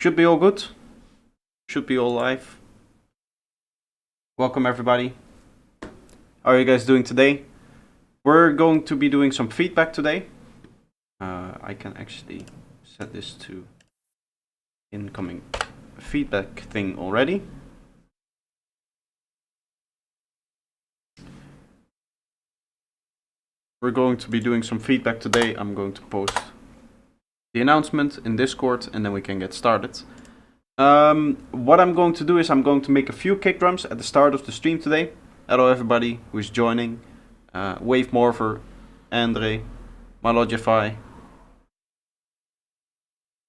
Should be all good. Should be all live. Welcome everybody. How are you guys doing today? We're going to be doing some feedback today. I can actually set this to incoming feedback thing already. We're going to be doing some feedback today. I'm going to post the announcement in Discord and then we can get started. What I'm going to do is I'm going to make a few kick drums at the start of the stream today. Hello everybody who is joining. Wave Morpher, Andre, Malogify.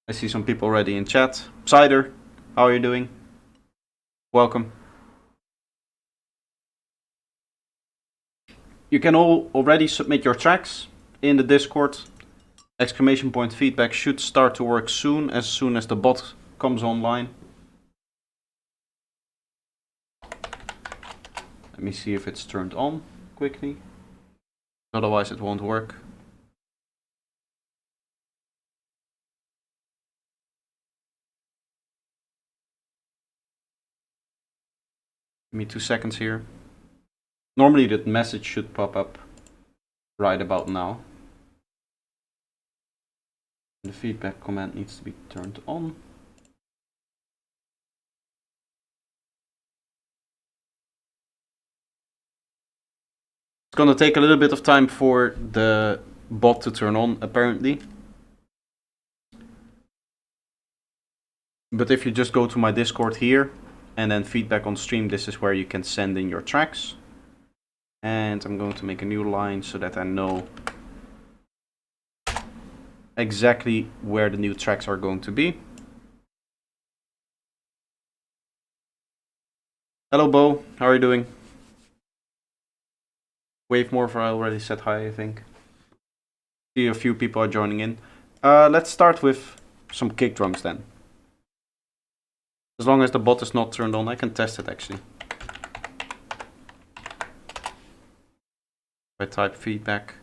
I see some people already in chat. Cider, how are you doing? Welcome. You can all already submit your tracks in the Discord. Exclamation point feedback should start to work soon as the bot comes online. Let me see if it's turned on quickly. Otherwise it won't work. Give me 2 seconds here. Normally that message should pop up right about now. The feedback command needs to be turned on. It's gonna take a little bit of time for the bot to turn on, apparently. But if you just go to my Discord here and then feedback on stream, this is where you can send in your tracks. And I'm going to make a new line so that I know exactly where the new tracks are going to be. Hello Bo, how are you doing? Wave Morpher, I already said hi, I think. See a few people are joining in. Let's start with some kick drums then. As long as the bot is not turned on, I can test it actually. I type feedback.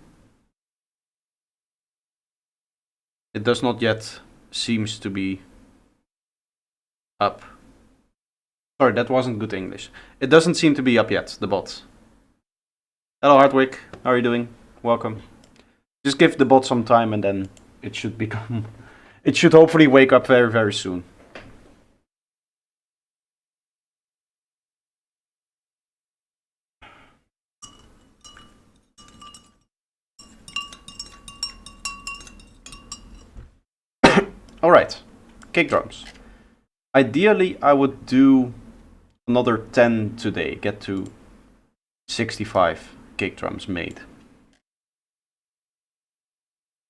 It does not yet seems to be up. Sorry, that wasn't good English. It doesn't seem to be up yet, the bot. Hello Hardwick, how are you doing? Welcome. Just give the bot some time and then it should become... It should hopefully wake up very, very soon. Alright, kick drums. Ideally, I would do another 10 today, get to 65 kick drums made.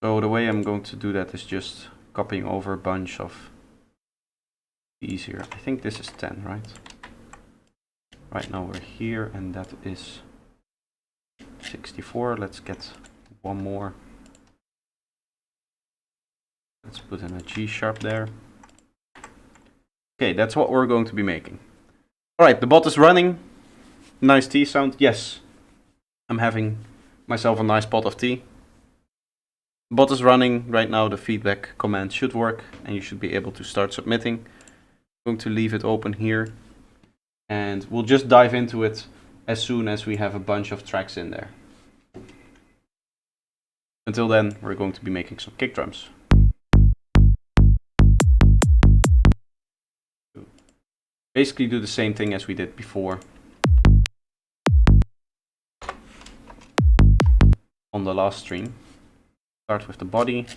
So the way I'm going to do that is just copying over a bunch of these here. I think this is 10, right? Right now we're here and that is 64. Let's get one more. Let's put in a G sharp there. Okay, that's what we're going to be making. Alright, the bot is running. Nice tea sound. Yes, I'm having myself a nice pot of tea. The bot is running right now. The feedback command should work and you should be able to start submitting. I'm going to leave it open here and we'll just dive into it as soon as we have a bunch of tracks in there. Until then, we're going to be making some kick drums. Basically do the same thing as we did before on the last stream. Start with the body.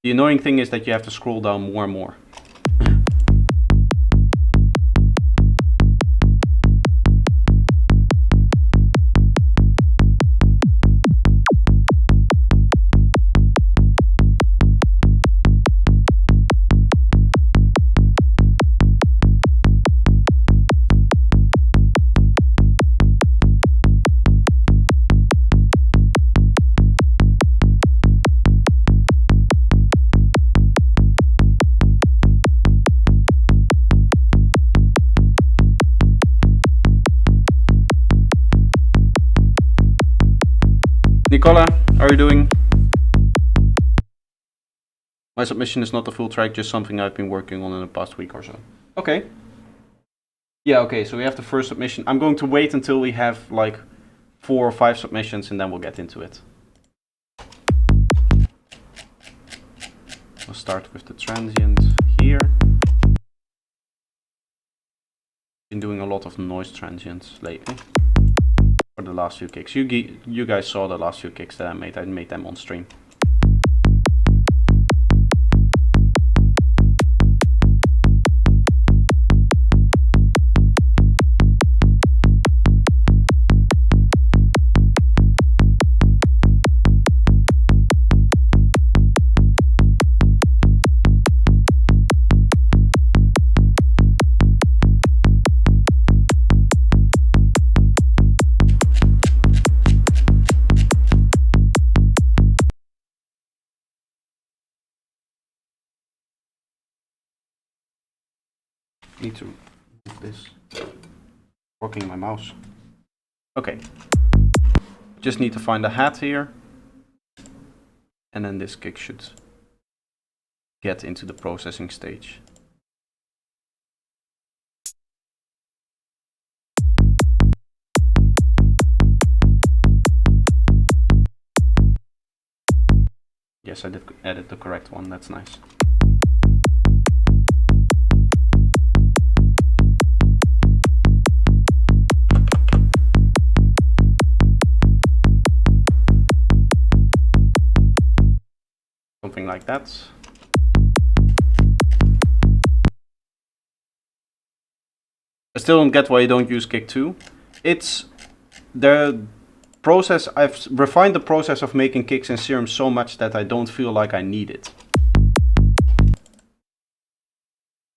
The annoying thing is that you have to scroll down more and more. Nicola, how are you doing? My submission is not a full track, just something I've been working on in the past week or so. Okay. Yeah, okay, so we have the first submission. I'm going to wait until we have like 4 or 5 submissions and then we'll get into it. We'll start with the transient here. Been doing a lot of noise transients lately. For the last few kicks. You guys saw the last few kicks that I made. I made them on stream. Need to move this. Rocking my mouse. Okay. Just need to find a hat here. And then this kick should get into the processing stage. Yes, I did edit the correct one. That's nice. Something like that. I still don't get why you don't use kick 2. It's the process. I've refined the process of making kicks in Serum so much that I don't feel like I need it.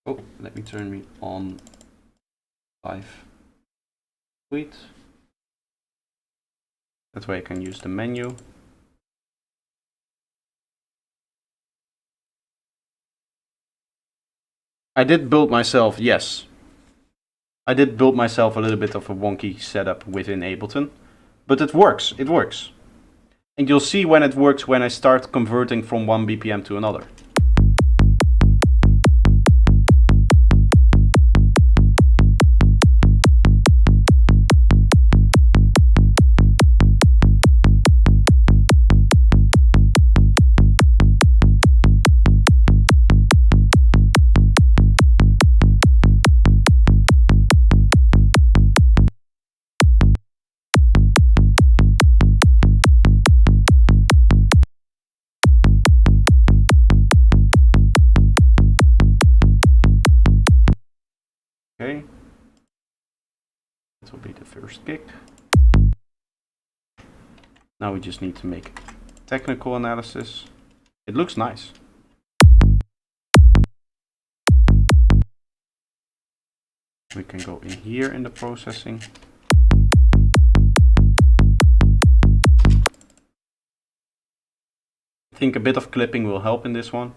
Oh, let me turn me on live tweet. That way I can use the menu. I did build myself, yes. I did build myself a little bit of a wonky setup within Ableton. But it works, it works. And you'll see when it works when I start converting from one BPM to another. Okay, this will be the first kick. Now we just need to make technical analysis. It looks nice. We can go in here in the processing. I think a bit of clipping will help in this one.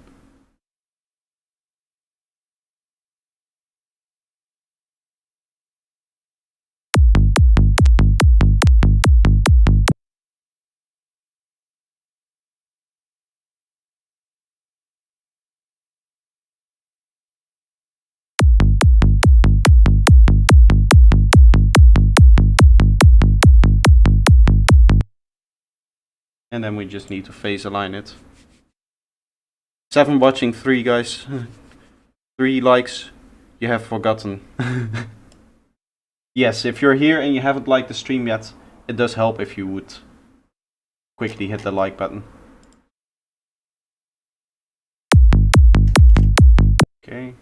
And then we just need to phase align it. 7 watching, 3 guys. 3 likes. You have forgotten. Yes, if you're here and you haven't liked the stream yet, it does help if you would quickly hit the like button. Okay.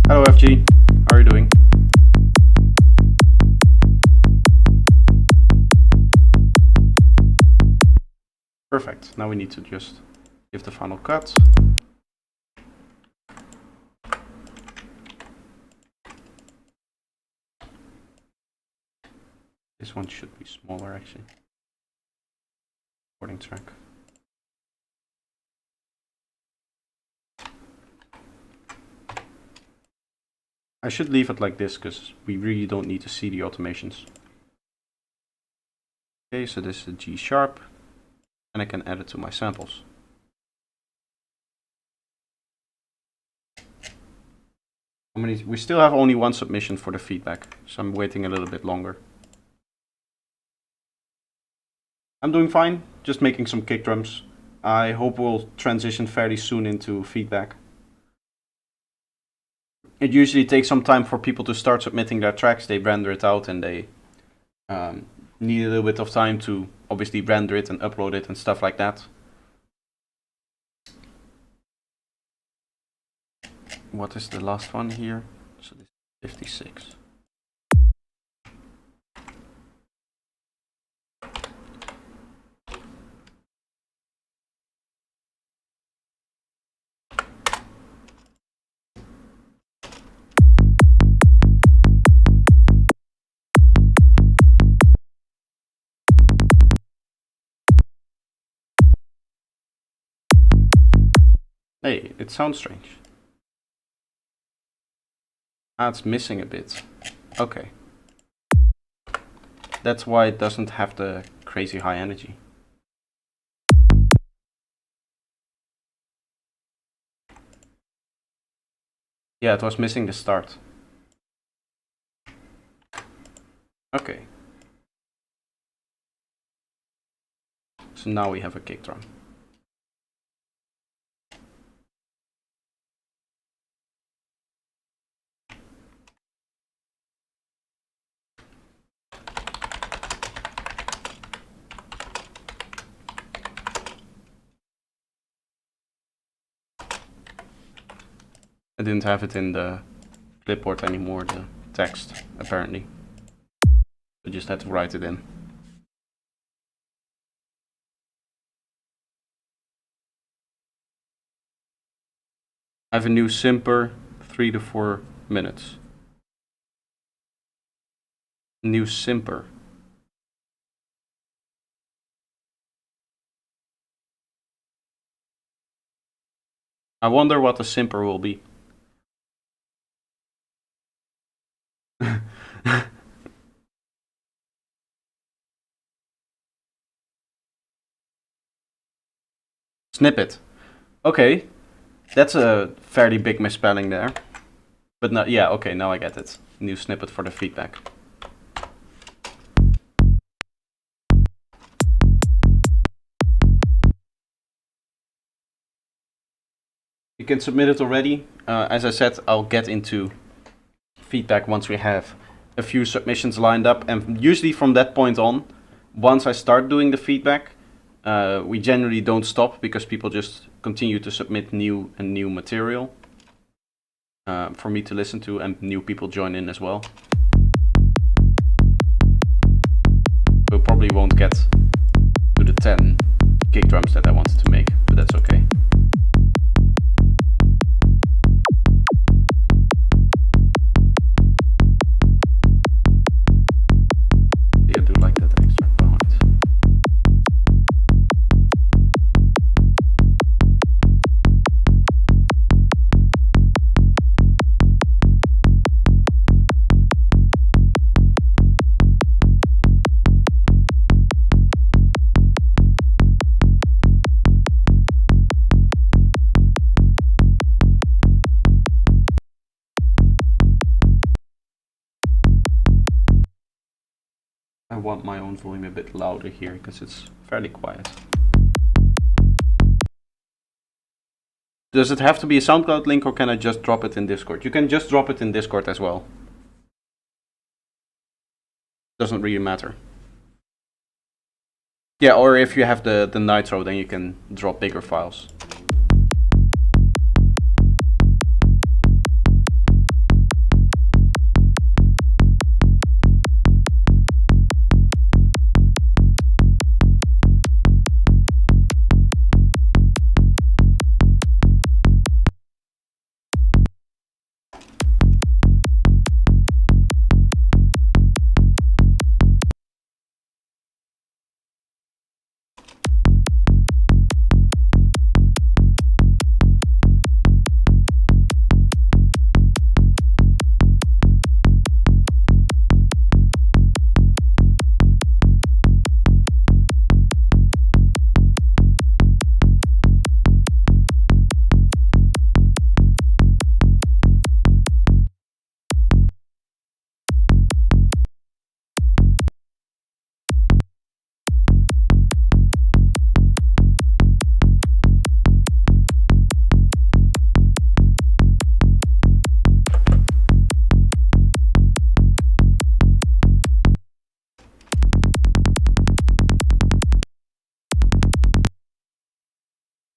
Hello FG, how are you doing? Perfect, now we need to just give the final cut. This one should be smaller actually. Recording track. I should leave it like this because we really don't need to see the automations. Okay, so this is a G sharp, and I can add it to my samples. We still have only one submission for the feedback, so I'm waiting a little bit longer. I'm doing fine, just making some kick drums. I hope we'll transition fairly soon into feedback. It usually takes some time for people to start submitting their tracks. They render it out and they need a little bit of time to obviously render it and upload it and stuff like that. What is the last one here? So this is 56. Hey, it sounds strange. Ah, it's missing a bit. Okay. That's why it doesn't have the crazy high energy. Yeah, it was missing the start. Okay. So now we have a kick drum. I didn't have it in the clipboard anymore, the text, apparently. I just had to write it in. I have a new simper, 3 to 4 minutes. New simper. I wonder what the simper will be. Snippet. Okay, that's a fairly big misspelling there. But no, yeah, okay, now I get it. New snippet for the feedback. You can submit it already. As I said, I'll get into feedback once we have a few submissions lined up. And usually from that point on, once I start doing the feedback, we generally don't stop because people just continue to submit new and new material for me to listen to, and new people join in as well. We probably won't get to the 10 kick drums that I wanted to make, but that's okay. I do like that extra behind. I want my own volume a bit louder here because it's fairly quiet. Does it have to be a SoundCloud link, or can I just drop it in Discord? You can just drop it in Discord as well. Doesn't really matter. Yeah, or if you have the Nitro, then you can drop bigger files.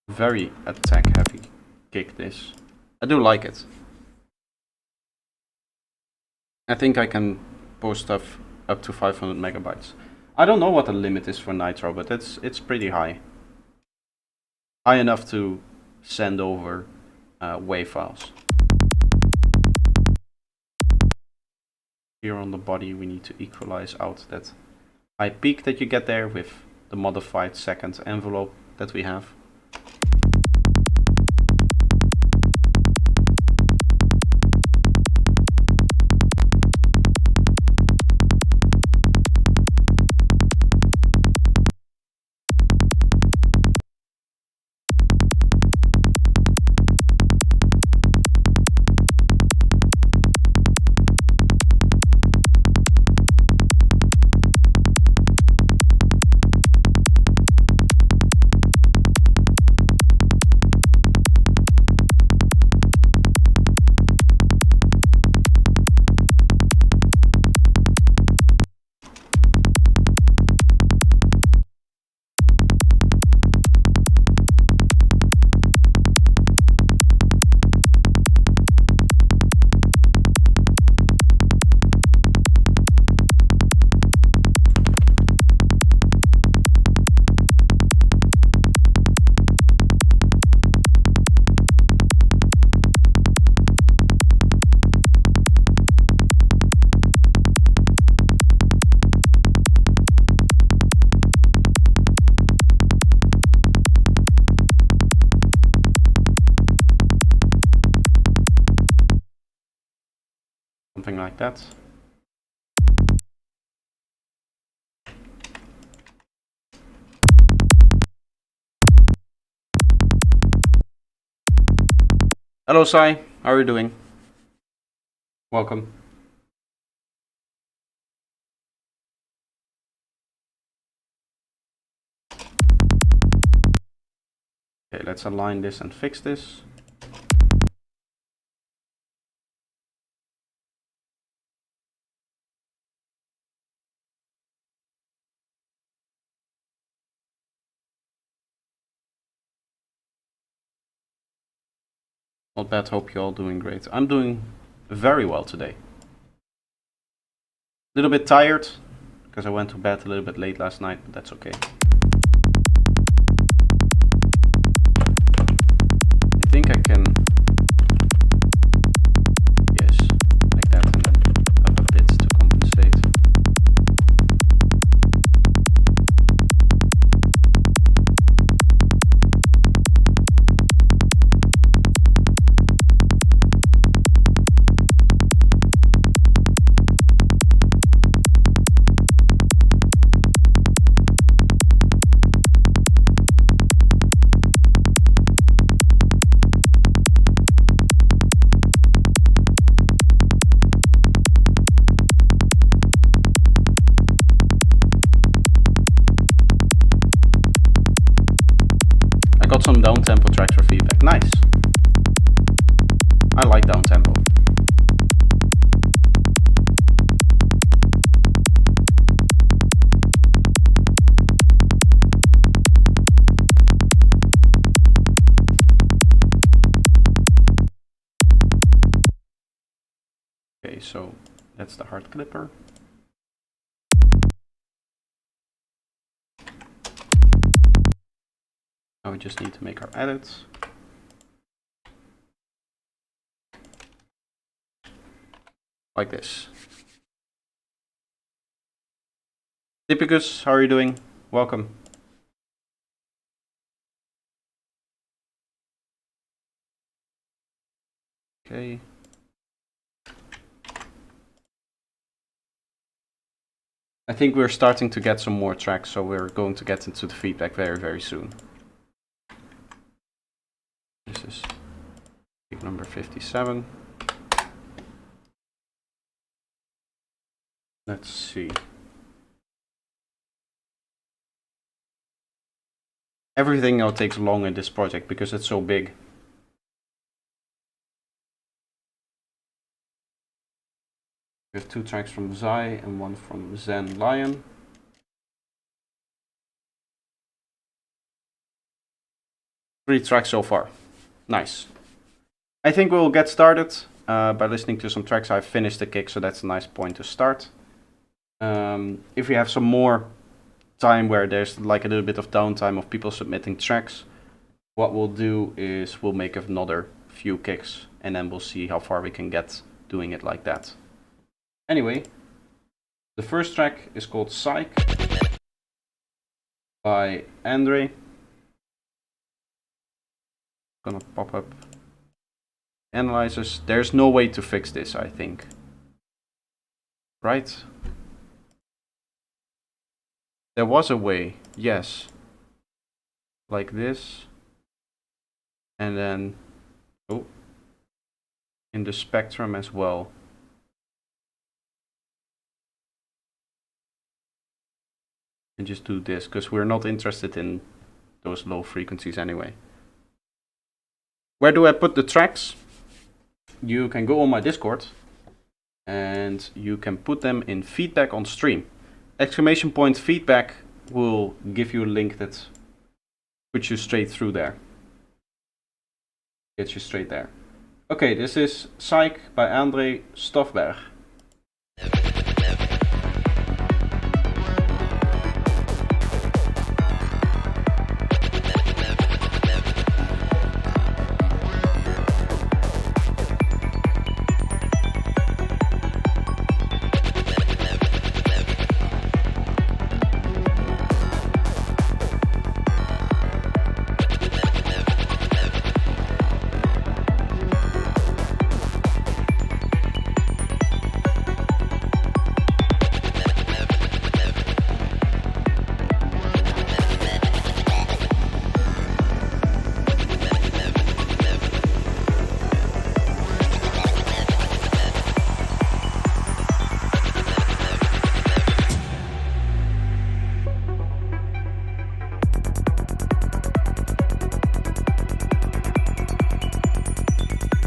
very attack heavy kick this. I do like it. I think I can post stuff up to 500 megabytes. I don't know what the limit is for Nitro, but it's pretty high. High enough to send over WAV files. Here on the body we need to equalize out that high peak that you get there with the modified second envelope that we have. Something like that. Hello Sai, how are you doing? Welcome. Okay, let's align this and fix this. Not bad, hope you're all doing great. I'm doing very well today. A little bit tired, because I went to bed a little bit late last night, but that's okay. I think I can... Yes, like that, and then up a bit to compensate. Got some down tempo tracks for feedback. Nice. I like down tempo. Okay, so that's the hard clipper. Now we just need to make our edits. Like this. Typicus, how are you doing? Welcome. Okay. I think we're starting to get some more tracks, so we're going to get into the feedback very, very soon. This is gig number 57. Let's see. Everything now takes long in this project because it's so big. We have 2 tracks from Zai and 1 from Zen Lion. 3 tracks so far. Nice. I think we'll get started by listening to some tracks. I've finished the kick, so that's a nice point to start. If we have some more time where there's like a little bit of downtime of people submitting tracks, what we'll do is we'll make another few kicks and then we'll see how far we can get doing it like that. Anyway, the first track is called Psych by Andre. Gonna pop up analyzers. There's no way to fix this, I think. Right? There was a way, yes. Like this. And then, oh, in the spectrum as well. And just do this, because we're not interested in those low frequencies anyway. Where do I put the tracks? You can go on my Discord and you can put them in feedback on stream. Exclamation point feedback will give you a link that puts you straight through there. Gets you straight there. Okay, this is Psych by Andre Stofberg.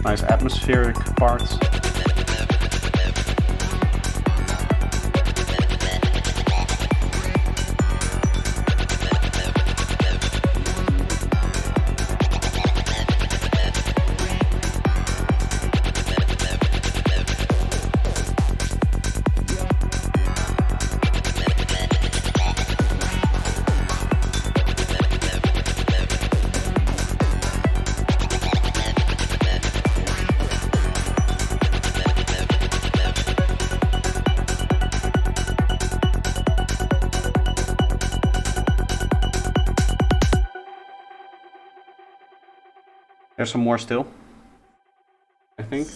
Nice atmospheric parts. There's some more still, I think.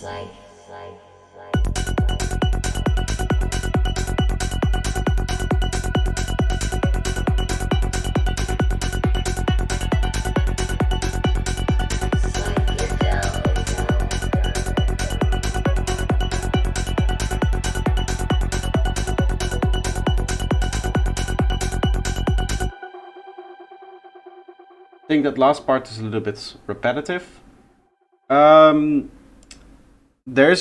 I think that last part is a little bit repetitive. There's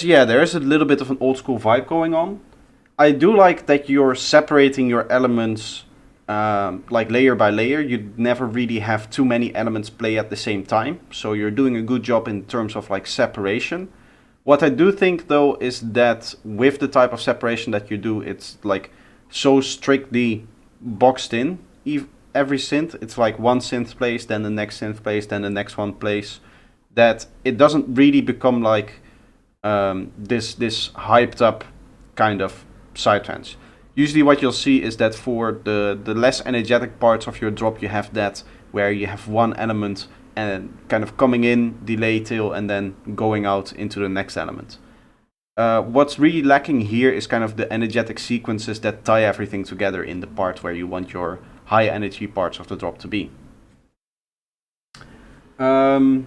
a little bit of an old school vibe going on. I do like that you're separating your elements like layer by layer. You never really have too many elements play at the same time. So you're doing a good job in terms of like separation. What I do think though is that with the type of separation that you do, it's like so strictly boxed in. Every synth, it's like one synth plays, then the next synth plays, then the next one plays, that it doesn't really become like this hyped up kind of psytrance. Usually what you'll see is that for the less energetic parts of your drop, you have that where you have one element and kind of coming in, delay tail, and then going out into the next element. What's really lacking here is kind of the energetic sequences that tie everything together in the part where you want your high energy parts of the drop to be. The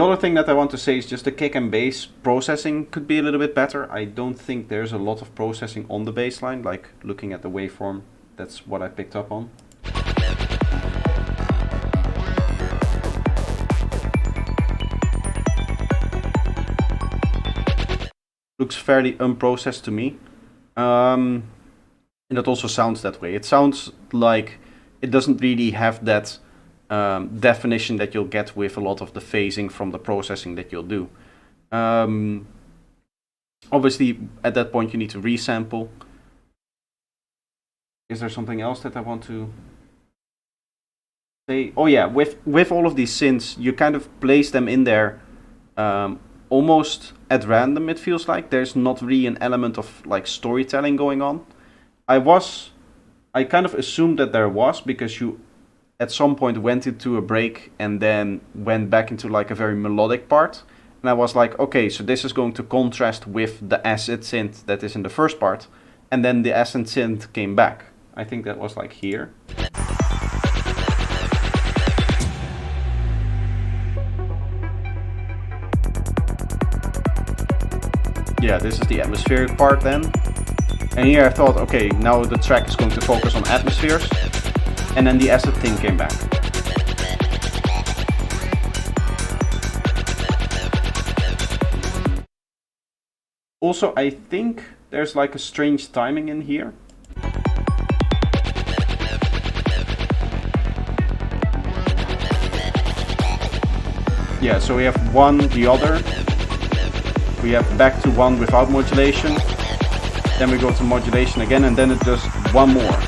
other thing that I want to say is just the kick and bass processing could be a little bit better. I don't think there's a lot of processing on the bass line, like looking at the waveform, that's what I picked up on. Looks fairly unprocessed to me. And it also sounds that way. It sounds like it doesn't really have that definition that you'll get with a lot of the phasing from the processing that you'll do. Obviously, at that point, you need to resample. Is there something else that I want to say? Oh yeah, with all of these synths, you kind of place them in there almost at random, it feels like. There's not really an element of like storytelling going on. I kind of assumed that there was, because you at some point went into a break and then went back into like a very melodic part. And I was like, okay, so this is going to contrast with the acid synth that is in the first part. And then the acid synth came back. I think that was like here. Yeah, this is the atmospheric part then. And here I thought, okay, now the track is going to focus on atmospheres. And then the acid thing came back. Also, I think there's like a strange timing in here. Yeah, so we have one, the other. We have back to one without modulation. Then we go to modulation again, and then it does one more.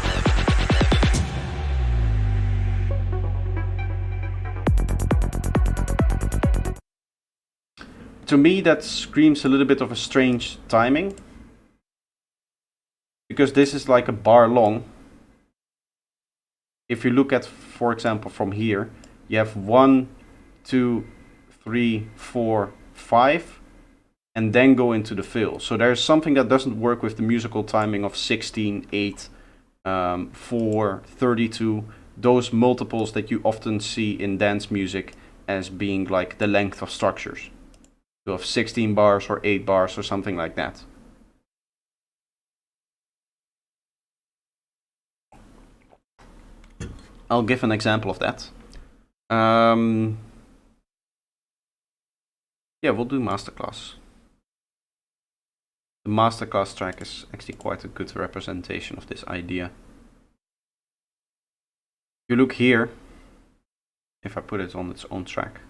To me, that screams a little bit of a strange timing. Because this is like a bar long. If you look at, for example, from here, you have 1, 2, 3, 4, 5, and then go into the fill. So there's something that doesn't work with the musical timing of 16, 8, 4, 32, those multiples that you often see in dance music as being like the length of structures. So of 16 bars or 8 bars or something like that. I'll give an example of that. Yeah, we'll do masterclass. The masterclass track is actually quite a good representation of this idea. If you look here, if I put it on its own track,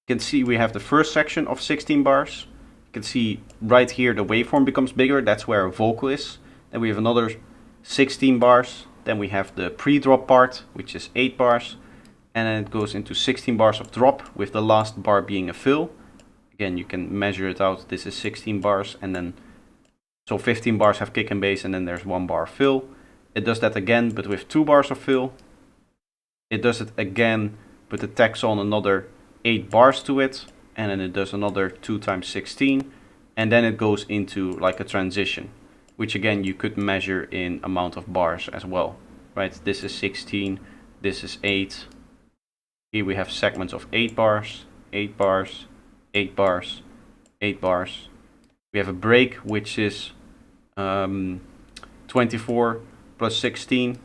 you can see we have the first section of 16 bars. You can see right here the waveform becomes bigger, that's where a vocal is. Then we have another 16 bars. Then we have the pre-drop part, which is 8 bars. And then it goes into 16 bars of drop, with the last bar being a fill. Again, you can measure it out. This is 16 bars, and then so 15 bars have kick and bass, and then there's 1 bar fill. It does that again, but with 2 bars of fill. It does it again, but it tacks on another 8 bars to it, and then it does another 2 times 16, and then it goes into like a transition, which again you could measure in amount of bars as well, right? This is 16, this is 8. Here we have segments of 8 bars, 8 bars, 8 bars, 8 bars. We have a break, which is 24 plus 16.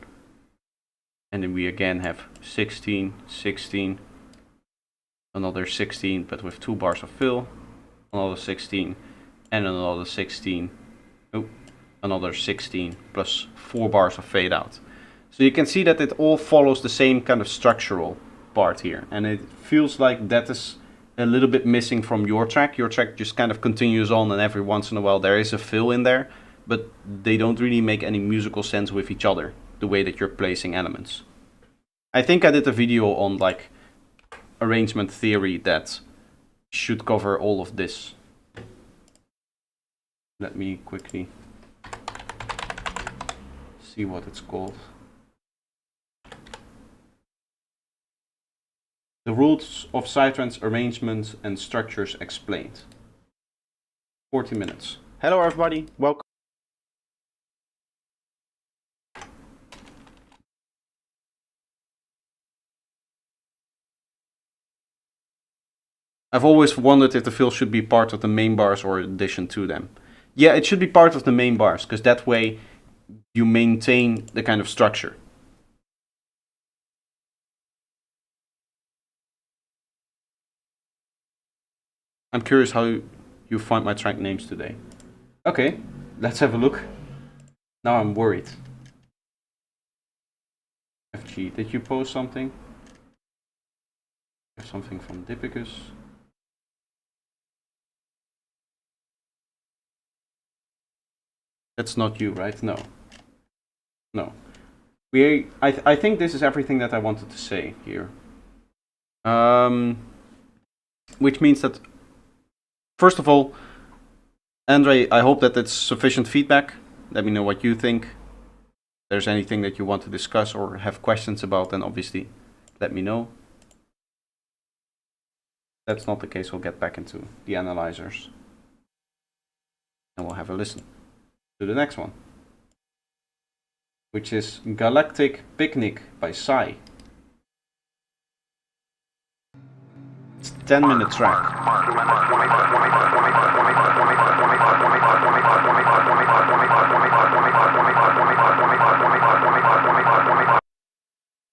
And then we again have 16, 16, another 16, but with 2 bars of fill, another 16, and another 16. Oh, another 16 plus 4 bars of fade out. So you can see that it all follows the same kind of structural part here, and it feels like that is a little bit missing from your track. Your track just kind of continues on, and every once in a while there is a fill in there, but they don't really make any musical sense with each other, the way that you're placing elements. I think I did a video on like arrangement theory that should cover all of this. Let me quickly see what it's called. The rules of psytrance arrangements and structures explained. 40 minutes. Hello everybody, welcome. I've always wondered if the fill should be part of the main bars or addition to them. Yeah, it should be part of the main bars, because that way you maintain the kind of structure. I'm curious how you find my track names today. Okay, let's have a look. Now I'm worried. FG, did you post something? Something from Dipicus. That's not you, right? No. No. I think this is everything that I wanted to say here. Which means that, first of all, Andre, I hope that that's sufficient feedback. Let me know what you think. If there's anything that you want to discuss or have questions about, then obviously let me know. If that's not the case, we'll get back into the analyzers. And we'll have a listen to the next one, which is Galactic Picnic by Psy. It's a 10-minute track.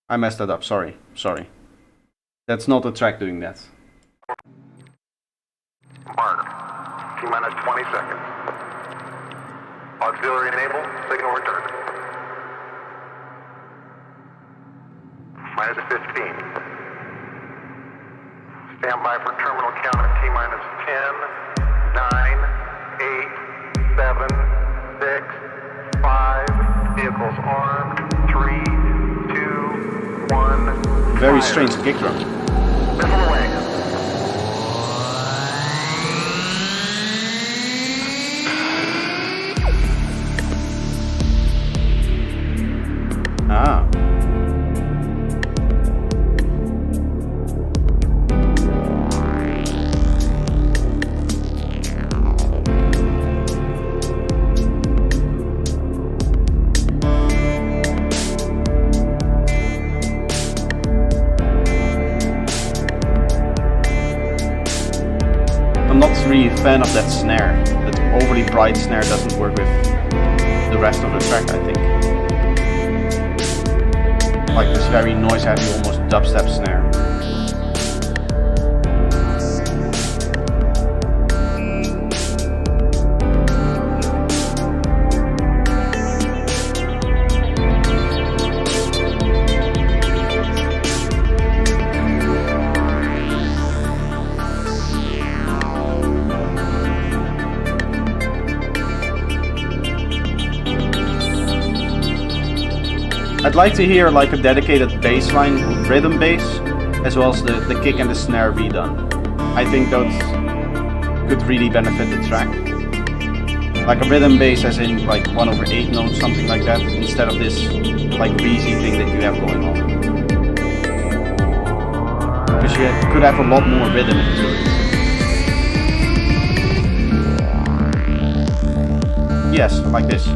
I messed that up, sorry. That's not the track doing that. Mark, 2 minutes, 20 seconds. Auxiliary enabled, signal return. Minus 15. Stand by for terminal count at T-minus 10, 9, 8, 7, 6, 5. Vehicles armed. 3, 2, 1. Very strange kick drum. Missile away. Ah. I'm not really a fan of that snare. That overly bright snare doesn't work with the rest of the track, I think. Like this very noise heavy, almost dubstep snare. I'd like to hear like a dedicated bass line, rhythm bass, as well as the kick and the snare redone. I think those could really benefit the track. Like a rhythm bass as in like 1/8 notes, something like that, instead of this like breezy thing that you have going on. Because you could have a lot more rhythm into it. Yes, like this.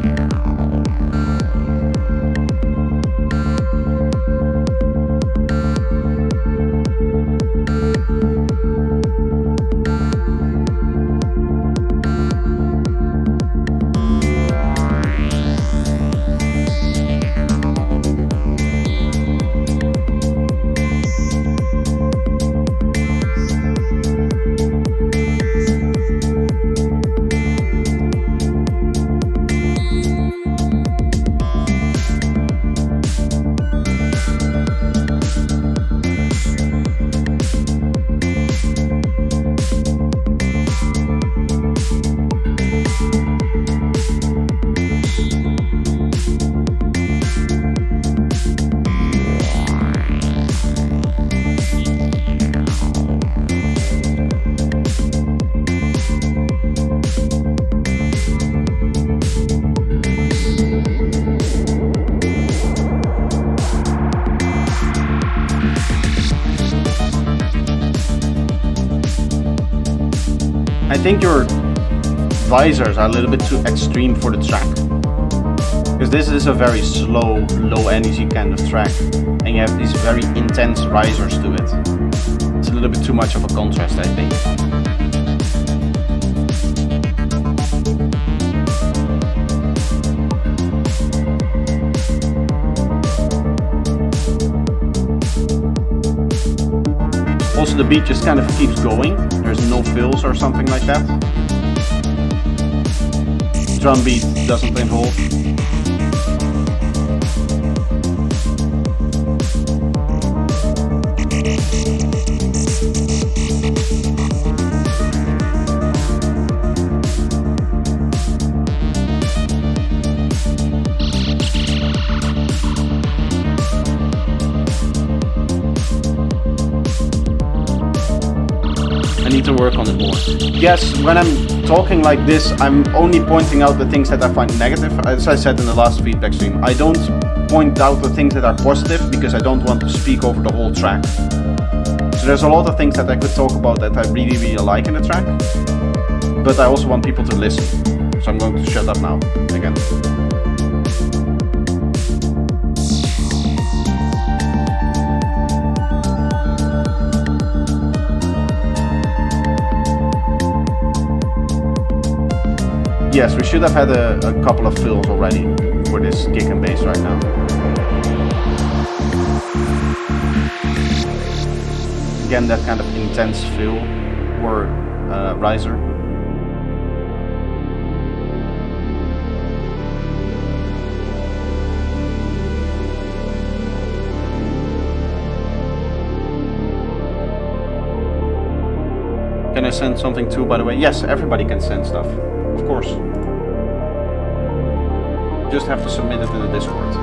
I think your visors are a little bit too extreme for the track. Because this is a very slow, low energy kind of track, and you have these very intense risers to it. It's a little bit too much of a contrast, I think. Also, the beat just kind of keeps going. There's no fills or something like that. drum beat doesn't involve. I need to work on it more. Yes, when I'm talking like this, I'm only pointing out the things that I find negative. As I said in the last feedback stream, I don't point out the things that are positive because I don't want to speak over the whole track. So there's a lot of things that I could talk about that I really, really like in the track, but I also want people to listen. So I'm going to shut up now, again. Yes, we should have had a couple of fills already for this kick and bass right now. Again, that kind of intense fill or riser. Can I send something too, by the way? Yes, everybody can send stuff. Of course. Just have to submit it in the Discord.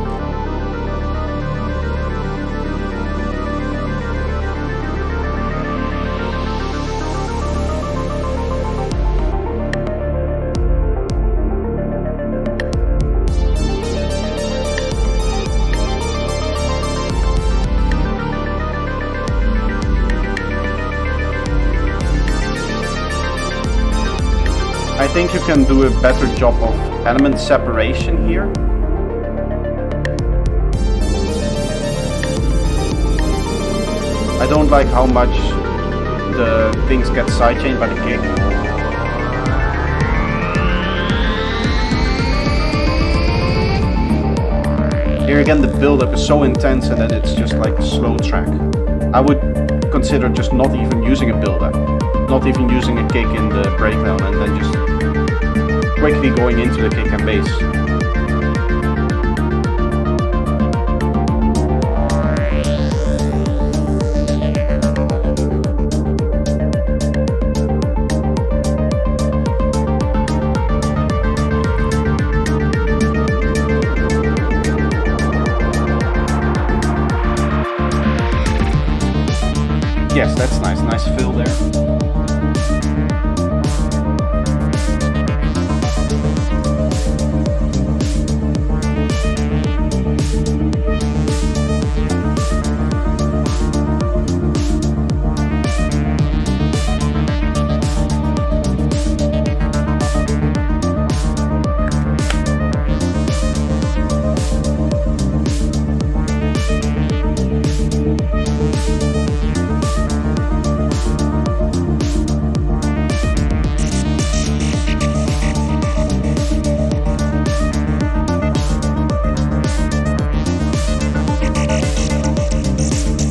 I think you can do a better job of element separation here. I don't like how much the things get sidechained by the kick. Here again, the build-up is so intense and then it's just like a slow track. I would consider just not even using a build-up, not even using a kick in the breakdown, and then just quickly going into the kick and bass. Yes, that's nice. Nice fill there.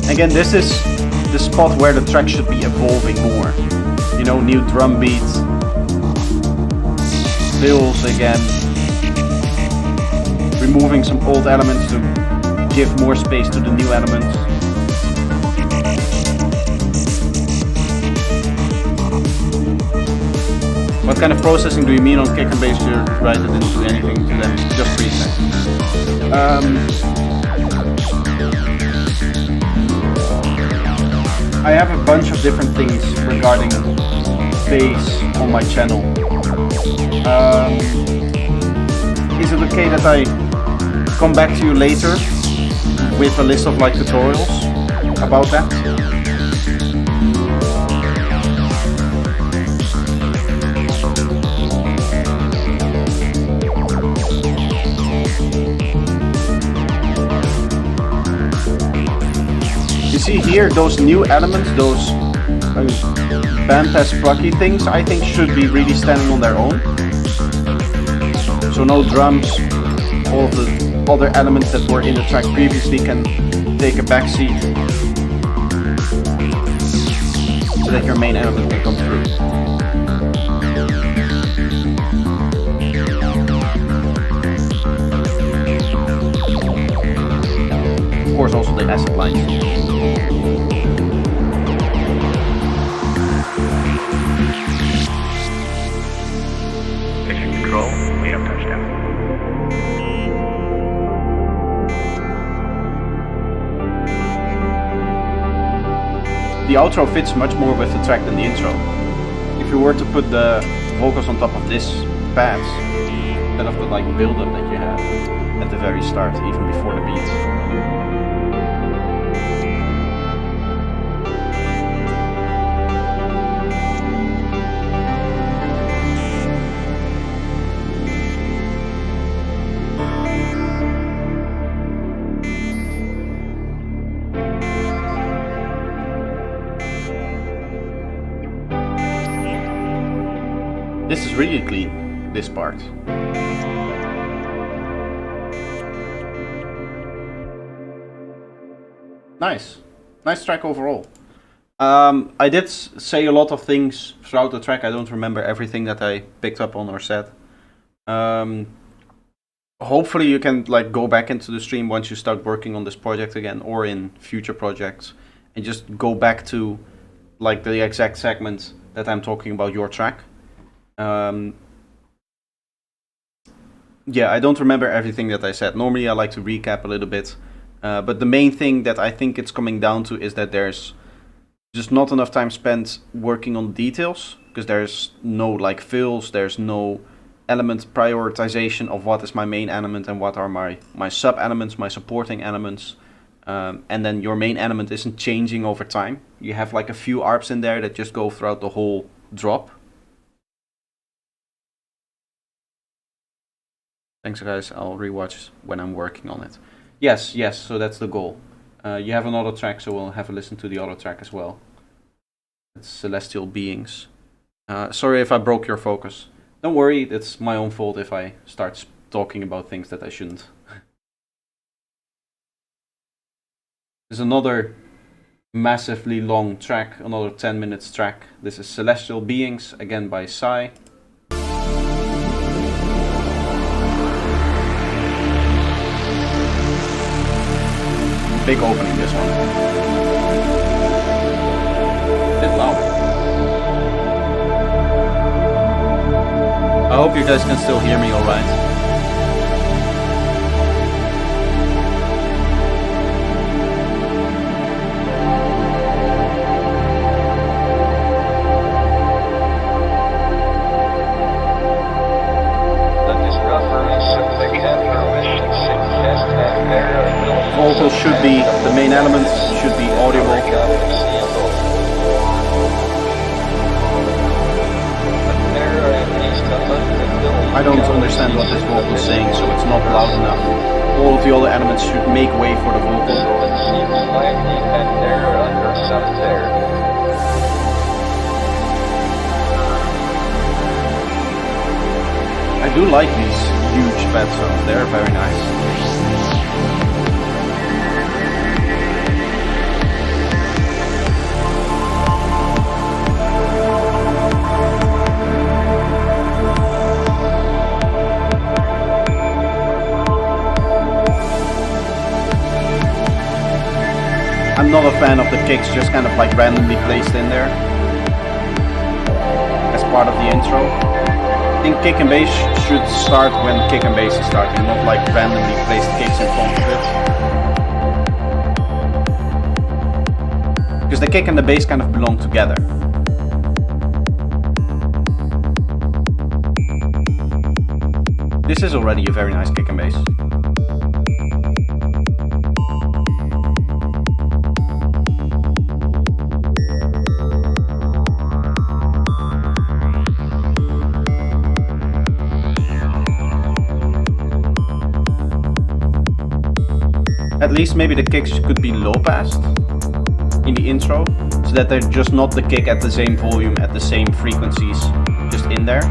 Again, this is the spot where the track should be evolving more. You know, new drum beats, fills again, removing some old elements to give more space to the new elements. What kind of processing do you mean on kick and bass? You write it into anything to them, just reset. I have a bunch of different things regarding bass on my channel. Is it okay that I come back to you later with a list of like tutorials about that? You see here, those new elements, those bandpass plucky things, I think should be really standing on their own. So no drums, all of the other elements that were in the track previously can take a back seat so that your main element can come through. asset lines. Mission control, we have touchdown. The outro fits much more with the track than the intro. If you were to put the vocals on top of this pads, instead of the like build-up that you have at the very start, even before the beat. This is really clean, this part. Nice. Nice track overall. I did say a lot of things throughout the track. I don't remember everything that I picked up on or said. Hopefully you can like go back into the stream once you start working on this project again or in future projects and just go back to like the exact segment that I'm talking about your track. Yeah, I don't remember everything that I said. Normally I like to recap a little bit, but the main thing that I think it's coming down to is that there's just not enough time spent working on details, because there's no like fills, there's no element prioritization of what is my main element and what are my sub elements, my supporting elements, and then your main element isn't changing over time. You have like a few ARPs in there that just go throughout the whole drop. Thanks guys, I'll rewatch when I'm working on it. Yes, so that's the goal. You have an auto track, so we'll have a listen to the auto track as well. It's Celestial Beings. Sorry if I broke your focus. Don't worry, it's my own fault if I start talking about things that I shouldn't. There's another massively long track, another 10 minutes track. This is Celestial Beings, again by Psy. Big opening, this one. Bit loud. I hope you guys can still hear me alright. Vocals should be, the main elements should be audible. I don't understand what this vocal is saying, so it's not loud enough. All of the other elements should make way for the vocal. I do like these huge pad sounds, they're very nice. I'm not a fan of the kicks just kind of like randomly placed in there as part of the intro. I think kick and bass should start when kick and bass is starting, not like randomly placed kicks in front of it. Because the kick and the bass kind of belong together. This is already a very nice kick and bass. At least maybe the kicks could be low passed in the intro, so that they're just not the kick at the same volume, at the same frequencies, just in there.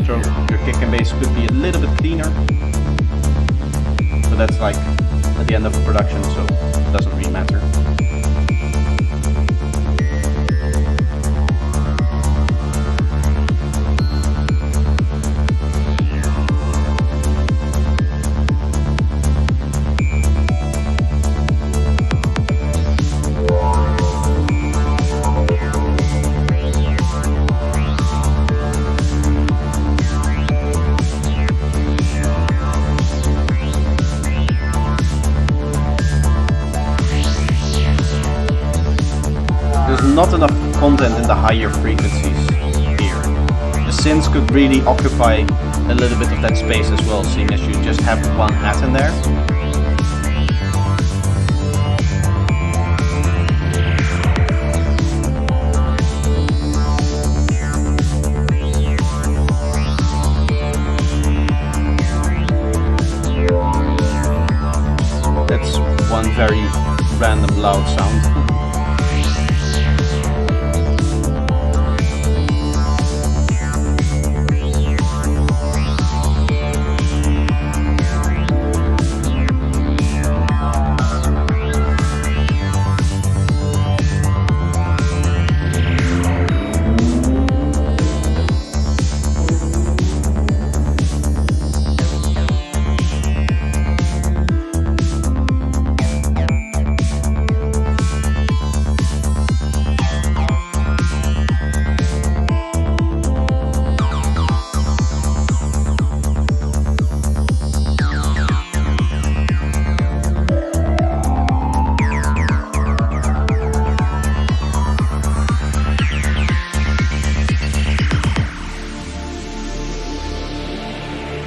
So your kick and bass could be a little bit cleaner. But that's like at the end of a production, so it doesn't really matter. not enough content in the higher frequencies here. The synths could really occupy a little bit of that space as well, seeing as you just have one hat in there. That's one very random loud sound.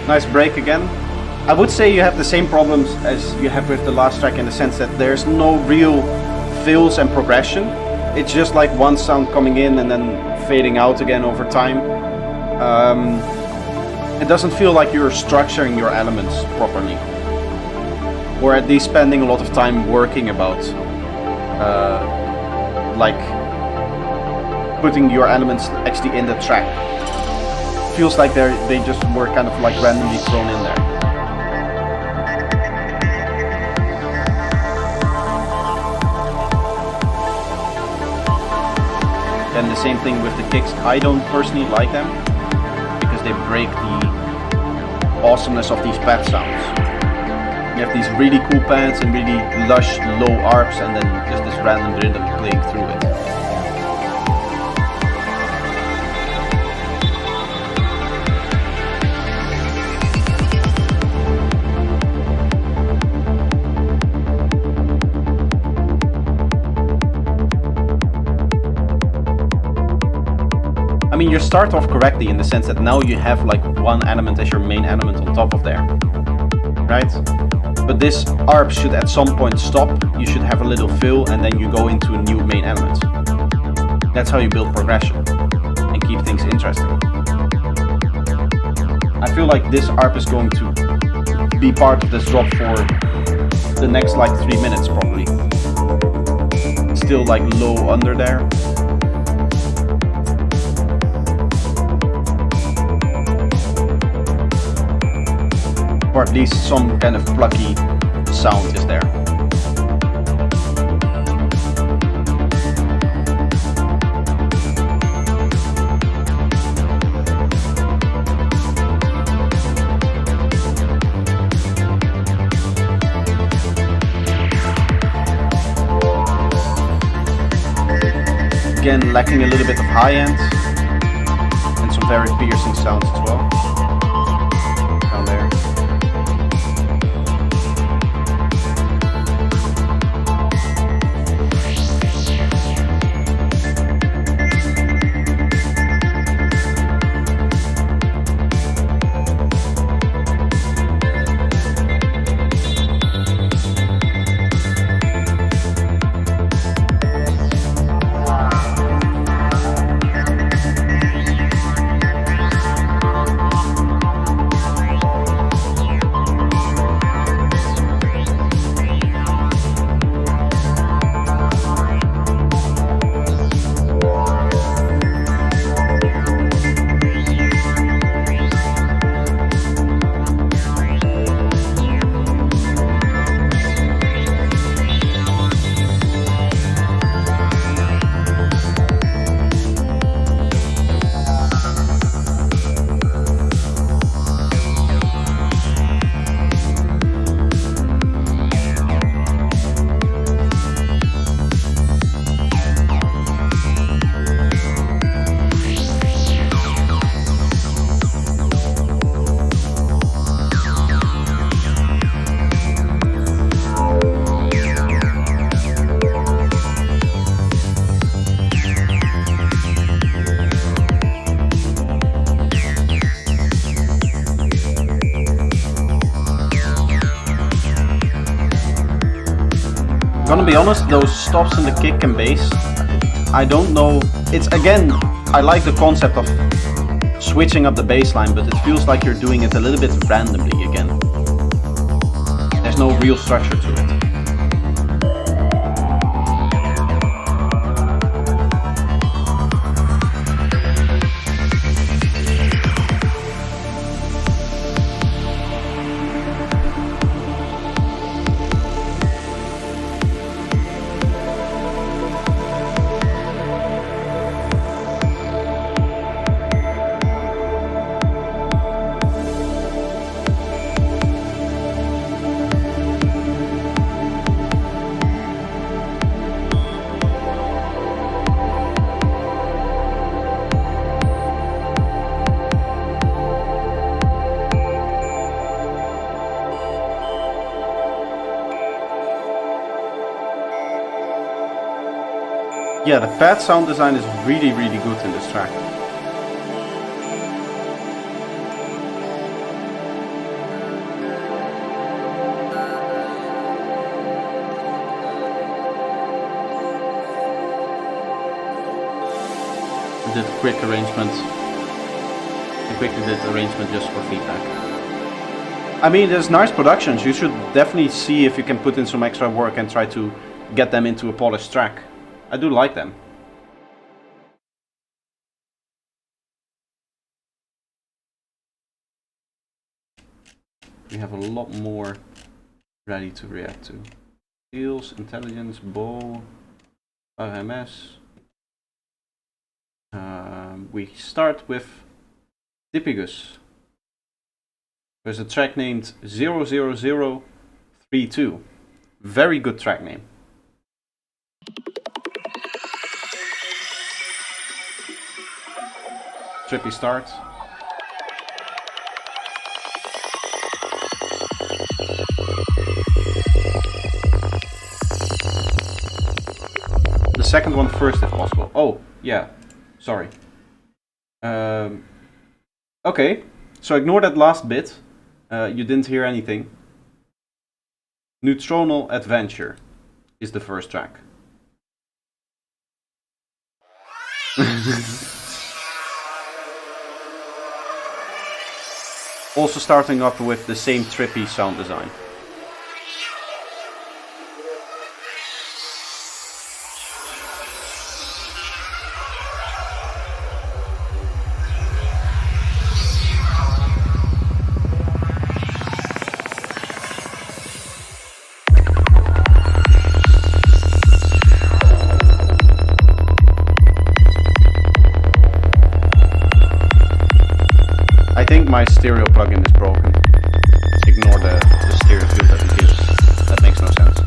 Nice break again. I would say you have the same problems as you have with the last track in the sense that there's no real fills and progression. It's just like one sound coming in and then fading out again over time. It doesn't feel like you're structuring your elements properly, or at least spending a lot of time working about like putting your elements actually in the track. Feels like they just were kind of like randomly thrown in there. And the same thing with the kicks. I don't personally like them because they break the awesomeness of these pad sounds. You have these really cool pads and really lush low arps, and then just this random rhythm playing through it. I mean, you start off correctly in the sense that now you have like one element as your main element on top of there, right? But this ARP should at some point stop, you should have a little fill, and then you go into a new main element. That's how you build progression and keep things interesting. I feel like this ARP is going to be part of this drop for the next like 3 minutes probably. Still like low under there. Or at least some kind of plucky sound is there. Again, lacking a little bit of high end and some very piercing sounds as well. Down there. Gonna be honest, those stops in the kick and bass, I don't know. It's again, I like the concept of switching up the bass line, but it feels like you're doing it a little bit randomly again. There's no real structure to it. Yeah, the pad sound design is really good in this track. I did quick arrangement. I quickly did arrangement just for feedback. I mean, there's nice productions. You should definitely see if you can put in some extra work and try to get them into a polished track. I do like them. We have a lot more ready to react to. Skills, intelligence, bow, RMS. We start with Dippigus. There's a track named 00032. Very good track name. Trippy start. The second one first if possible. Oh, yeah. Sorry. Okay, so ignore that last bit. You didn't hear anything. Neutronal Adventure is the first track. Also starting off with the same trippy sound design. I think my stereo plugin is broken. Ignore the stereo field that it gives. That makes no sense.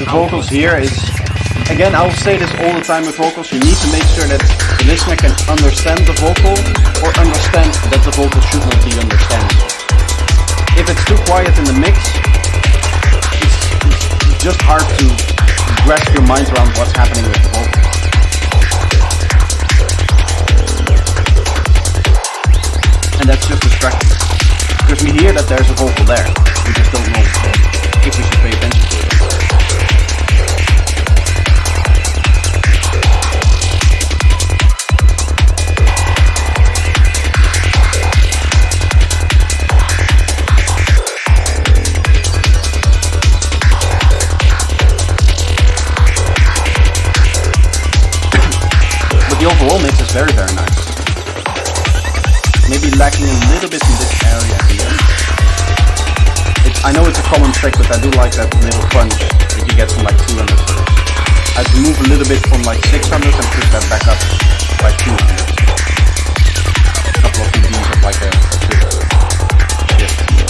The vocals here is, again, I'll say this all the time with vocals, you need to make sure that the listener can understand the vocal or understand that the vocal should not be understood. If it's too quiet in the mix, just hard to grasp your mind around what's happening with the vocal. And that's just distracting. Because we hear that there's a vocal there. We just don't know if we should pay attention to it. But the overall mix is very, very nice. Maybe lacking a little bit in this area here. I know it's a common trick, but I do like that little crunch that you get from like 200. I'd move a little bit from like 600 and push that back up by 200. A couple of dBs of like a shift thing.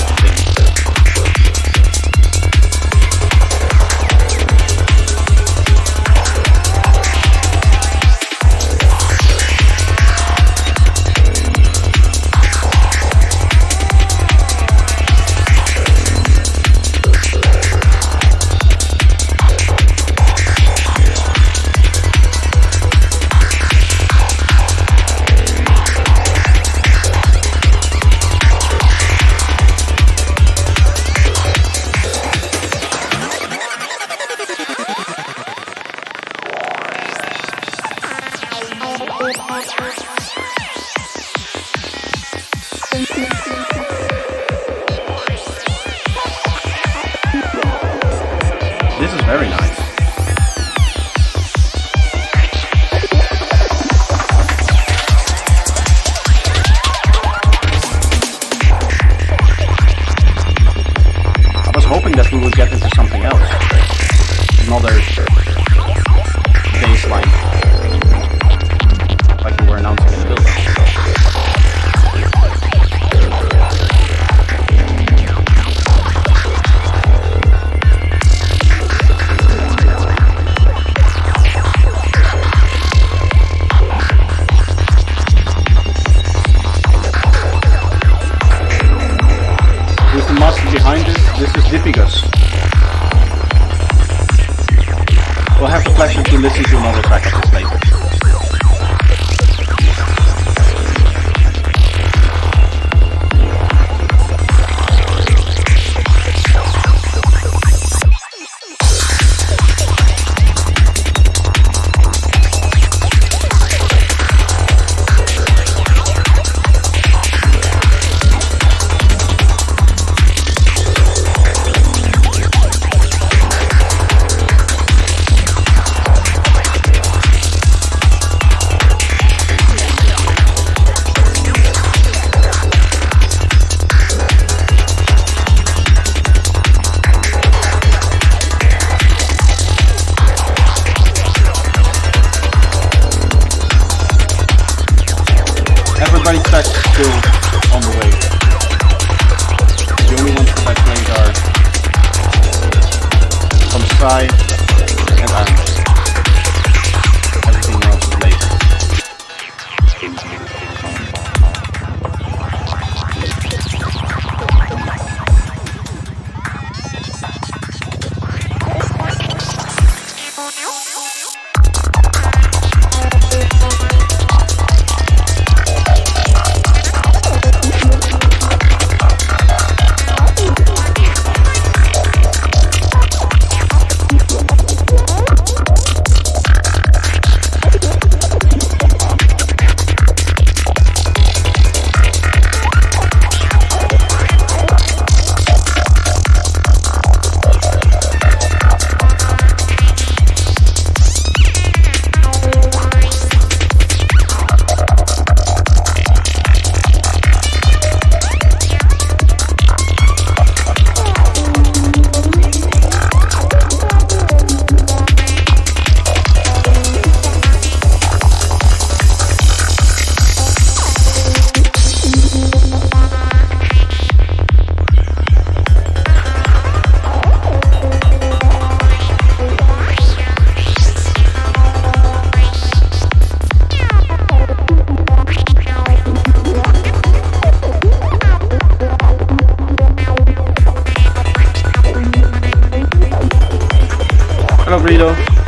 This is very nice. I was hoping that we would get into something else. Another bass line. Like we were announcing in the build-up. Behind it, this is Dippigus. We'll have the pleasure to listen to another track of this later. Everybody's track is still on the way. The only ones that I played are from Sai and Arnold. Everything else is later.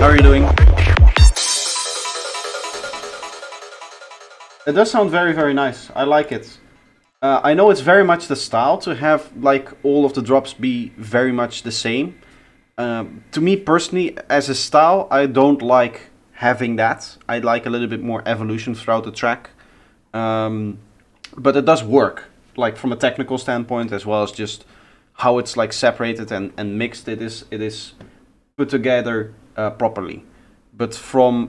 How are you doing? It does sound very, very nice. I like it. I know it's very much the style to have like all of the drops be very much the same. To me personally, as a style, I don't like having that. I like a little bit more evolution throughout the track. But it does work, like from a technical standpoint, as well as just how it's like separated and mixed. It is put together properly. But from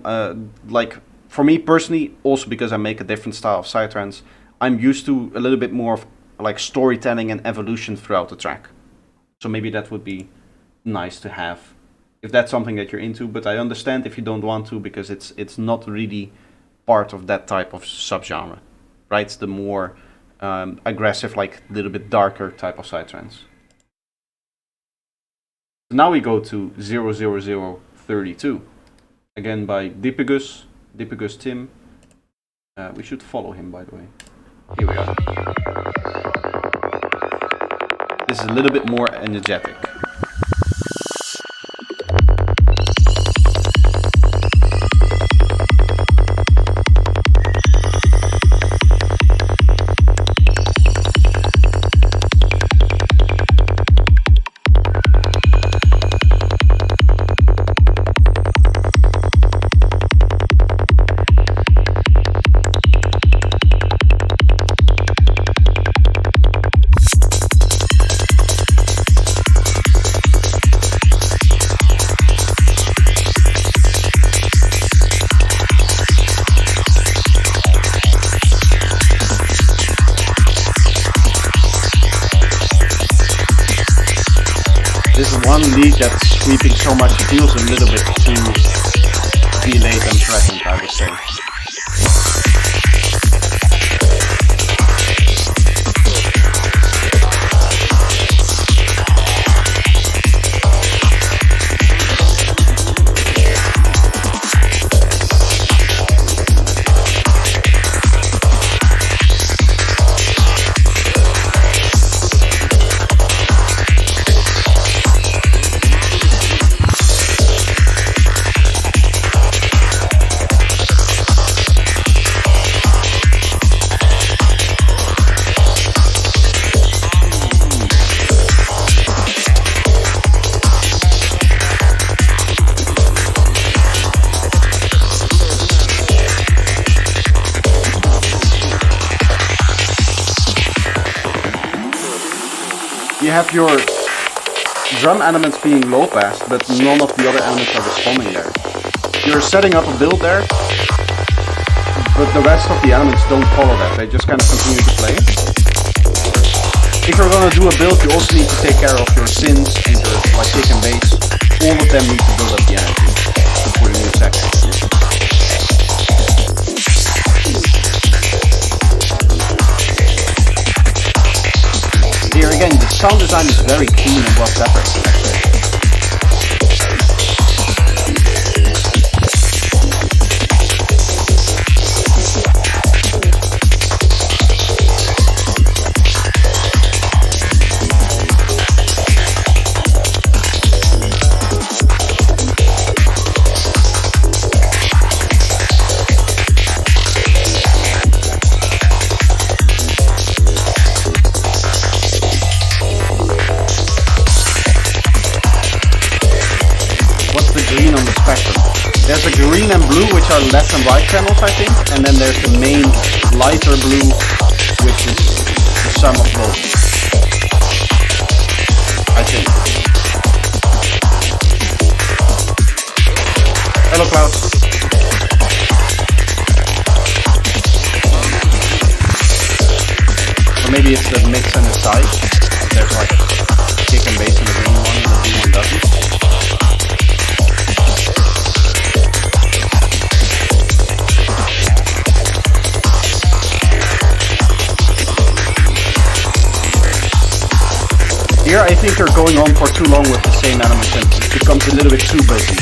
like for me personally, also because I make a different style of psytrance, I'm used to a little bit more of like storytelling and evolution throughout the track. So maybe that would be nice to have if that's something that you're into. But I understand if you don't want to, because it's not really part of that type of subgenre, right? It's the more aggressive, like a little bit darker type of psytrance. Now we go to 00032, again by Dipigus Tim. We should follow him, by the way. Here we are. This is a little bit more energetic. Lead that's sweeping so much feels a little bit too delayed and threatened, I would say. You have your drum elements being low pass, but none of the other elements are responding there. You're setting up a build there, but the rest of the elements don't follow that. They just kind of continue to play. If you're gonna do a build, you also need to take care of your synths and your like kick and bass. All of them need to build up the energy for the new section. Here again, the sound design is very clean and well separated. There's a green and blue, which are left and right channels, I think, and then there's the main lighter blue, which is the sum of both, I think. Hello, Klaus. Or maybe it's the mix and the side. There's like kick and bass in the green one, and the blue one doesn't. Here I think you're going on for too long with the same elements and it becomes a little bit too busy.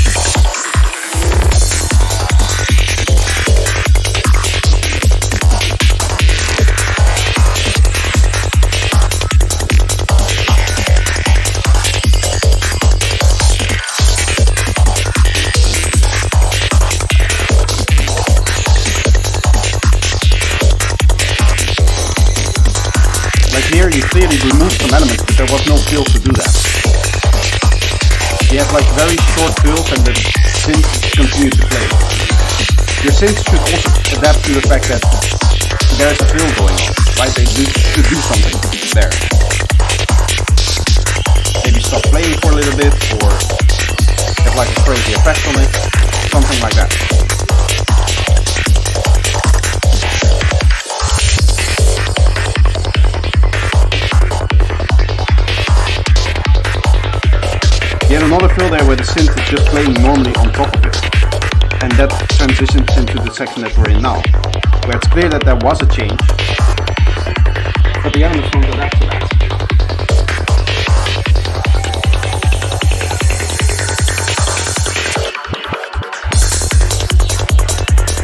Like here, you clearly removed some elements, but there was no fill to do that. You have like very short fills and the synths continue to play. Your synths should also adapt to the fact that there's a fill going on, right? They should do something there. Maybe stop playing for a little bit, or have like a crazy effect on it, something like that. You had another fill there where the synth is just playing normally on top of it. And that transitions into the section that we're in now, where it's clear that there was a change, but the elements don't adapt to that.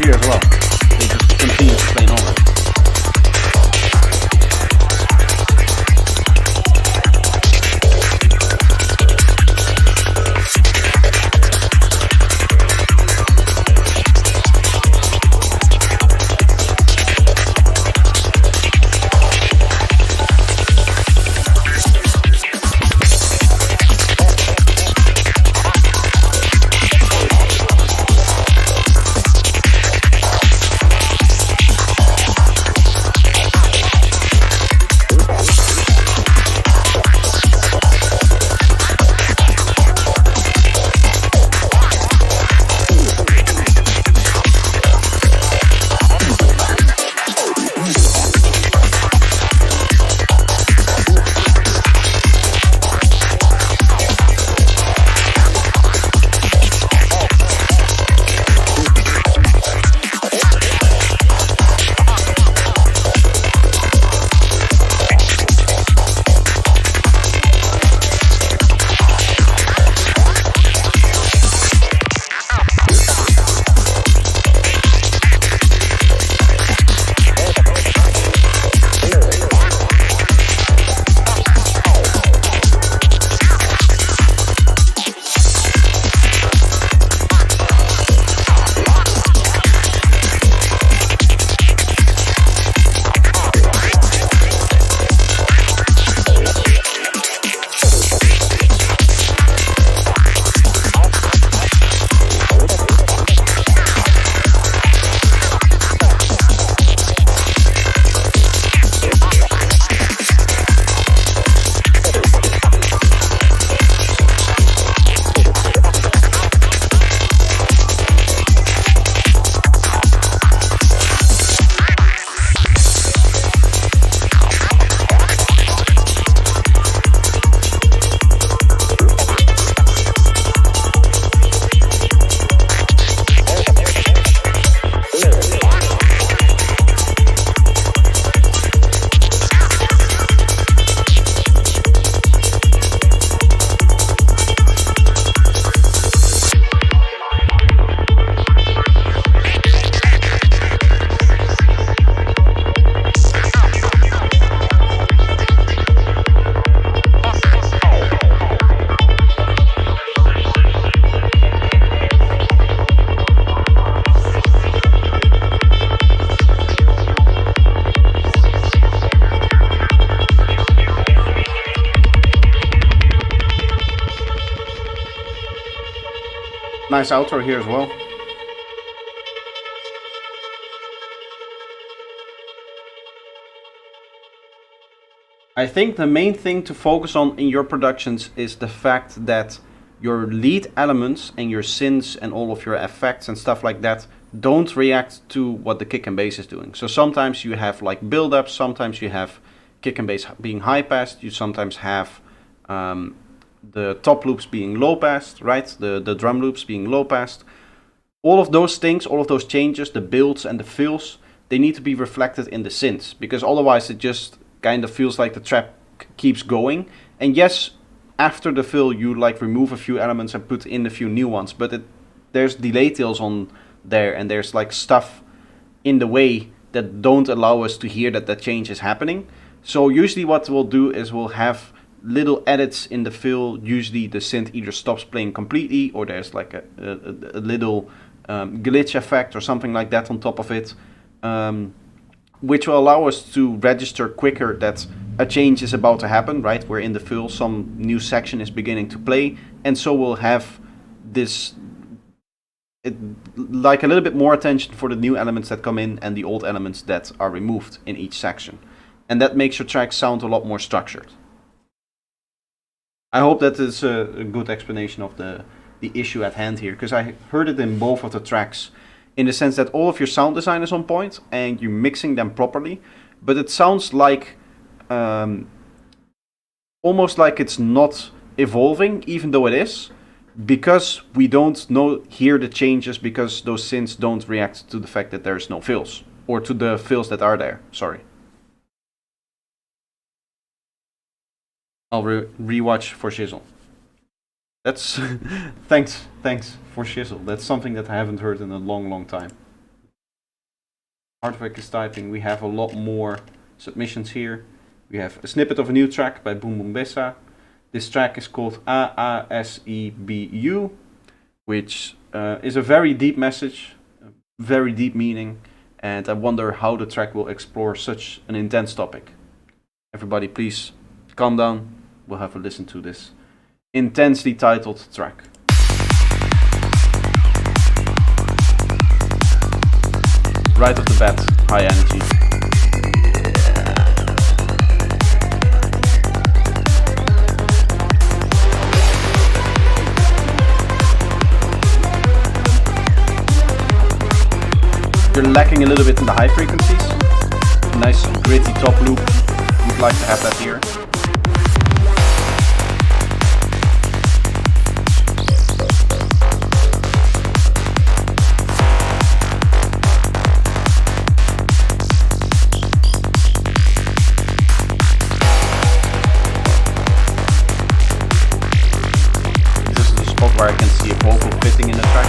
Here as well, they just continue to play normal. Nice outro here as well. I think the main thing to focus on in your productions is the fact that your lead elements and your synths and all of your effects and stuff like that don't react to what the kick and bass is doing. So sometimes you have like build-ups, sometimes you have kick and bass being high passed, you sometimes have the top loops being low passed, right? The drum loops being low passed. All of those things, all of those changes, the builds and the fills, they need to be reflected in the synths, because otherwise it just kind of feels like the track keeps going. And yes, after the fill you like remove a few elements and put in a few new ones, but there's delay tails on there, and there's like stuff in the way that don't allow us to hear that that change is happening. So usually what we'll do is we'll have little edits in the fill. Usually the synth either stops playing completely, or there's like a little glitch effect or something like that on top of it, which will allow us to register quicker that a change is about to happen, right? We're in the fill, some new section is beginning to play, and so we'll have this, like a little bit more attention for the new elements that come in and the old elements that are removed in each section. And that makes your track sound a lot more structured. I hope that is a good explanation of the issue at hand here, because I heard it in both of the tracks, in the sense that all of your sound design is on point and you're mixing them properly, but it sounds like almost like it's not evolving, even though it is, because we don't hear the changes, because those synths don't react to the fact that there's no fills, or to the fills that are there, sorry. I'll rewatch for Shizzle. That's thanks for Shizzle. That's something that I haven't heard in a long time. Hardwick is typing. We have a lot more submissions here. We have a snippet of a new track by Boom Boom Bessa. This track is called AASEBU, which is a very deep message, a very deep meaning, and I wonder how the track will explore such an intense topic. Everybody please calm down. We'll have a listen to this intensely titled track. Right off the bat, high energy. You're lacking a little bit in the high frequencies. Nice gritty top loop. Would like to have that here. Where I can see a vocal fitting in the track.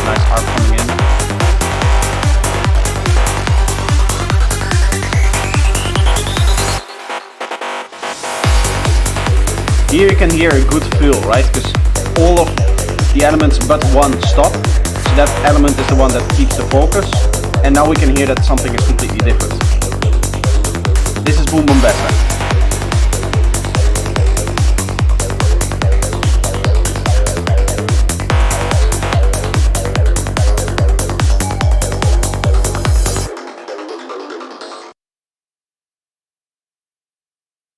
Nice harp coming in. Here you can hear a good feel, right? Because all of the elements but one stop. So that element is the one that keeps the focus. And now we can hear that something is completely different. This is Boom Boom Bessa.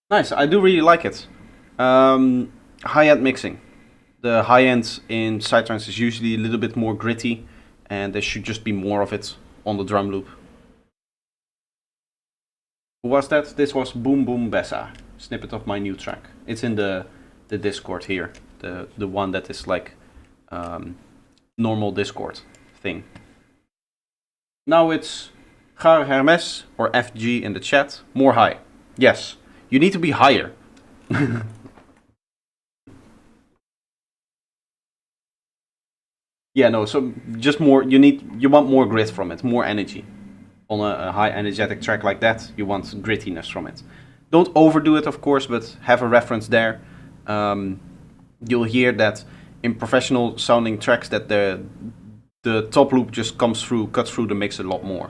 Nice, I do really like it. High-end mixing. The high-end in psytrance is usually a little bit more gritty, and there should just be more of it on the drum loop. Who was that? This was Boom Boom Bessa, snippet of my new track. It's in the Discord here, the one that is like normal Discord thing. Now it's Gar Hermes, or FG in the chat, more high. Yes, you need to be higher. Yeah, no, so just more, you want more grit from it, more energy. On a high energetic track like that, you want grittiness from it. Don't overdo it, of course, but have a reference there. You'll hear that in professional sounding tracks that the top loop just cuts through the mix a lot more.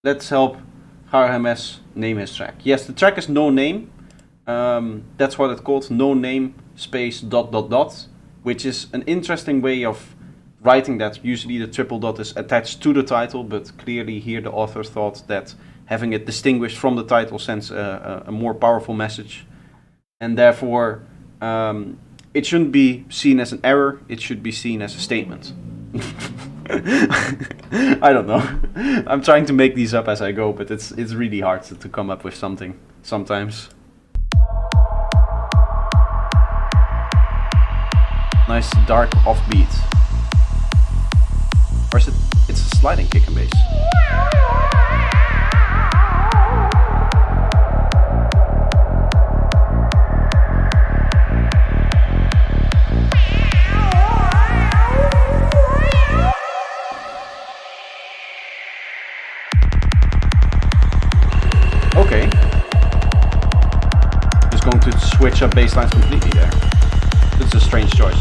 Let's help HRMS name his track. Yes, the track is No Name. That's what it's called, No Name space ... which is an interesting way of writing that. Usually the triple dot is attached to the title, but clearly here the author thought that having it distinguished from the title sends a more powerful message. And therefore, it shouldn't be seen as an error, it should be seen as a statement. I don't know. I'm trying to make these up as I go, but it's really hard to come up with something sometimes. Nice dark offbeat. Or is it? It's a sliding kick and bass. going to switch up bass lines completely there. It's a strange choice.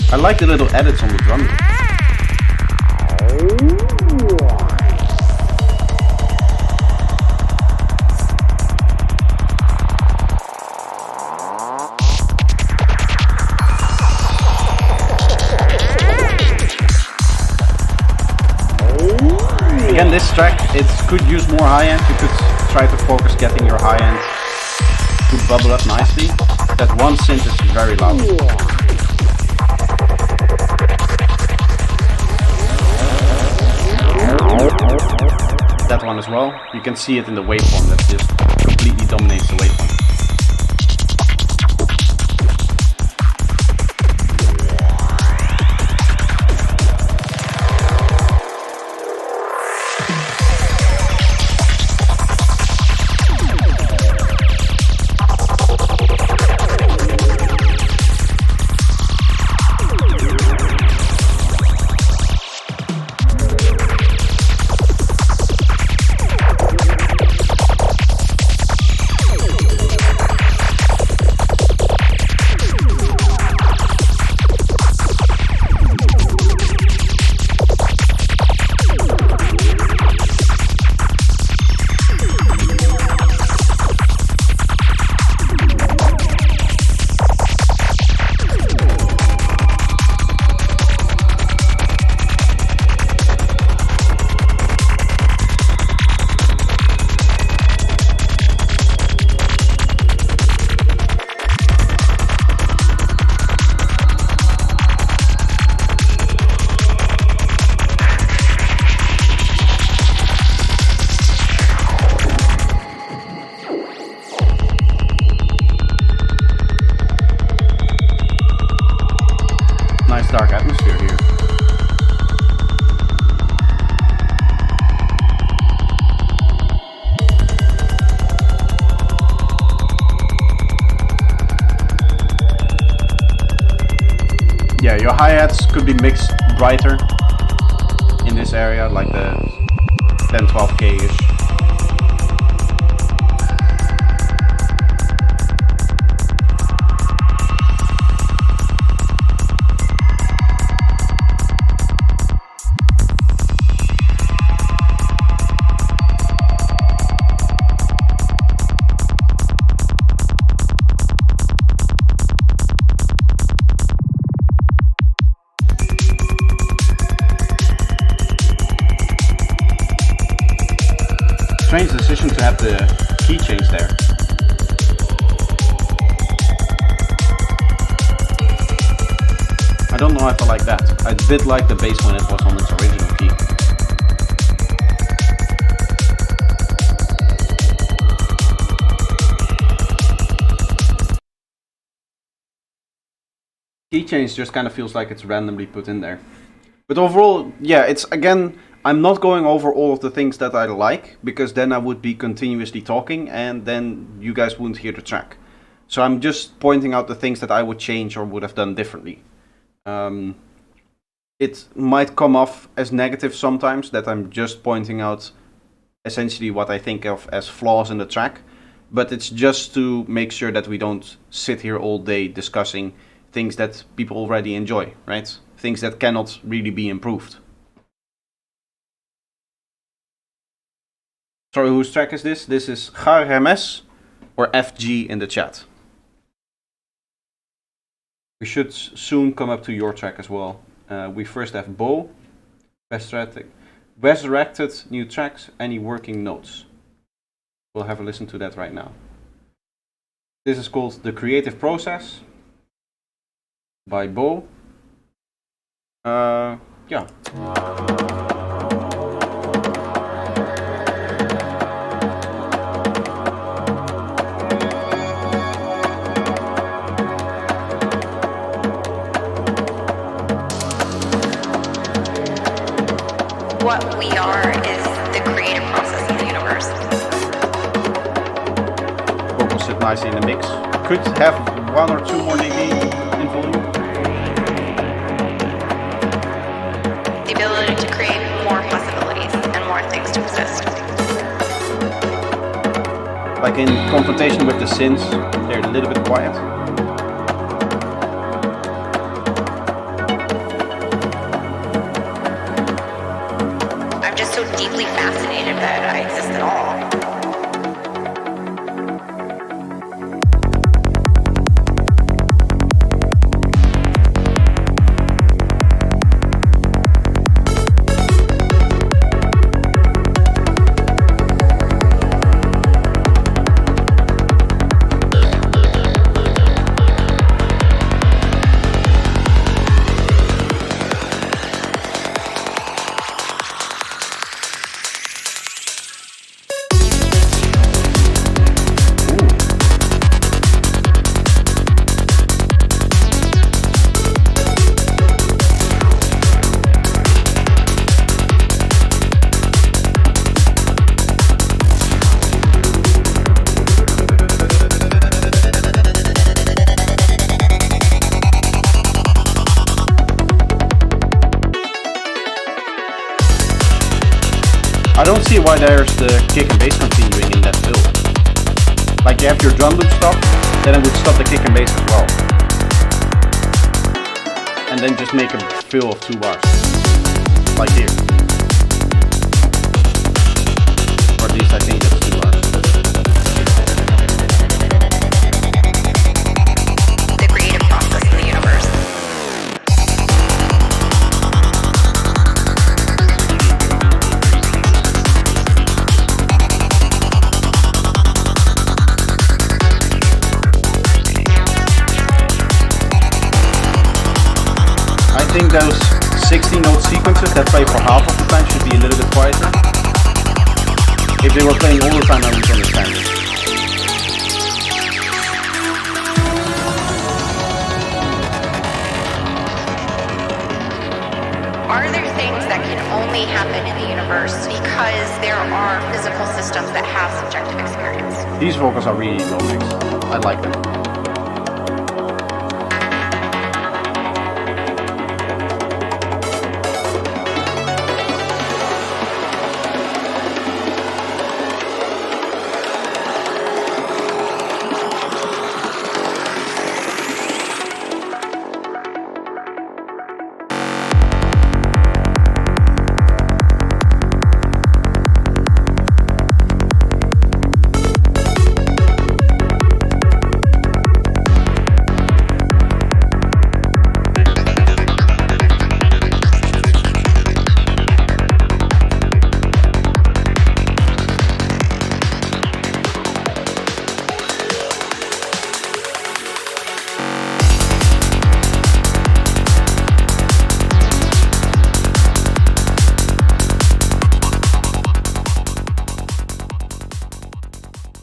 I like the little edits on the drum. Again, this track, it could use more high end. You could try to focus getting your high end to bubble up nicely. That one synth is very loud. That one as well. You can see it in the waveform that just completely dominates the waveform. Dark atmosphere here. Yeah, your hi-hats could be mixed brighter in this area, like the 10-12K-ish. Strange decision to have the keychains there. I don't know if I like that. I did like the bass when it was on its original key. Keychains just kind of feels like it's randomly put in there. But overall, yeah, it's again, I'm not going over all of the things that I like, because then I would be continuously talking and then you guys wouldn't hear the track. So I'm just pointing out the things that I would change or would have done differently. It might come off as negative sometimes, that I'm just pointing out essentially what I think of as flaws in the track, but it's just to make sure that we don't sit here all day discussing things that people already enjoy, right? Things that cannot really be improved. Sorry, whose track is this? This is GRMS or FG in the chat. We should soon come up to your track as well. We first have Bo, Resurrected new tracks, any working notes? We'll have a listen to that right now. This is called The Creative Process by Bo. Yeah. what we are is the creative process of the universe. Vocals sit nicely in the mix. Could have 1 or 2 more dB in volume. The ability to create more possibilities and more things to exist. Like in confrontation with the synths, they're a little bit quiet. I'm just so deeply fascinated that I exist at all. I don't see why there's the kick and bass continuing in that fill. Like you have your drum loop stop, then it would stop the kick and bass as well. And then just make a fill of 2 bars. Like here. Or at least I think that's 2 bars. The creative process of the universe. I think those 60-note sequences that play for half of the time should be a little bit quieter. If they were playing all the time, I would understand it. Are there things that can only happen in the universe because there are physical systems that have subjective experience? These vocals are really well mixed. I like them.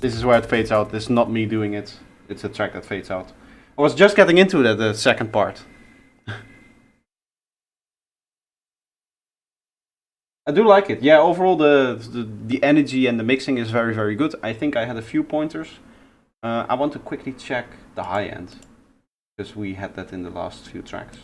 This is where it fades out. This is not me doing it. It's a track that fades out. I was just getting into that, the second part. I do like it. Yeah, overall the energy and the mixing is very, very good. I think I had a few pointers. I want to quickly check the high end, because we had that in the last few tracks.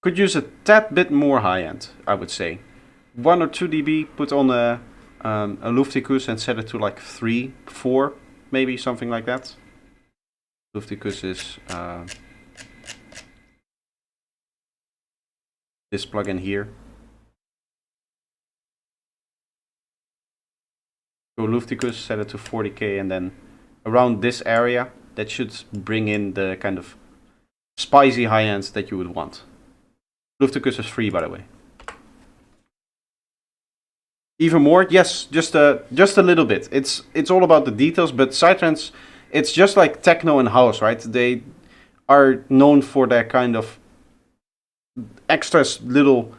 Could use a tad bit more high end, I would say. 1 or 2 dB, put on a Luftikus and set it to like 3, 4, maybe something like that. Luftikus is this plugin here. Go Luftikus, set it to 40k, and then around this area, that should bring in the kind of spicy high ends that you would want. Luftikus is free, by the way. Even more? Yes, just a little bit. It's all about the details, but Psytrance, it's just like techno and house, right? They are known for their kind of extra little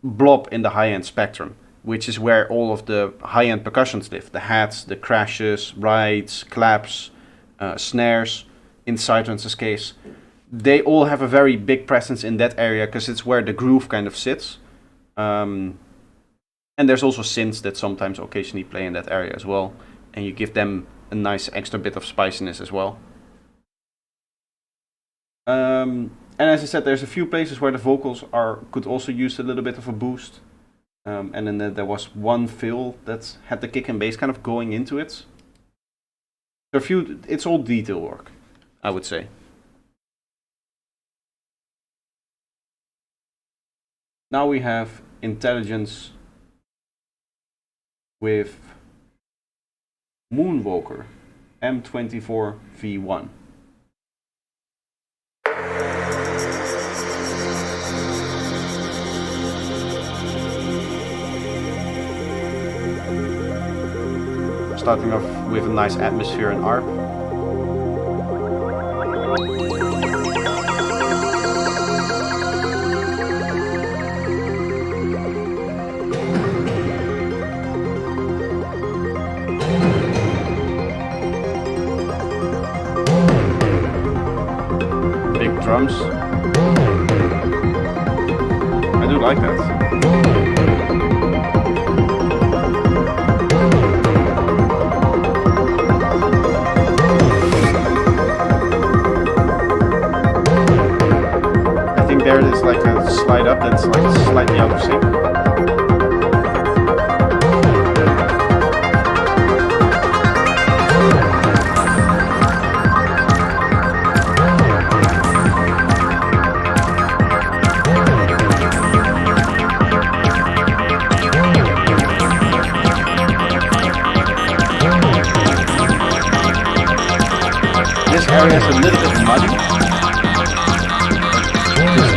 blob in the high-end spectrum, which is where all of the high-end percussions live. The hats, the crashes, rides, claps, snares in Psytrance's case. They all have a very big presence in that area because it's where the groove kind of sits. And there's also synths that sometimes occasionally play in that area as well. And you give them a nice extra bit of spiciness as well. And as I said, there's a few places where the vocals could also use a little bit of a boost. And then there was one fill that had the kick and bass kind of going into it. It's all detail work, I would say. Now we have Intelligence with Moonwalker M24 V1. Starting off with a nice atmosphere and ARP. Big drums. I do like that. There is like a slide up that's like slightly out of sync. This area is a little bit muddy.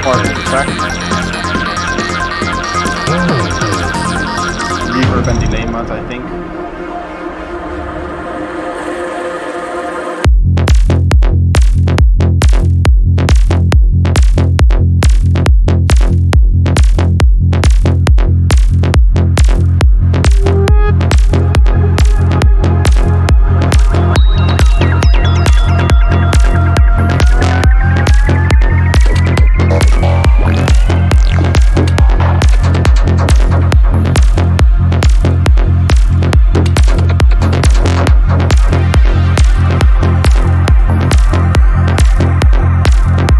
Part of the track. Reverb and delay mud, I think.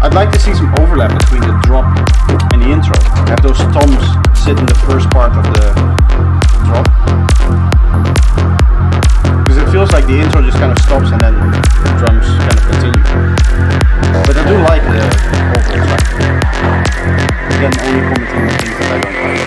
I'd like to see some overlap between the drop and the intro. Have those toms sit in the first part of the drop. Because it feels like the intro just kind of stops and then the drums kind of continue. But I do like the overall track. Again, only commenting on things that I don't like.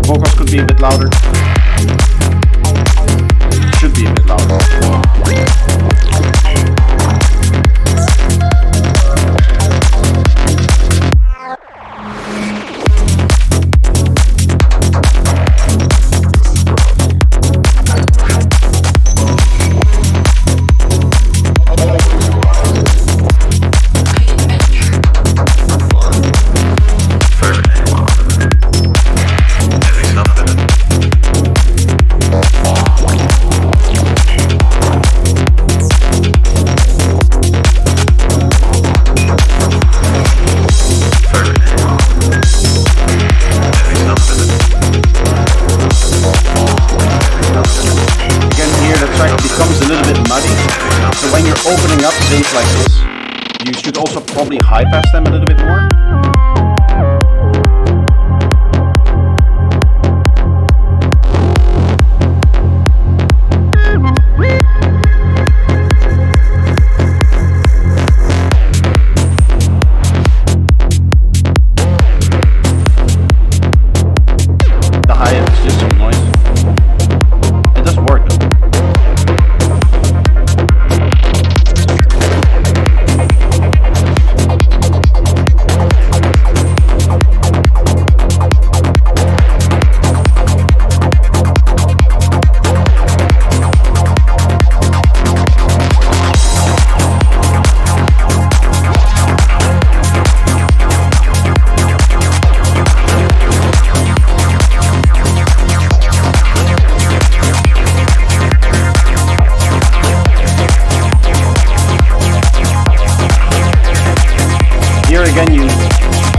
Vocals could be a bit louder. Should be a bit louder. Opening up things like this, you should also probably high pass them a little bit more. The hi-hat is just some noise. It doesn't work though.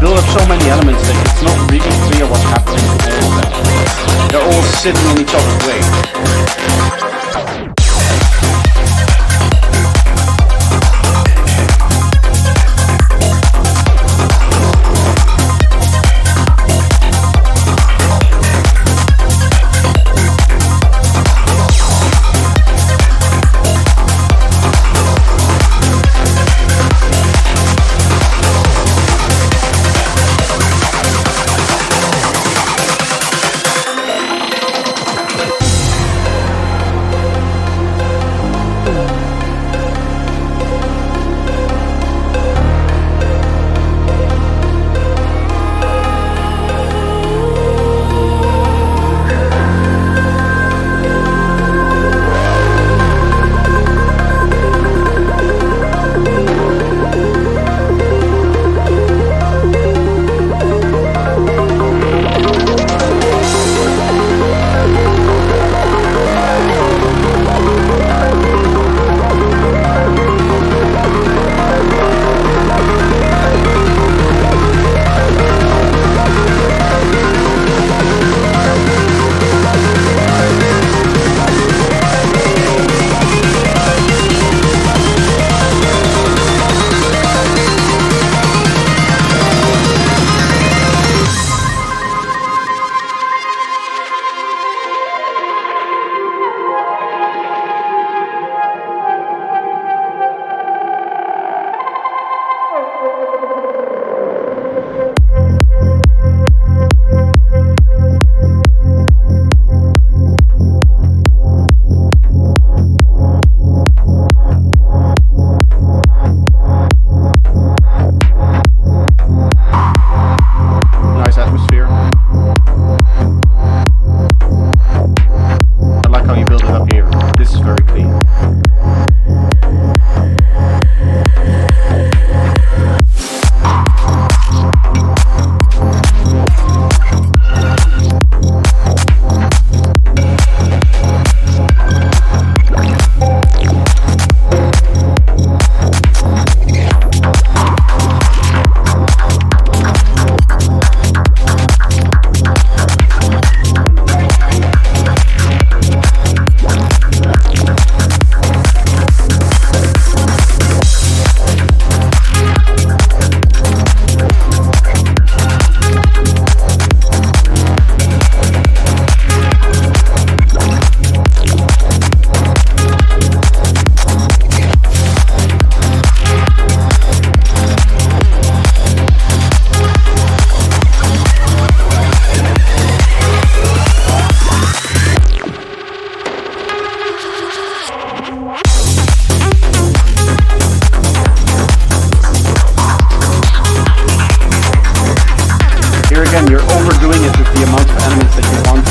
build up so many elements that it's not really clear what's happening to all of them. They're all sitting in each other's way. again, you're overdoing it with the amount of enemies that you want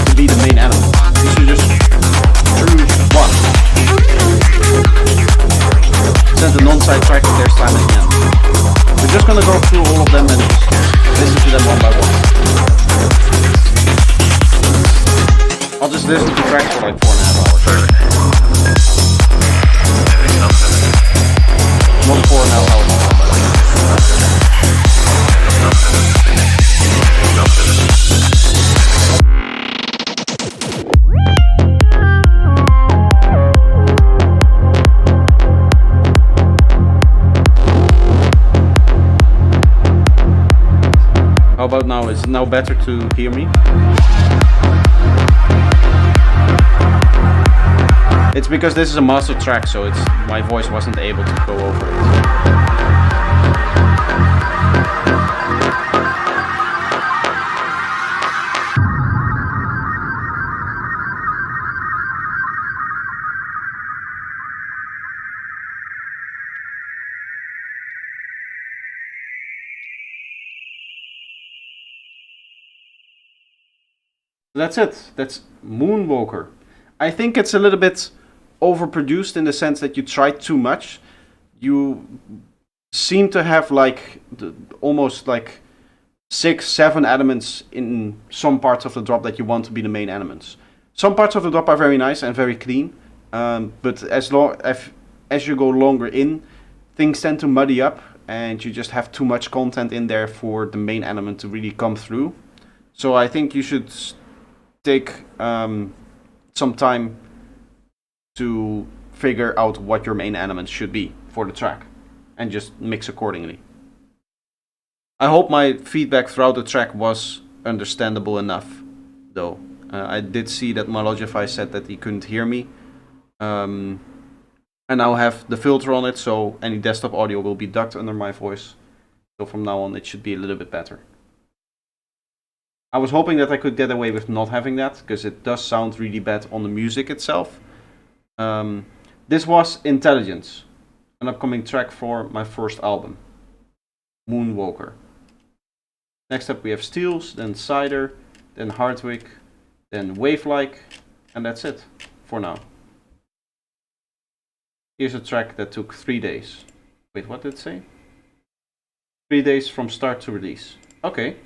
to be the main enemy. You should just choose one. Send the non-side track if there's time at the end. We're just gonna go through all of them and just listen to them one by one. I'll just listen to tracks for like 4.5 hours. Not 4.5 hours. How about now? Is it now better to hear me? It's because this is a master track, so it's my voice wasn't able to go over it. That's it. That's Moonwalker. I think it's a little bit overproduced in the sense that you tried too much. You seem to have like almost like 6-7 elements in some parts of the drop that you want to be the main elements. Some parts of the drop are very nice and very clean, but as you go longer in, things tend to muddy up and you just have too much content in there for the main element to really come through. So I think you should take some time to figure out what your main element should be for the track and just mix accordingly. I hope my feedback throughout the track was understandable enough, though. I did see that Malogify said that he couldn't hear me. I now have the filter on it, so any desktop audio will be ducked under my voice. So from now on, it should be a little bit better. I was hoping that I could get away with not having that, because it does sound really bad on the music itself. This was Intelligence, an upcoming track for my first album, Moonwalker. Next up we have Steels, then Cider, then Hardwick, then Wavelike, and that's it for now. Here's a track that took 3 days. Wait, what did it say? 3 days from start to release. Okay.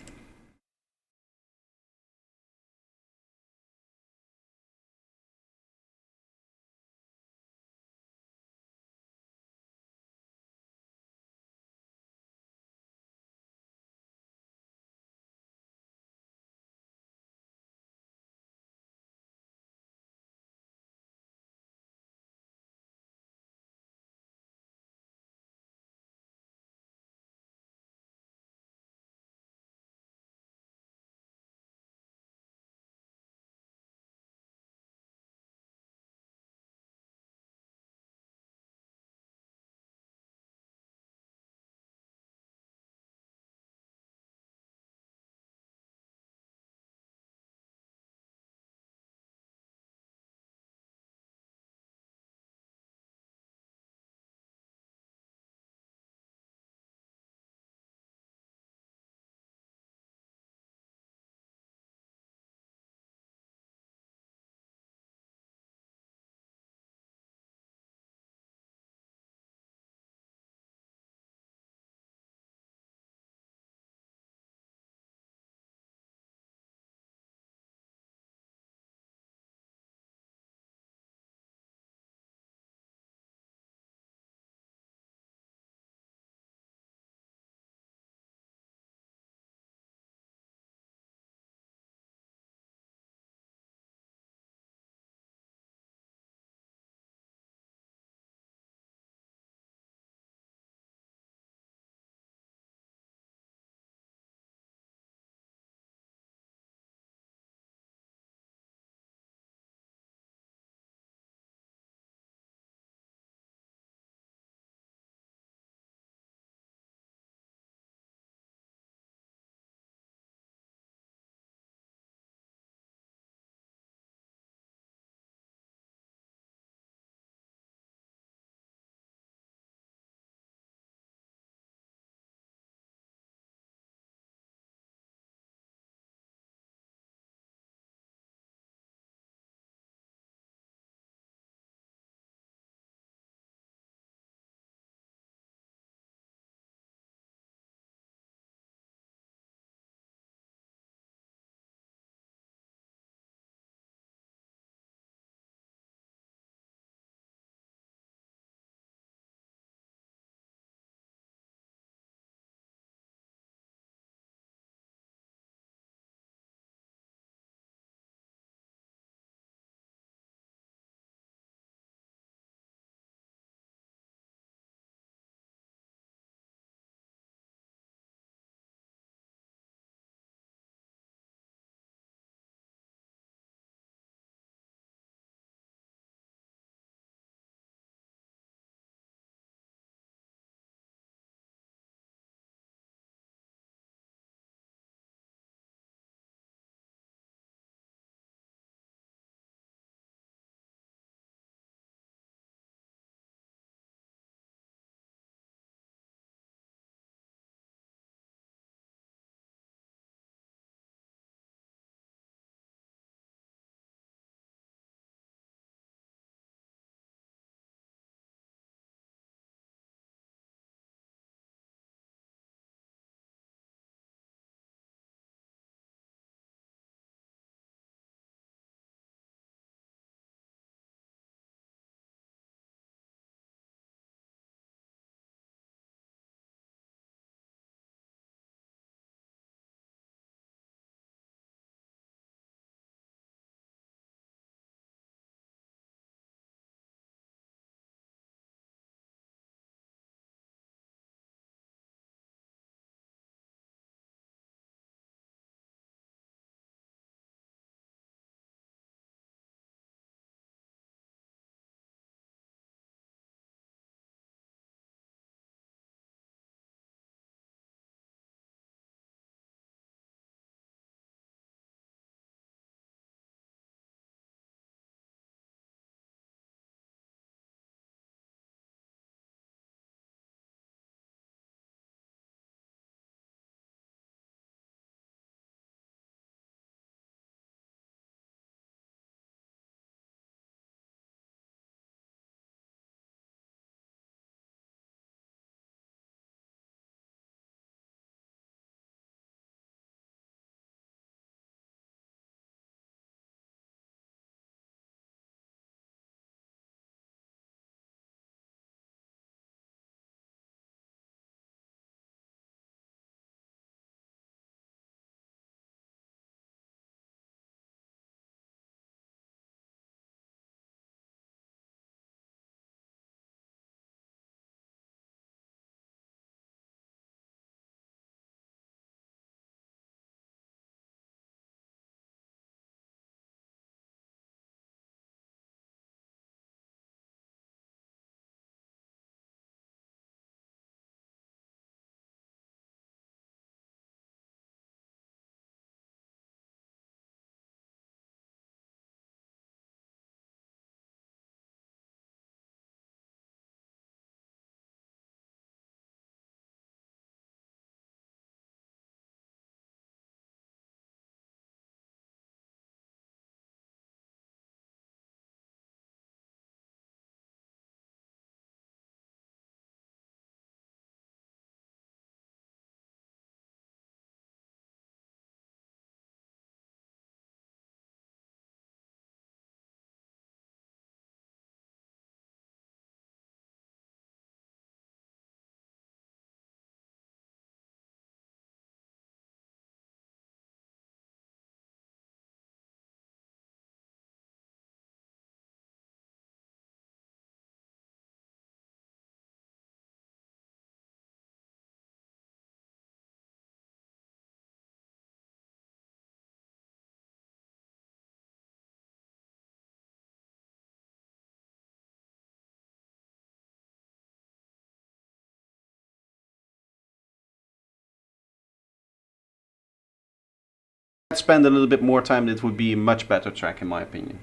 spend a little bit more time, it would be a much better track in my opinion.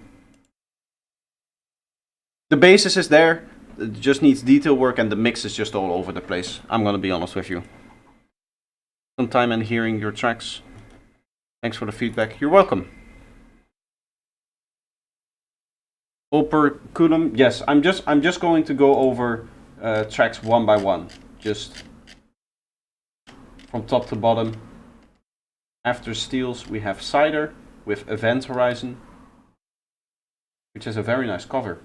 The basis is there, it just needs detail work, and the mix is just all over the place. I'm gonna be honest with you. Some time in hearing your tracks. Thanks for the feedback. You're welcome. Oper Kulum, yes, I'm just going to go over tracks one by one, just from top to bottom. After Steels, we have Cider with Event Horizon, which is a very nice cover.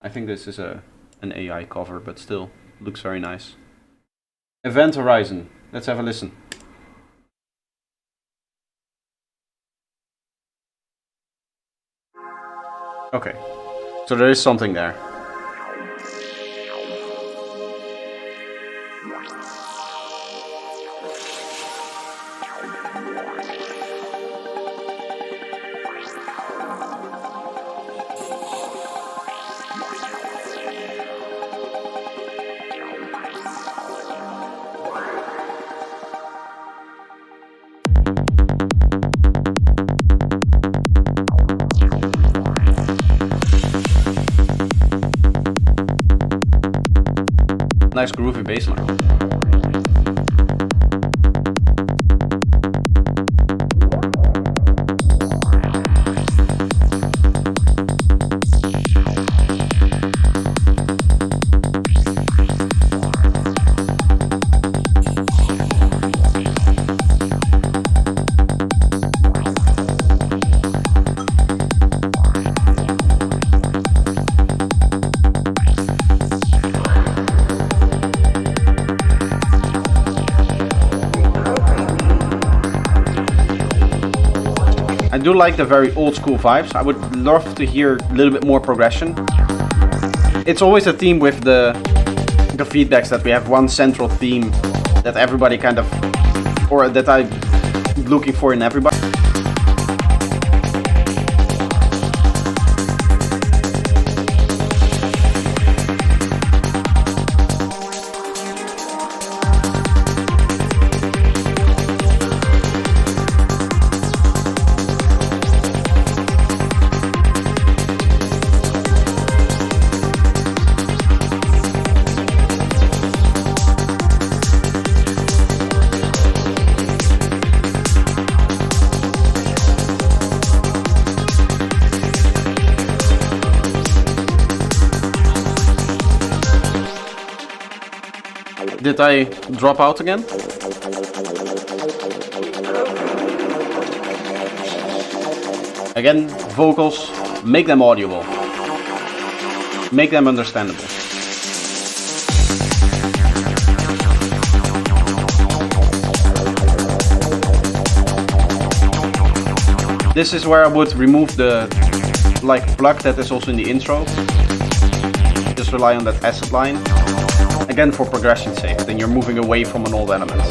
I think this is an AI cover, but still looks very nice. Event Horizon, let's have a listen. Okay, so there is something there. Nice groovy bass line. I do like the very old school vibes. I would love to hear a little bit more progression. It's always a theme with the feedbacks that we have one central theme that everybody kind of, or that I'm looking for in everybody. Did I drop out again? Again, vocals, make them audible. Make them understandable. This is where I would remove the plug that is also in the intro. Just rely on that acid line. Again, for progression's sake, then you're moving away from an old element.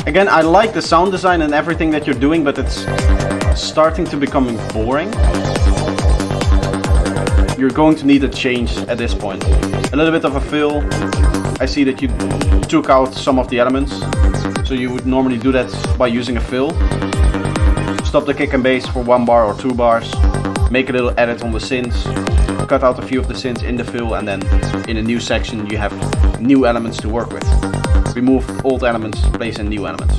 Again, I like the sound design and everything that you're doing, but it's starting to become boring. You're going to need a change at this point. A little bit of a fill. I see that you took out some of the elements. So you would normally do that by using a fill. Stop the kick and bass for 1 bar or 2 bars. Make a little edit on the synths. Cut out a few of the synths in the fill, and then in a new section you have new elements to work with. Remove old elements, place in new elements.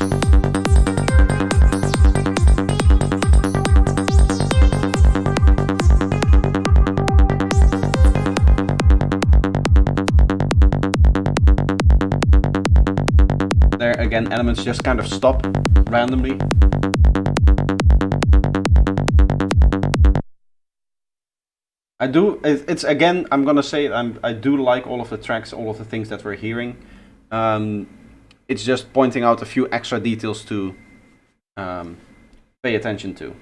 There again, elements just kind of stop randomly. It's again, I'm gonna say I do like all of the tracks, all of the things that we're hearing. It's just pointing out a few extra details to pay attention to.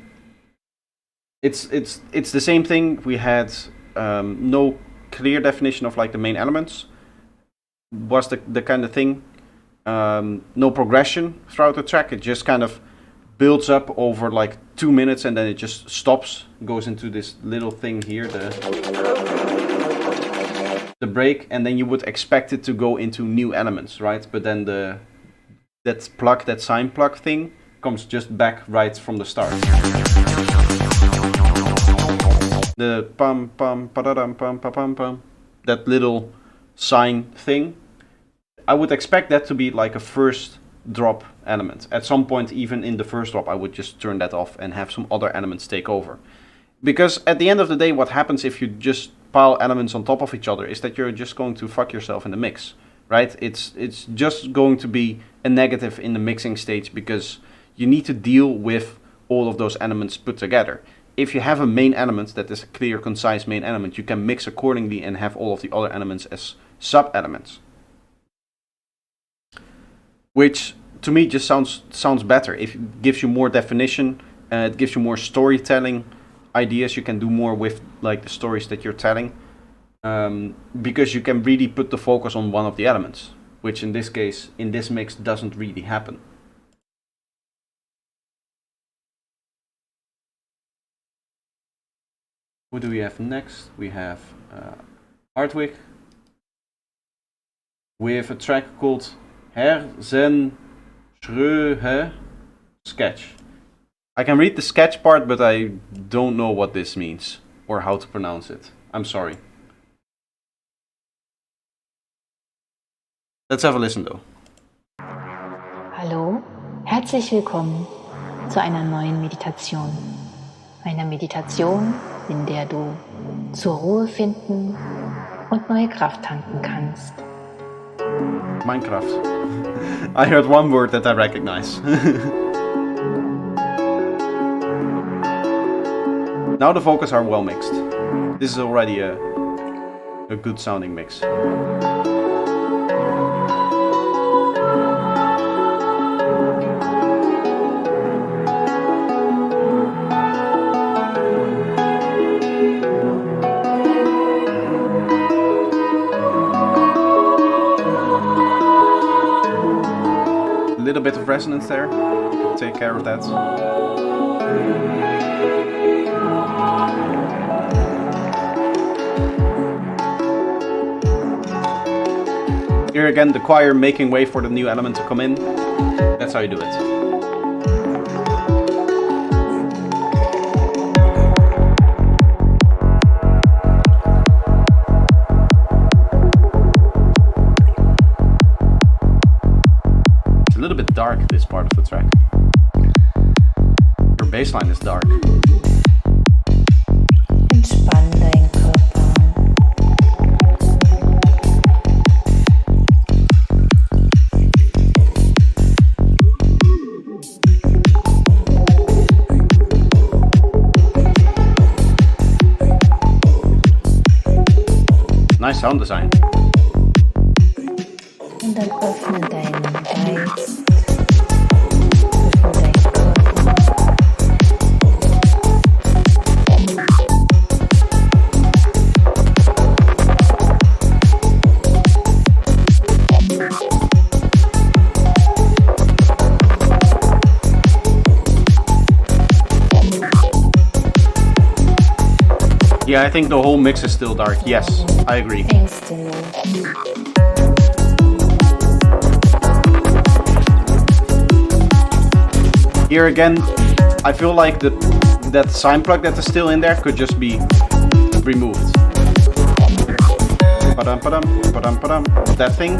It's the same thing. We had no clear definition of like the main elements. Was the kind of thing. No progression throughout the track. It just kind of builds up over like 2 minutes and then it just stops, goes into this little thing here, the break, and then you would expect it to go into new elements, right? But then that sine plug thing comes just back right from the start. The pum pum padadam pum pum pum pum, that little sine thing, I would expect that to be like a first drop element. At some point, even in the first drop, I would just turn that off and have some other elements take over. Because at the end of the day, what happens if you just pile elements on top of each other is that you're just going to fuck yourself in the mix, right? It's just going to be a negative in the mixing stage because you need to deal with all of those elements put together. If you have a main element that is a clear, concise main element, you can mix accordingly and have all of the other elements as sub-elements. Which to me just sounds better. It gives you more definition, it gives you more storytelling ideas. You can do more with like the stories that you're telling, because you can really put the focus on one of the elements, which in this case, in this mix, doesn't really happen. Who do we have next? We have Hardwick with a track called Herzenschröhe Sketch. I can read the sketch part, but I don't know what this means or how to pronounce it. I'm sorry. Let's have a listen though. Hallo, herzlich willkommen zu einer neuen Meditation. Einer Meditation, in der du zur Ruhe finden und neue Kraft tanken kannst. Minecraft. I heard one word that I recognize. Now the vocals are well mixed. This is already a good sounding mix. A little bit of resonance there. Take care of that. Here again, the choir making way for the new element to come in. That's how you do it. It's a little bit dark, this part of the track. Your bass line is dark. Entspann deinen Körper. Nice sound design. Und dann öffne deinen Geist. Öffne deinen Körper. Yeah, I think the whole mix is still dark. Yes, I agree. Ängste los. Here again, I feel like that sine plug that is still in there could just be removed. Padam, padam, padam, padam. That thing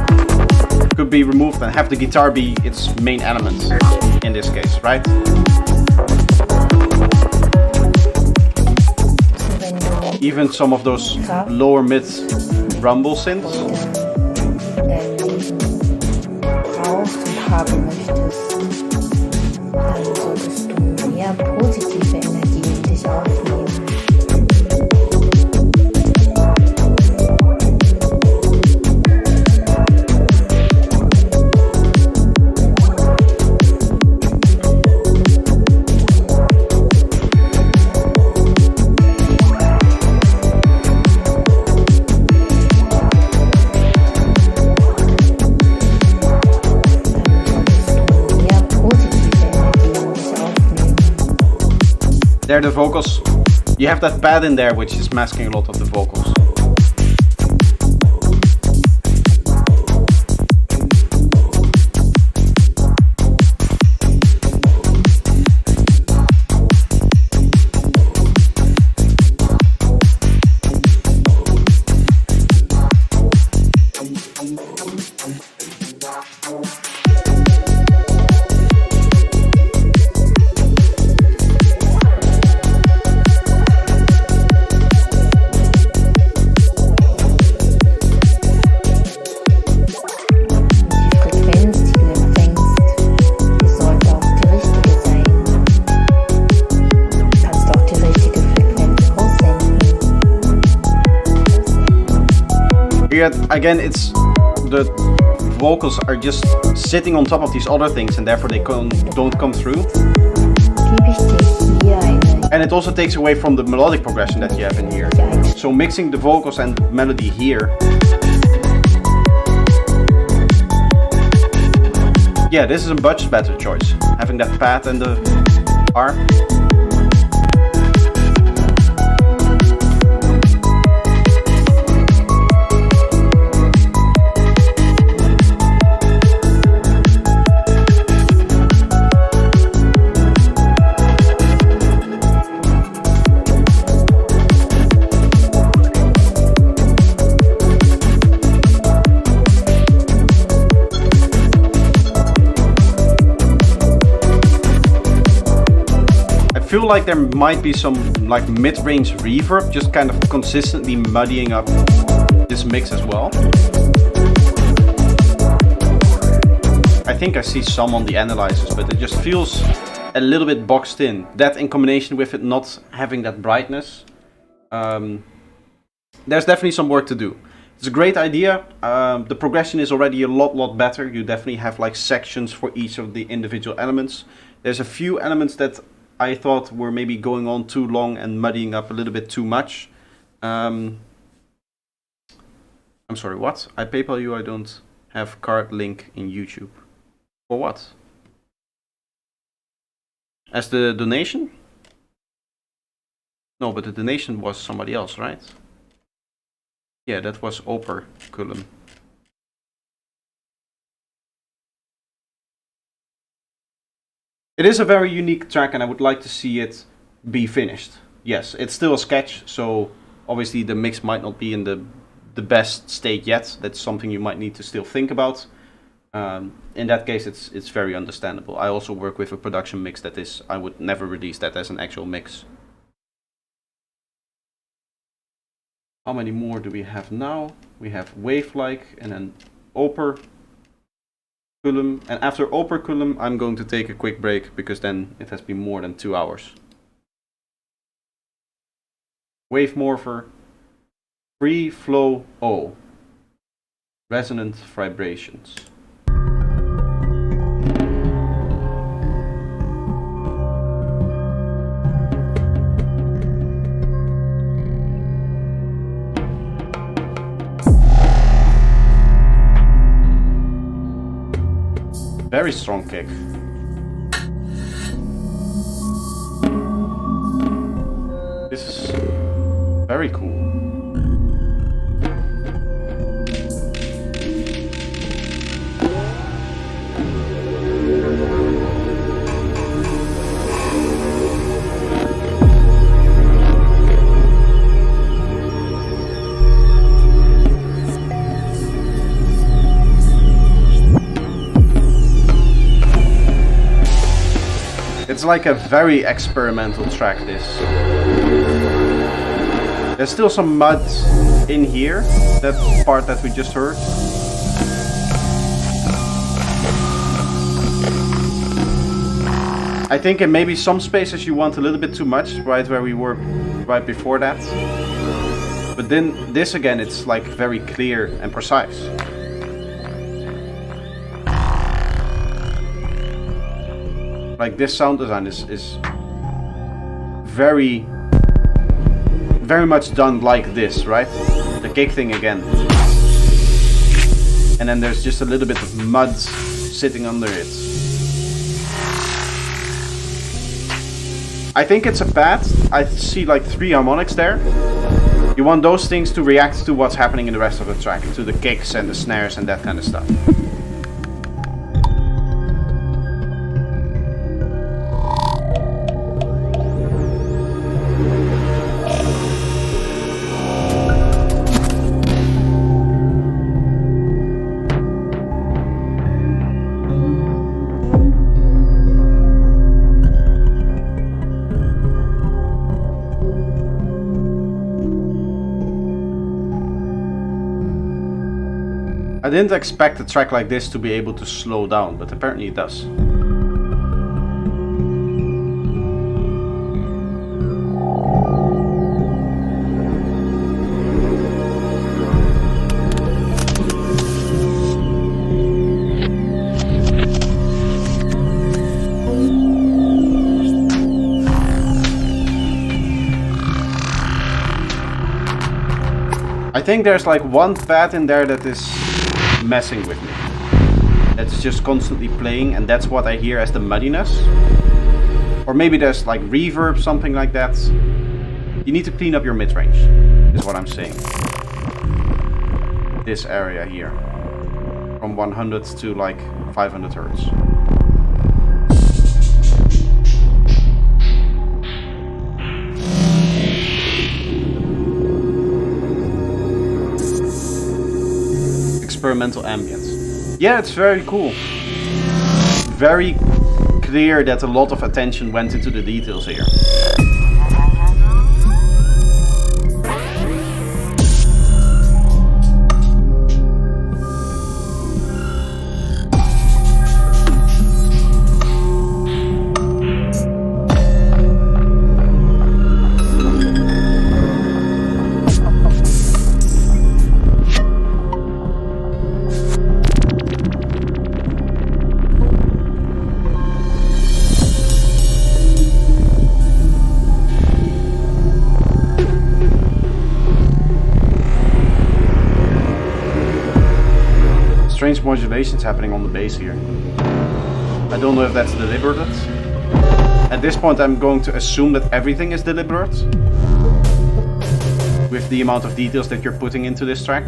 could be removed and have the guitar be its main element in this case, right? Even some of those lower mid rumble synths. Brauchst und there the vocals, you have that pad in there which is masking a lot of the vocals. Here again, it's the vocals are just sitting on top of these other things and therefore they don't come through. And it also takes away from the melodic progression that you have in here. So mixing the vocals and melody here. Yeah, this is a much better choice. Having that pad and the R. I feel like there might be some like mid-range reverb just kind of consistently muddying up this mix as well. I think I see some on the analyzers, but it just feels a little bit boxed in. That in combination with it not having that brightness, there's definitely some work to do. It's a great idea. The progression is already a lot better. You definitely have like sections for each of the individual elements. There's a few elements that I thought were maybe going on too long and muddying up a little bit too much. I'm sorry, what? I PayPal you, I don't have card link in YouTube. For what? As the donation? No, but the donation was somebody else, right? Yeah, that was Oper Cullen. It is a very unique track and I would like to see it be finished. Yes, it's still a sketch, so obviously the mix might not be in the best state yet. That's something you might need to still think about. In that case, it's very understandable. I also work with a production mix that is, I would never release that as an actual mix. How many more do we have now? We have Wave-like and then Oper Cullen. And after Oper Cullen, I'm going to take a quick break because then it has been more than 2 hours. Wave Morpher, Free Flow O, Resonant Vibrations. Very strong kick. This is very cool. It's like a very experimental track, this. There's still some mud in here, that part that we just heard. I think in maybe some spaces you want a little bit too much, right where we were right before that. But then this again, it's like very clear and precise. Like this sound design is very much done like this, right? The kick thing again. And then there's just a little bit of mud sitting under it. I think it's a pad. I see like 3 harmonics there. You want those things to react to what's happening in the rest of the track, to the kicks and the snares and that kind of stuff. I didn't expect a track like this to be able to slow down, but apparently it does. I think there's like one pad in there that is messing with me. That's just constantly playing, and that's what I hear as the muddiness. Or maybe there's like reverb, something like that. You need to clean up your mid-range, is what I'm saying. This area here. From 100 to like 500 hertz. Experimental ambience. Yeah, it's very cool. Very clear that a lot of attention went into the details here. Strange modulations happening on the bass here. I don't know if that's deliberate. At this point I'm going to assume that everything is deliberate with the amount of details that you're putting into this track.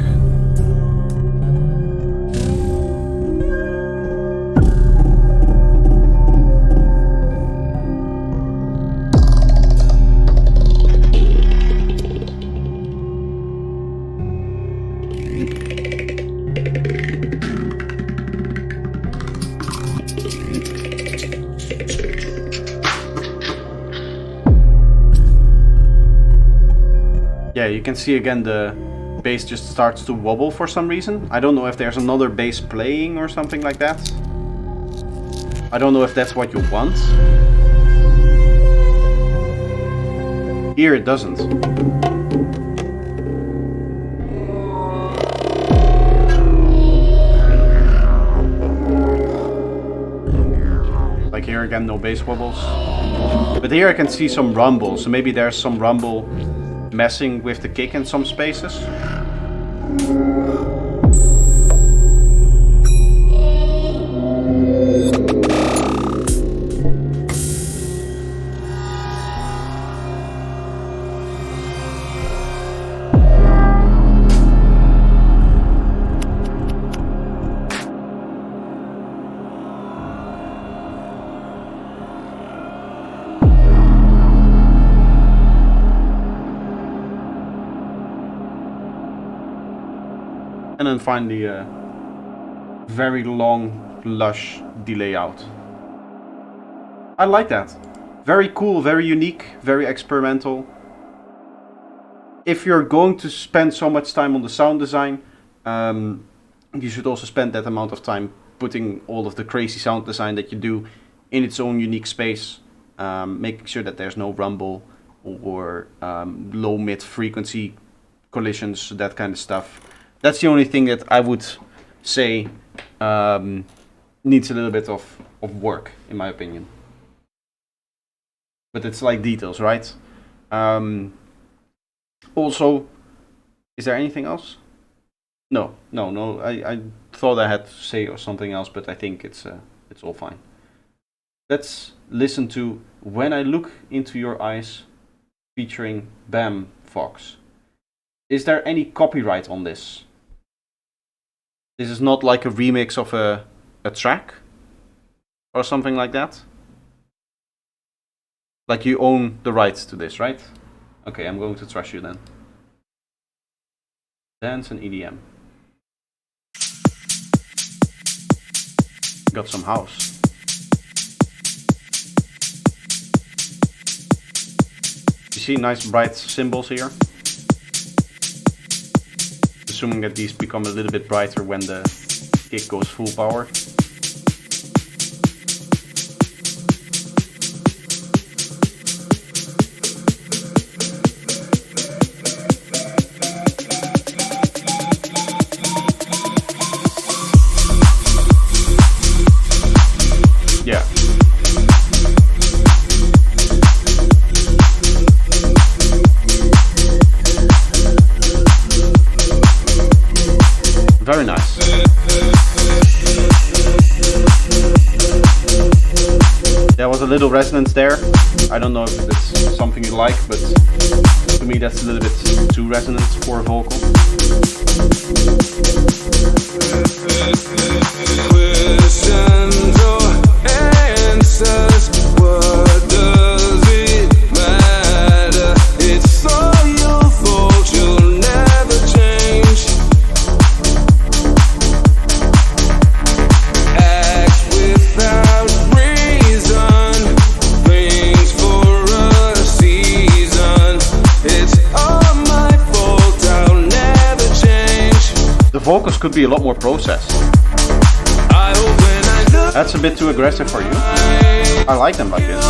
Yeah, you can see again the bass just starts to wobble for some reason. I don't know if there's another bass playing or something like that. I don't know if that's what you want. Here it doesn't. Like here again, no bass wobbles. But here I can see some rumble, so maybe there's some rumble messing with the kick in some spaces. And then finally a very long, lush delay out. I like that. Very cool, very unique, very experimental. If you're going to spend so much time on the sound design, you should also spend that amount of time putting all of the crazy sound design that you do in its own unique space, making sure that there's no rumble or low mid frequency collisions, that kind of stuff. That's the only thing that I would say needs a little bit of work, in my opinion. But it's like details, right? Also, is there anything else? No. I thought I had to say something else, but I think it's all fine. Let's listen to When I Look Into Your Eyes featuring Bam Fox. Is there any copyright on this? This is not like a remix of a track or something like that? Like you own the rights to this, right? Okay, I'm going to trust you then. Dance and EDM. Got some house. You see nice bright symbols here. Assuming that these become a little bit brighter when the kick goes full power. Yeah. Very nice. There was a little resonance there. I don't know if it's something you like, but to me that's a little bit too resonant for a vocal. Questions or answers, what does it matter? It's all your fault, you'll never change. Act without reason, things for a season. It's all my fault, I'll never change. The vocals could be a lot more processed. That's a bit too aggressive for you. I like them like this.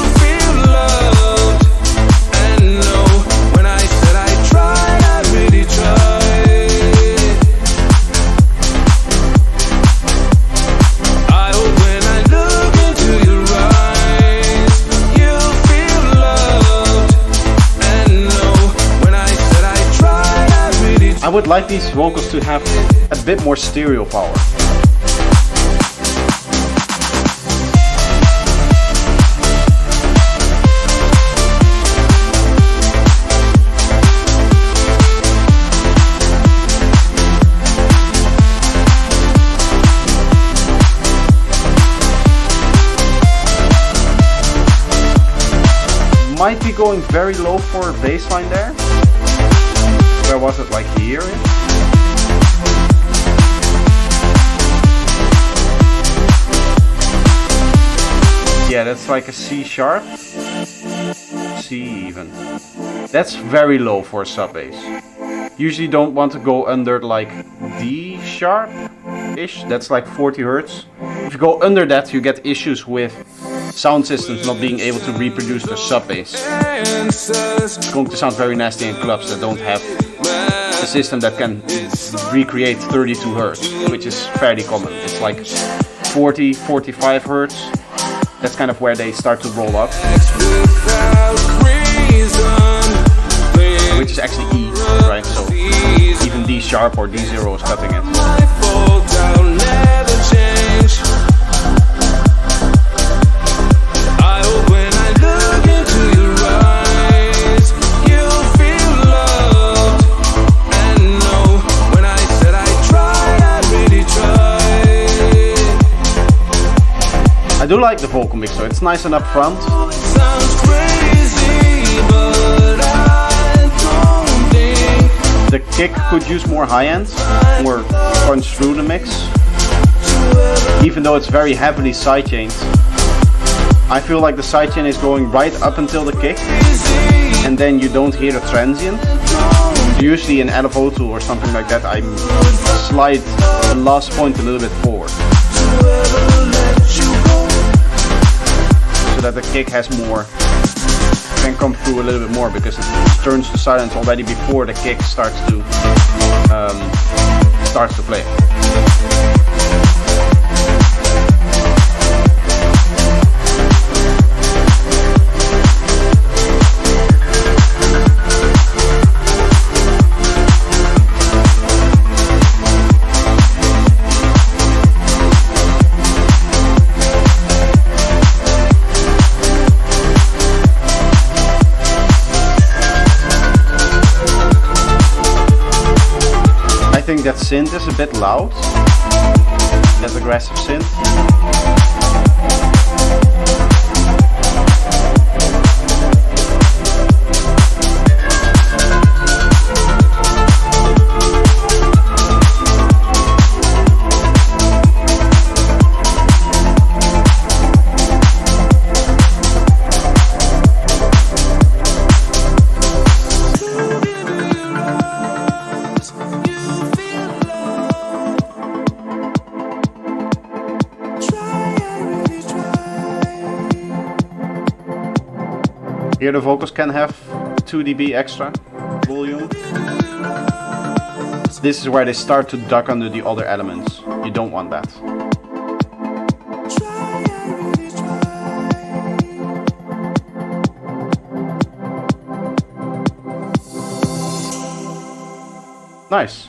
I would like these vocals to have a bit more stereo power. Might be going very low for a bass line there. Where was it, like here? Yeah, that's like a C sharp. C even. That's very low for a sub bass. Usually don't want to go under like D sharp-ish. That's like 40 Hertz. If you go under that, you get issues with sound systems not being able to reproduce the sub bass. It's going to sound very nasty in clubs that don't have a system that can recreate 32 Hertz, which is fairly common. It's like 40, 45 Hertz. That's kind of where they start to roll up. Which is actually E, right? So even D sharp or D0 is cutting it. I do like the vocal mix though, it's nice and up front. The kick could use more high end, more punch through the mix. Even though it's very heavily sidechained, I feel like the sidechain is going right up until the kick, and then you don't hear the transient. Usually in LFO tool or something like that, I slide the last point a little bit forward, so that the kick has more, can come through a little bit more, because it turns to silence already before the kick starts to play. that synth is a bit loud. That aggressive synth. Here the vocals can have 2 dB extra volume. This is where they start to duck under the other elements. You don't want that. Nice.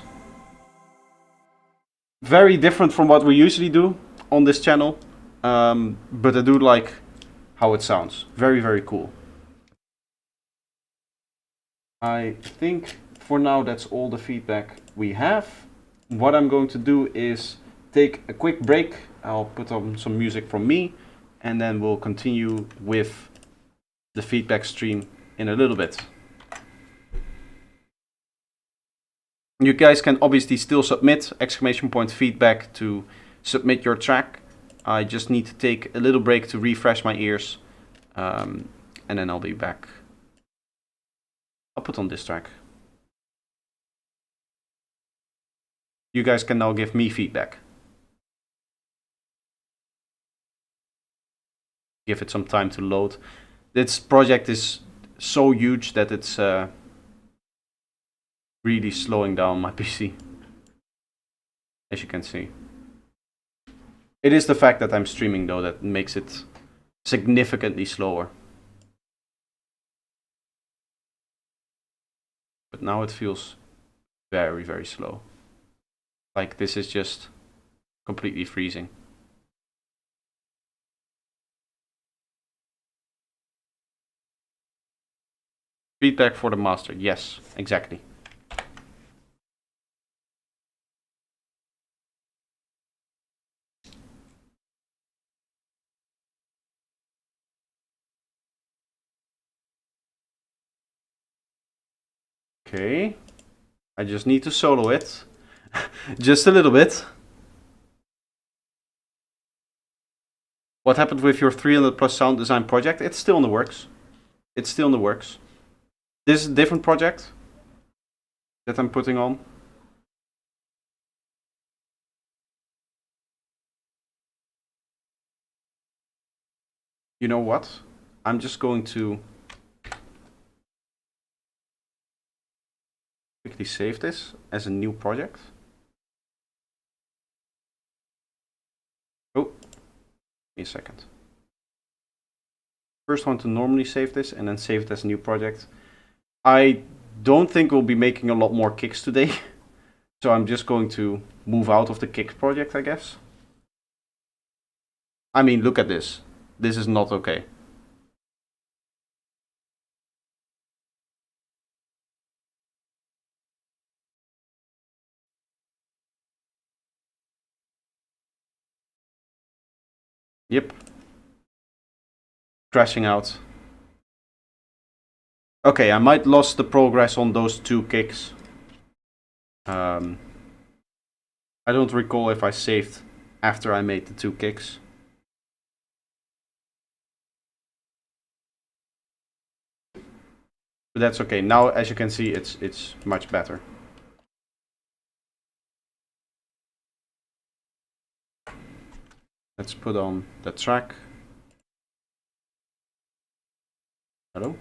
Very different from what we usually do on this channel, but I do like how it sounds. Very, very cool. I think for now that's all the feedback we have. What I'm going to do is take a quick break. I'll put on some music from me and then we'll continue with the feedback stream in a little bit. You guys can obviously still submit !feedback to submit your track. I just need to take a little break to refresh my ears, and then I'll be back. I'll put on this track. You guys can now give me feedback. Give it some time to load. This project is so huge that it's really slowing down my PC, as you can see. It is the fact that I'm streaming though that makes it significantly slower. But now it feels very, very slow. Like this is just completely freezing. Feedback for the master. Yes, exactly. Okay, I just need to solo it, just a little bit. What happened with your 300 plus sound design project? It's still in the works. It's still in the works. This is a different project that I'm putting on. You know what? I'm just going to quickly save this as a new project. Oh, give me a second. First one to normally save this and then save it as a new project. I don't think we'll be making a lot more kicks today. So I'm just going to move out of the kicks project, I guess. I mean, look at this. This is not okay. Yep. Crashing out. Okay, I might lost the progress on those 2 kicks. I don't recall if I saved after I made the 2 kicks. But that's okay. Now, as you can see, it's much better. Let's put on the track. Hello?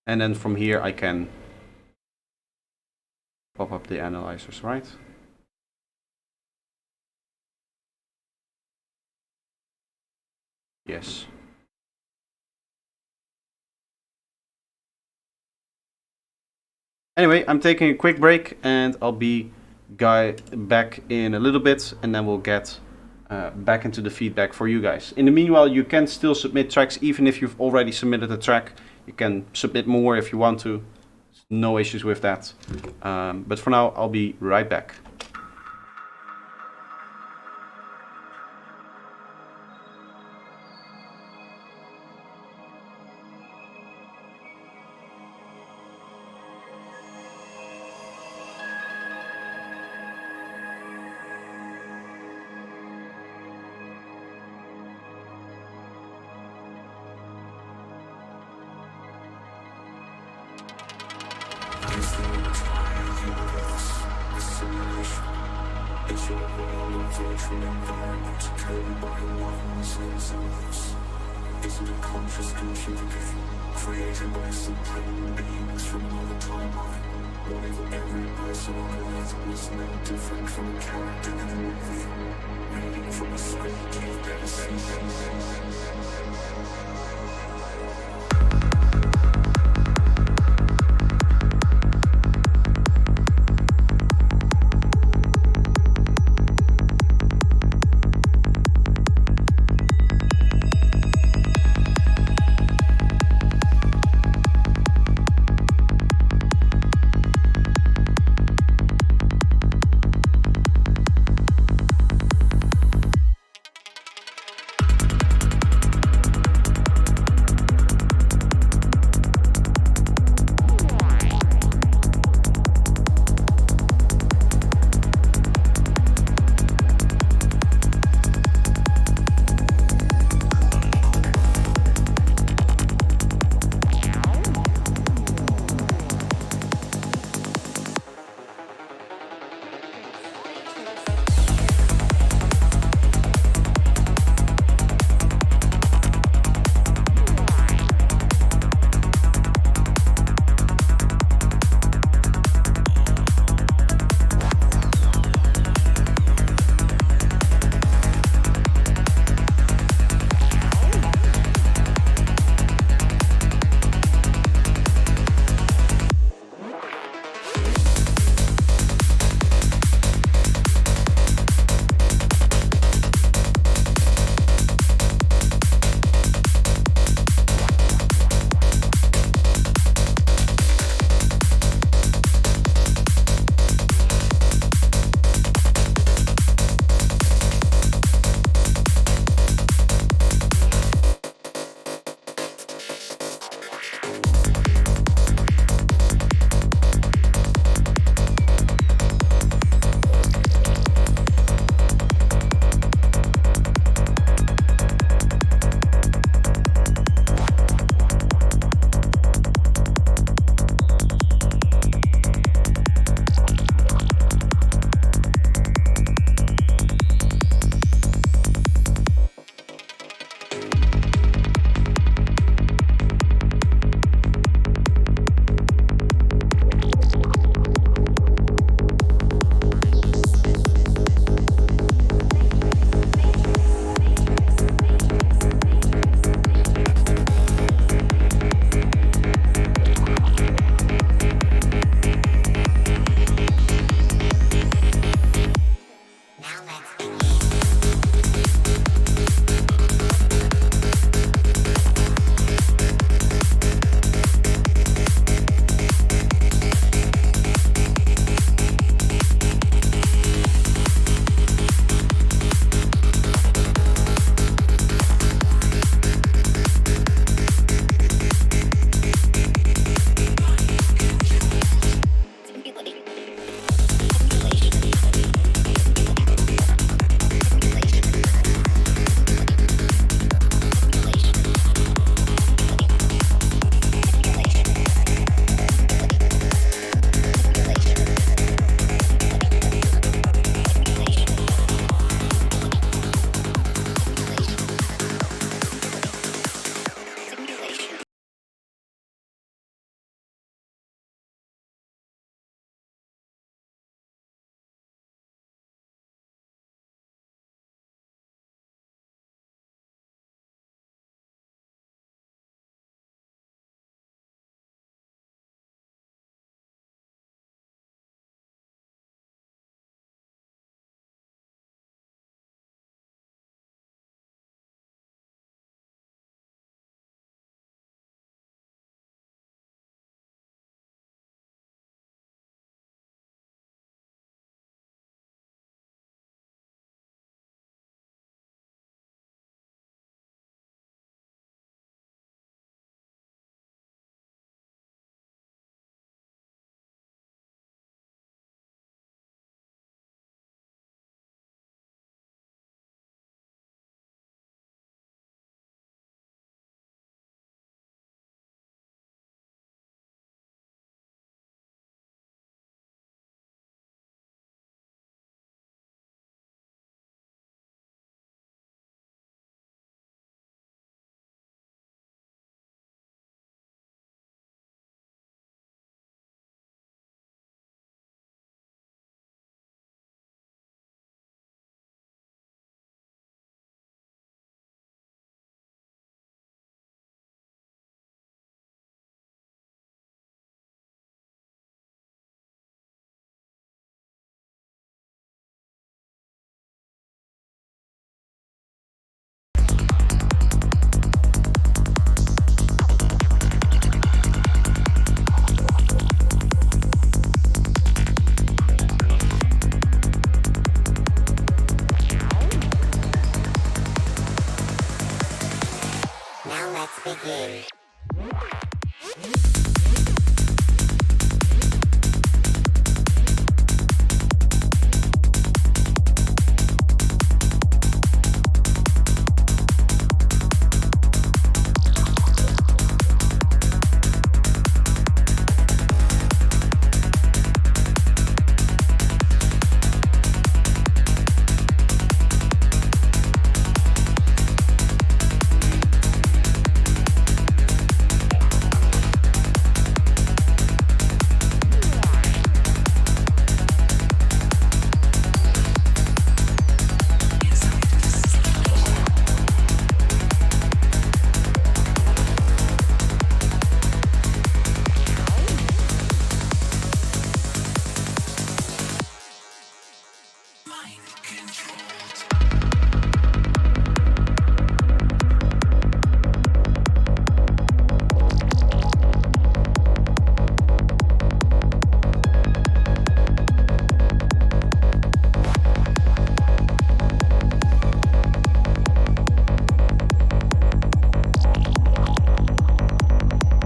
And then from here I can pop up the analyzers, right? Yes. Anyway, I'm taking a quick break and I'll be back in a little bit and then we'll get back into the feedback for you guys. In the meanwhile, you can still submit tracks even if you've already submitted a track. You can submit more if you want to. No issues with that. But for now, I'll be right back.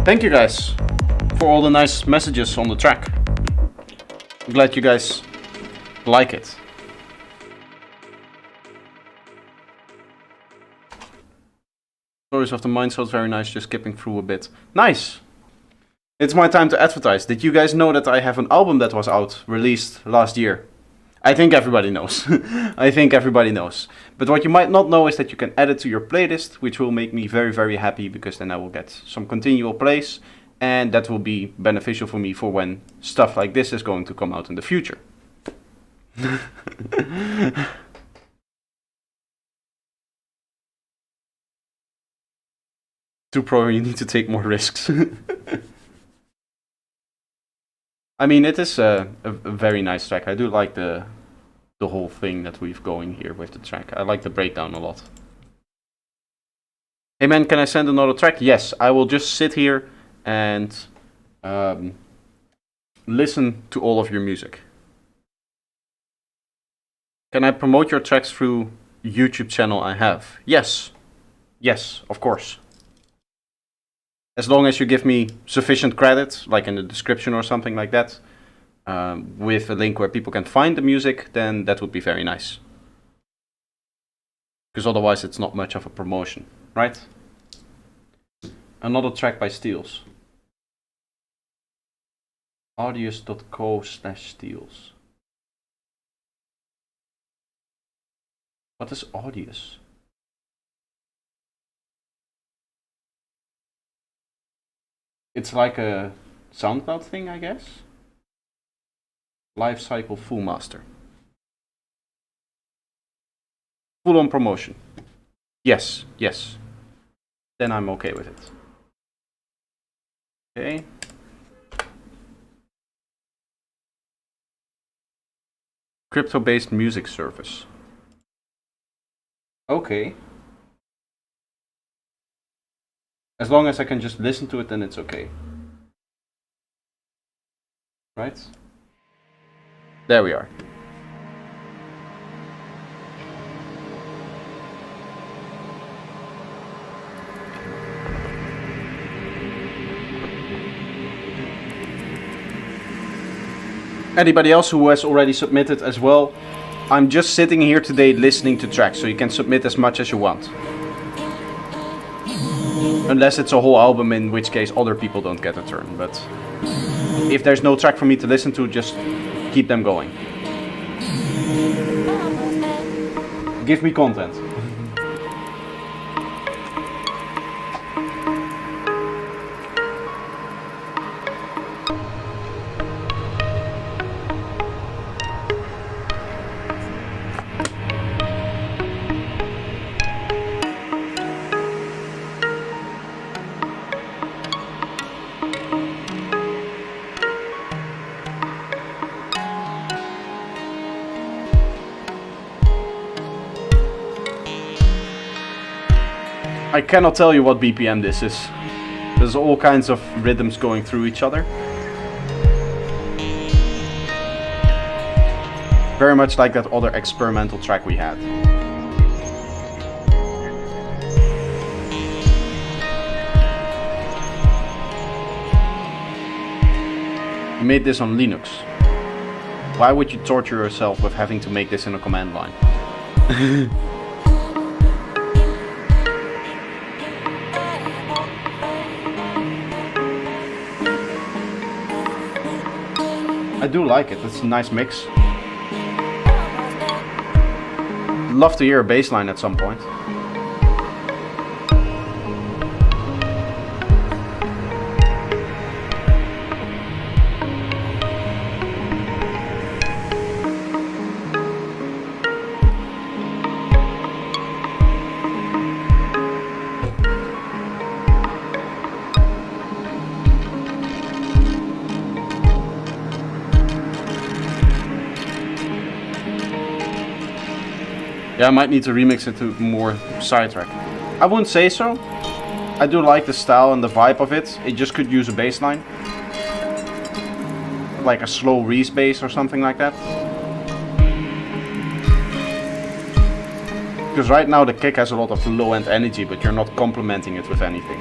Thank you guys for all the nice messages on the track. I'm glad you guys like it. Stories of the Mind sounds very nice, just skipping through a bit. Nice! It's my time to advertise. Did you guys know that I have an album that was out, released last year? I think everybody knows. I think everybody knows. But what you might not know is that you can add it to your playlist, which will make me very, very happy, because then I will get some continual plays, and that will be beneficial for me for when stuff like this is going to come out in the future. Too pro, you need to take more risks. I mean, it is a very nice track. I do like the whole thing that we've going here with the track. I like the breakdown a lot. Hey man, can I send another track? Yes, I will just sit here and listen to all of your music. Can I promote your tracks through YouTube channel I have? Yes. Yes, of course. As long as you give me sufficient credit, like in the description or something like that, with a link where people can find the music, then that would be very nice. Because otherwise it's not much of a promotion, right? Another track by Steels. Audius.co/Steels. What is Audius? It's like a SoundCloud thing, I guess. Lifecycle Full Master. Full on promotion. Yes, yes. Then I'm okay with it. Okay. Crypto-based music service. Okay. As long as I can just listen to it, then it's okay. Right? There we are. Anybody else who has already submitted as well, I'm just sitting here today listening to tracks, so you can submit as much as you want. Unless it's a whole album, in which case other people don't get a turn. But if there's no track for me to listen to, just keep them going. Give me content. I cannot tell you what BPM this is. There's all kinds of rhythms going through each other. Very much like that other experimental track we had. You made this on Linux. Why would you torture yourself with having to make this in a command line? I do like it, it's a nice mix. Love to hear a bass line at some point. Yeah, I might need to remix it to more sidetrack. I wouldn't say so. I do like the style and the vibe of it. It just could use a bass line. Like a slow Reese bass or something like that. Because right now the kick has a lot of low end energy, but you're not complementing it with anything.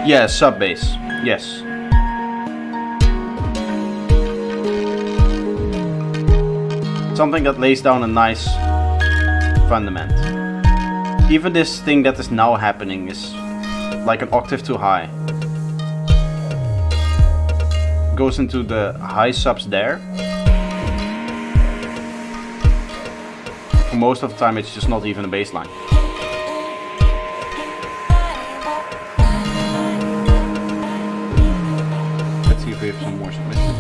Yeah, sub bass. Yes. Something that lays down a nice fundament. Even this thing that is now happening is like an octave too high. Goes into the high subs there. For most of the time it's just not even a bass line. We have some more submissions.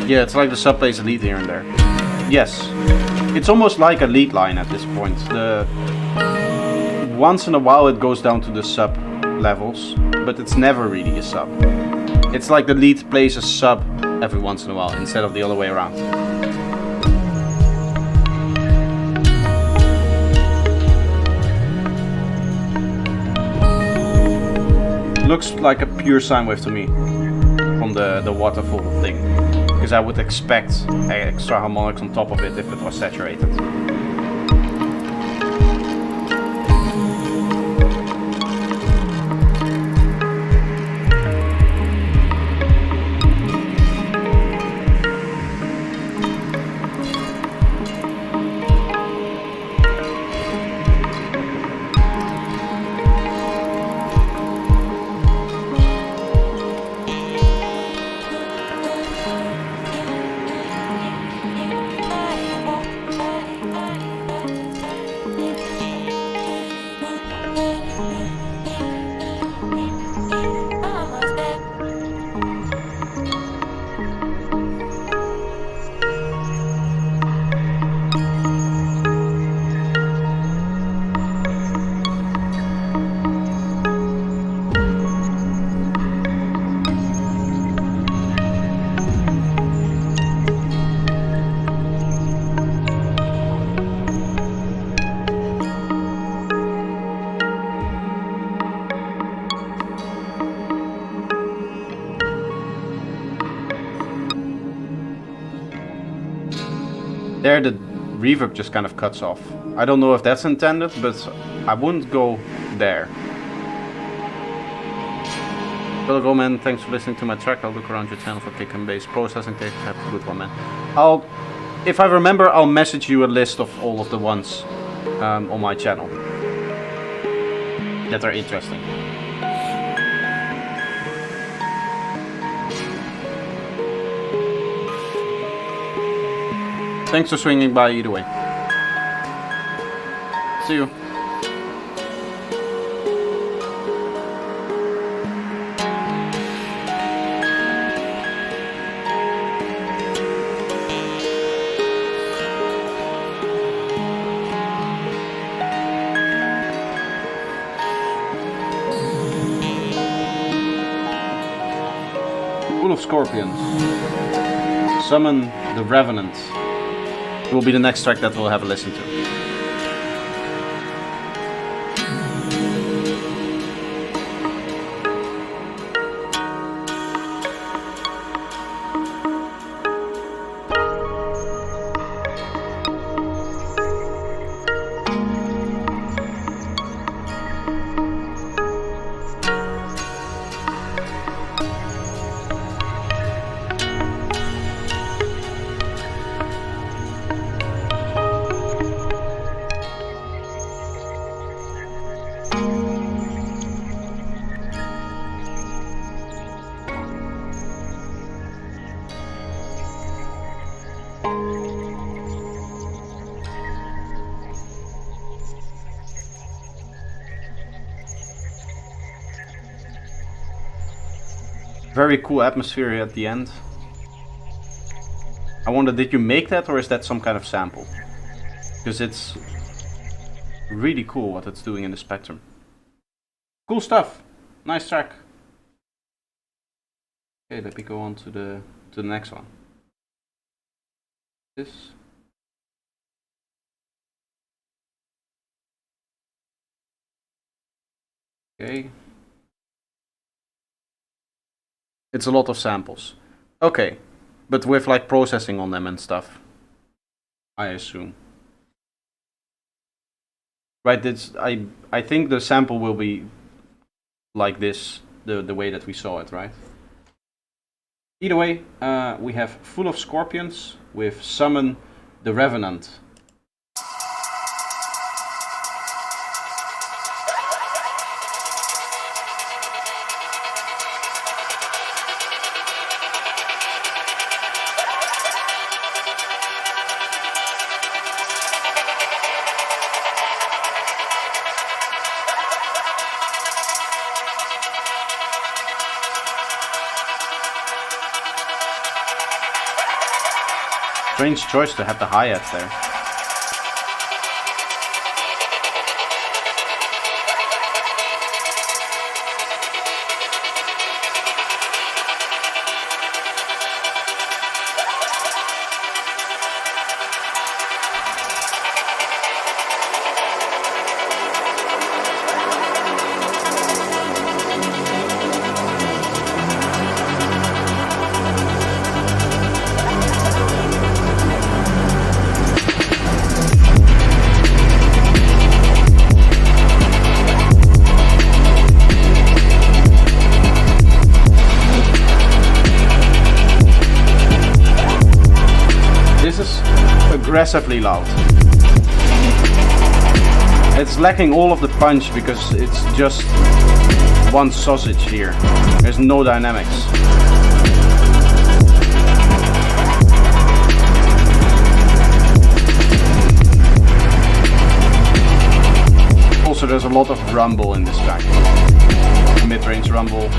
Yeah, it's like the sub plays a lead here and there. Yes. It's almost like a lead line at this point. Once in a while it goes down to the sub levels, but it's never really a sub. It's like the lead plays a sub every once in a while instead of the other way around. Looks like a pure sine wave to me from the waterfall thing. Because I would expect extra harmonics on top of it if it was saturated. There the reverb just kind of cuts off. I don't know if that's intended, but I wouldn't go there. Well, go man, thanks for listening to my track. I'll look around your channel for kick and bass processing takes. Have a good one, man. If I remember, I'll message you a list of all of the ones on my channel that are interesting. Thanks for swinging by either way. See you. Full of Scorpions. Summon the Revenant. It will be the next track that we'll have a listen to. Very cool atmosphere here at the end. I wonder, did you make that or is that some kind of sample? Because it's really cool what it's doing in the spectrum. Cool stuff. Nice track. Okay, let me go on to the next one. This. Okay. It's a lot of samples. Okay, but with like processing on them and stuff, I assume. Right, I think the sample will be like this, the way that we saw it, right? Either way, we have Full of Scorpions with Summon the Revenant. Strange choice to have the hi-hats there. Aggressively loud. It's lacking all of the punch because it's just one sausage here. There's no dynamics. Also, there's a lot of rumble in this track. Mid-range rumble.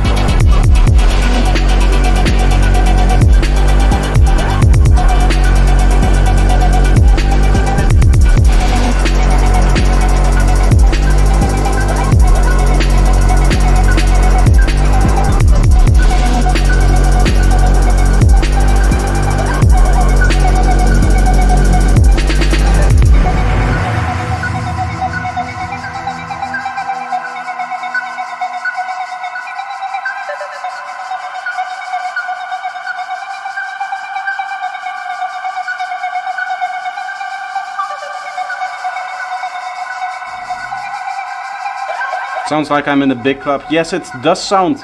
Sounds like I'm in a big club. Yes, it does sound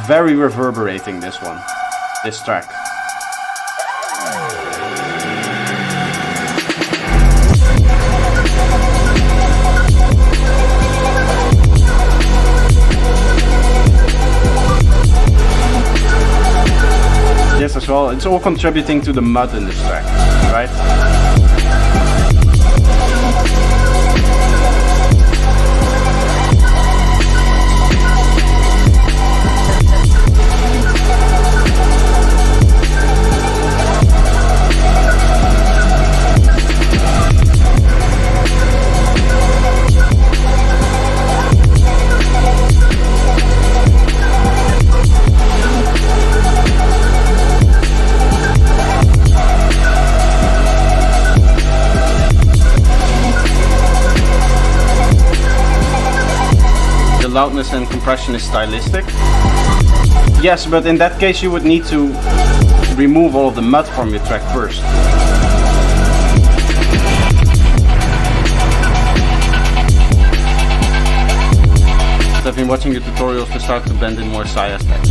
very reverberating, this one. This track. Yes, as well. It's all contributing to the mud in this track, right? loudness and compression is stylistic. Yes, but in that case you would need to remove all of the mud from your track first. I've been watching your tutorials to start to blend in more Saya stacks.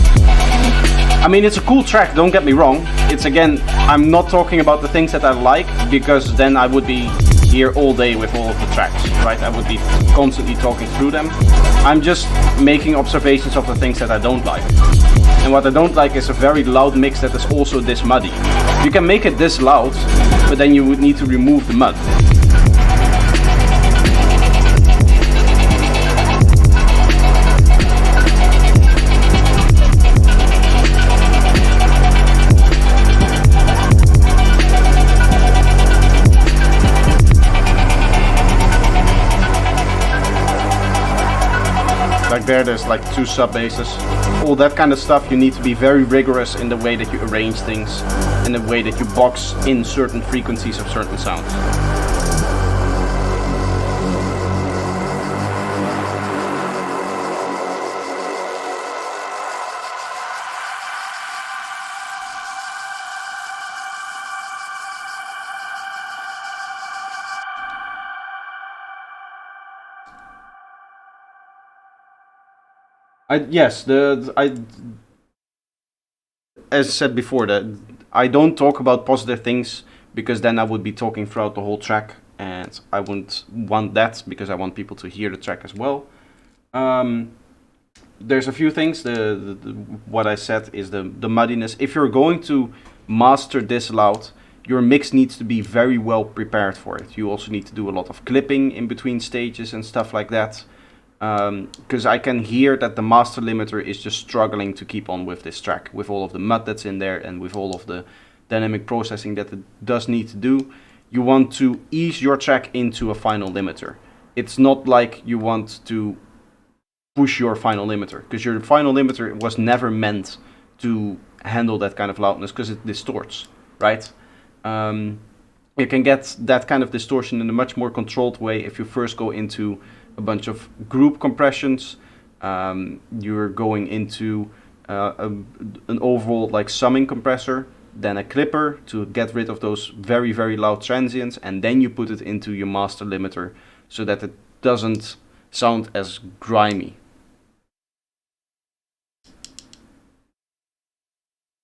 I mean, it's a cool track, don't get me wrong. It's again, I'm not talking about the things that I like, because then I would be here all day with all of the tracks, right? I would be constantly talking through them. I'm just making observations of the things that I don't like. And what I don't like is a very loud mix that is also this muddy. You can make it this loud, but then you would need to remove the mud. Like there's like 2 sub basses, all that kind of stuff. You need to be very rigorous in the way that you arrange things, in the way that you box in certain frequencies of certain sounds. As I said before, that I don't talk about positive things, because then I would be talking throughout the whole track, and I wouldn't want that, because I want people to hear the track as well. There's a few things. What I said is the muddiness. If you're going to master this loud, your mix needs to be very well prepared for it. You also need to do a lot of clipping in between stages and stuff like that. Because I can hear that the master limiter is just struggling to keep on with this track, with all of the mud that's in there and with all of the dynamic processing that it does need to do. You want to ease your track into a final limiter. It's not like you want to push your final limiter, because your final limiter was never meant to handle that kind of loudness, because it distorts, right? You can get that kind of distortion in a much more controlled way if you first go into a bunch of group compressions. You're going into an overall like summing compressor, then a clipper to get rid of those very, very loud transients, and then you put it into your master limiter so that it doesn't sound as grimy.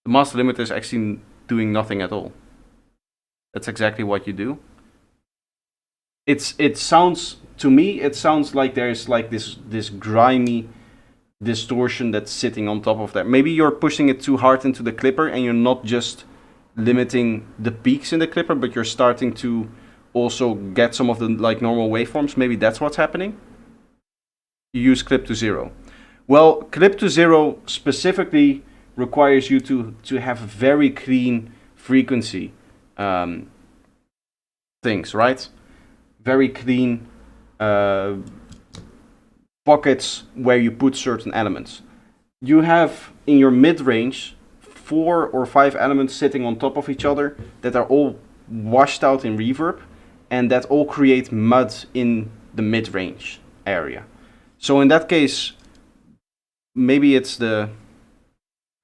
The master limiter is actually doing nothing at all. That's exactly what you do. It sounds, to me, it sounds like there's like this grimy distortion that's sitting on top of that. Maybe you're pushing it too hard into the clipper, and you're not just limiting the peaks in the clipper, but you're starting to also get some of the like normal waveforms. Maybe that's what's happening. You use clip to zero. Well, clip to zero specifically requires you to have a very clean frequency things, right? Very clean pockets where you put certain elements. You have in your mid-range 4 or 5 elements sitting on top of each other that are all washed out in reverb, and that all create mud in the mid-range area. So in that case, maybe it's I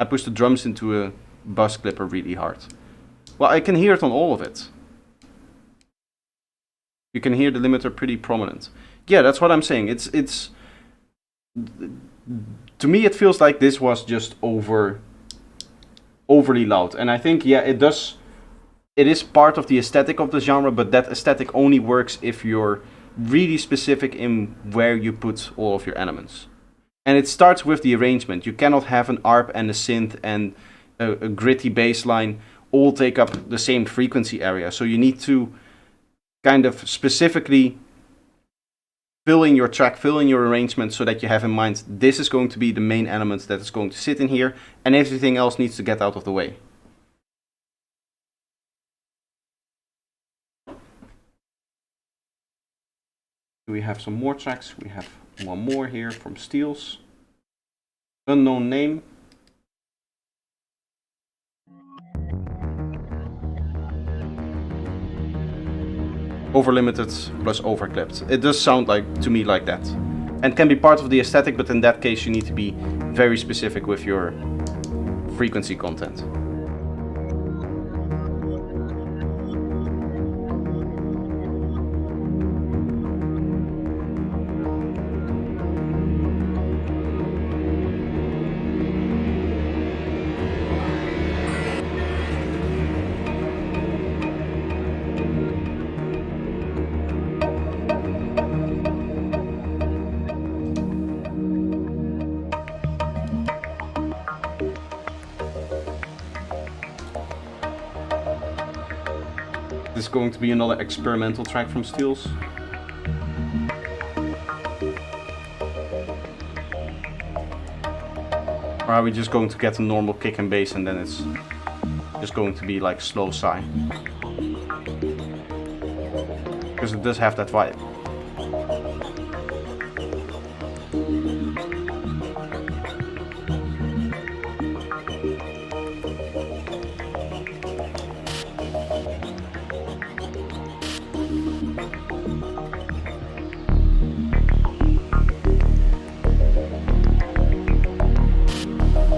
push the drums into a bus clipper really hard. Well, I can hear it on all of it. You can hear the limiter pretty prominent. Yeah, that's what I'm saying. It's to me it feels like this was just overly loud. And I think, yeah, it is part of the aesthetic of the genre, but that aesthetic only works if you're really specific in where you put all of your elements. And it starts with the arrangement. You cannot have an ARP and a synth and a gritty bass line all take up the same frequency area. So you need to kind of specifically fill in your track, fill in your arrangement, so that you have in mind this is going to be the main element that is going to sit in here, and everything else needs to get out of the way. We have some more tracks. We have one more here from Steels. Unknown name. Overlimited plus overclipped. It does sound like to me like that. and can be part of the aesthetic, but in that case you need to be very specific with your frequency content. This is going to be another experimental track from Steels. Or are we just going to get a normal kick and bass and then it's just going to be like slow sigh? Because it does have that vibe.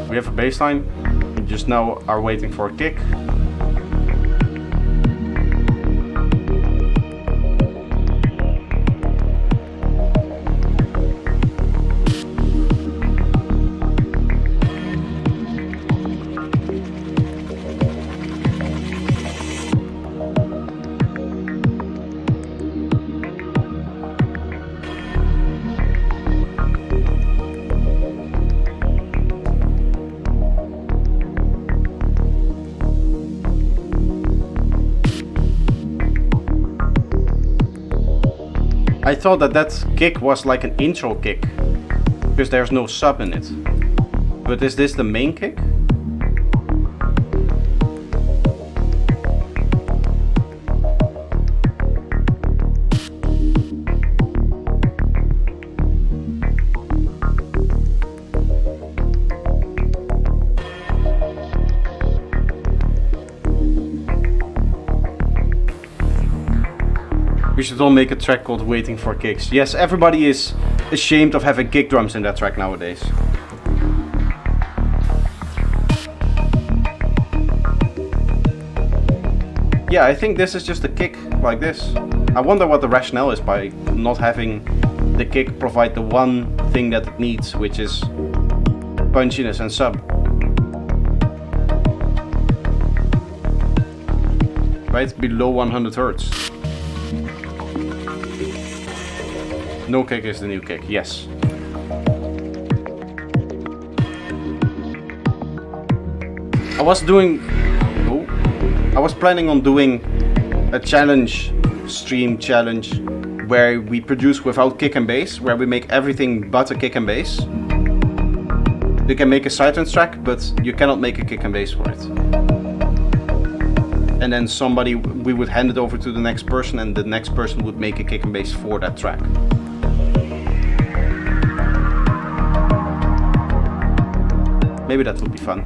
We have a bass line, we just now are waiting for a kick. I thought that kick was like an intro kick, because there's no sub in it. But is this the main kick? We should all make a track called Waiting for Kicks. Yes, everybody is ashamed of having kick drums in that track nowadays. Yeah, I think this is just a kick like this. I wonder what the rationale is by not having the kick provide the one thing that it needs, which is punchiness and sub. Right below 100 Hz. No kick is the new kick, yes. I was planning on doing a stream challenge, where we produce without kick and bass, where we make everything but a kick and bass. You can make a sidetrance track, but you cannot make a kick and bass for it. And then we would hand it over to the next person, and the next person would make a kick and bass for that track. Maybe that would be fun.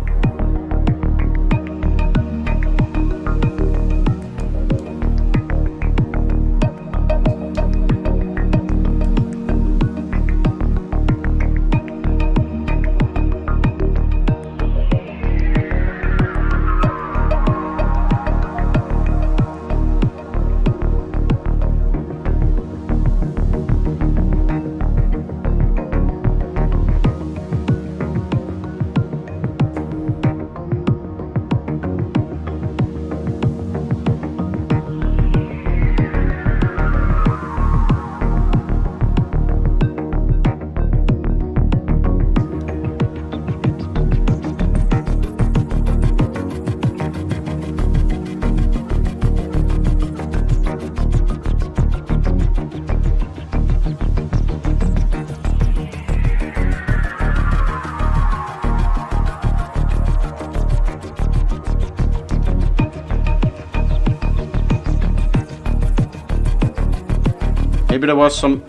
Maybe there was some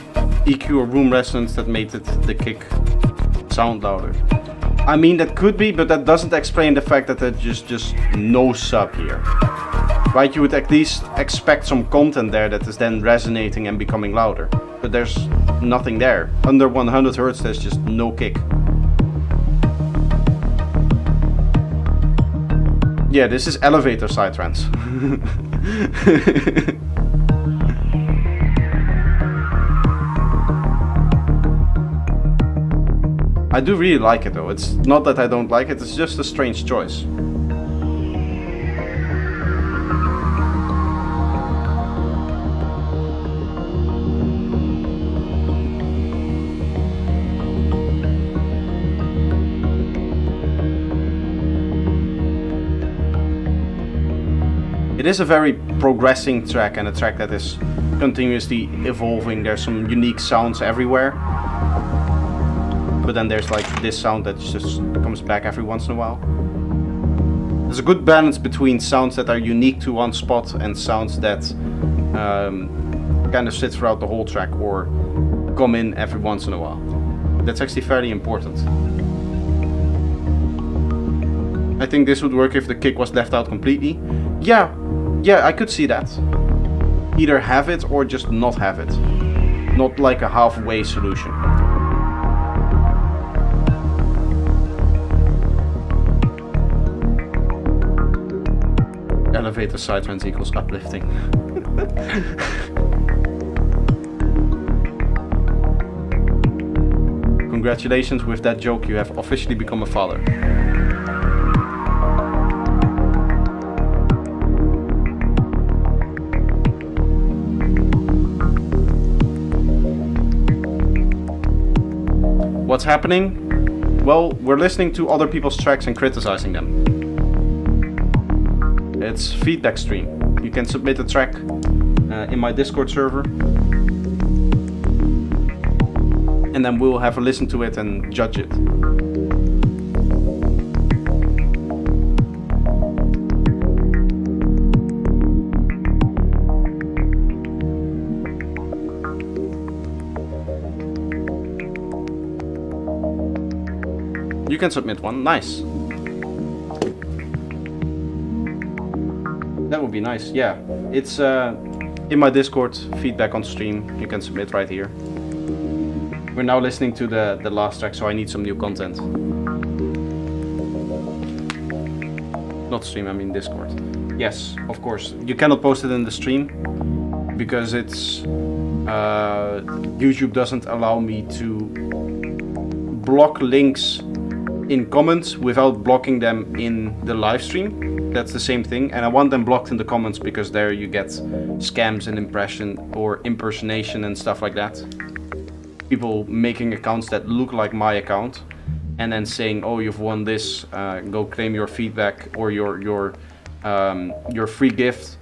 EQ or room resonance that made the kick sound louder. I mean, that could be, but that doesn't explain the fact that there's just no sub here. Right, you would at least expect some content there that is then resonating and becoming louder. but there's nothing there. Under 100 Hertz, there's just no kick. Yeah, this is elevator psytrance. I do really like it though. It's not that I don't like it, it's just a strange choice. It is a very progressing track and a track that is continuously evolving. There's some unique sounds everywhere. But then there's like this sound that just comes back every once in a while. There's a good balance between sounds that are unique to one spot and sounds that kind of sit throughout the whole track or come in every once in a while. That's actually fairly important. I think this would work if the kick was left out completely. Yeah, I could see that. Either have it or just not have it. Not like a halfway solution. Elevator sidetrance equals uplifting. Congratulations, with that joke you have officially become a father. What's happening? Well, we're listening to other people's tracks and criticizing them. It's feedback stream. You can submit a track in my Discord server. And then we'll have a listen to it and judge it. You can submit one, nice. That would be nice, yeah. It's in my Discord, feedback on stream, you can submit right here. We're now listening to the last track, so I need some new content. Not stream, I mean Discord. Yes, of course. You cannot post it in the stream, because it's... YouTube doesn't allow me to block links in comments without blocking them in the live stream. That's the same thing, and I want them blocked in the comments because there you get scams and impersonation and stuff like that. People making accounts that look like my account and then saying, oh, you've won this, go claim your feedback or your free gift,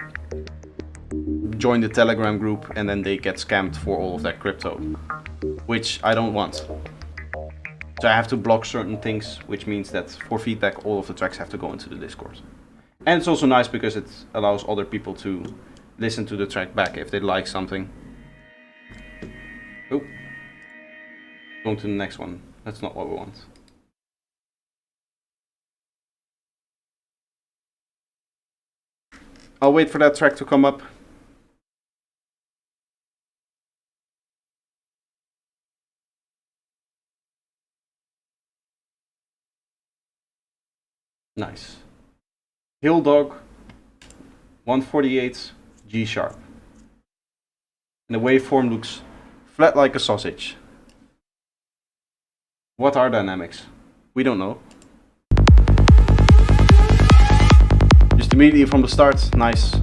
join the Telegram group, and then they get scammed for all of that crypto, which I don't want. So I have to block certain things, which means that for feedback all of the tracks have to go into the Discord. And it's also nice because it allows other people to listen to the track back if they like something. Oh, going to the next one. That's not what we want. I'll wait for that track to come up. Nice. Hill Dog 148 G sharp. And the waveform looks flat like a sausage. What are dynamics? We don't know. Just immediately from the start, nice.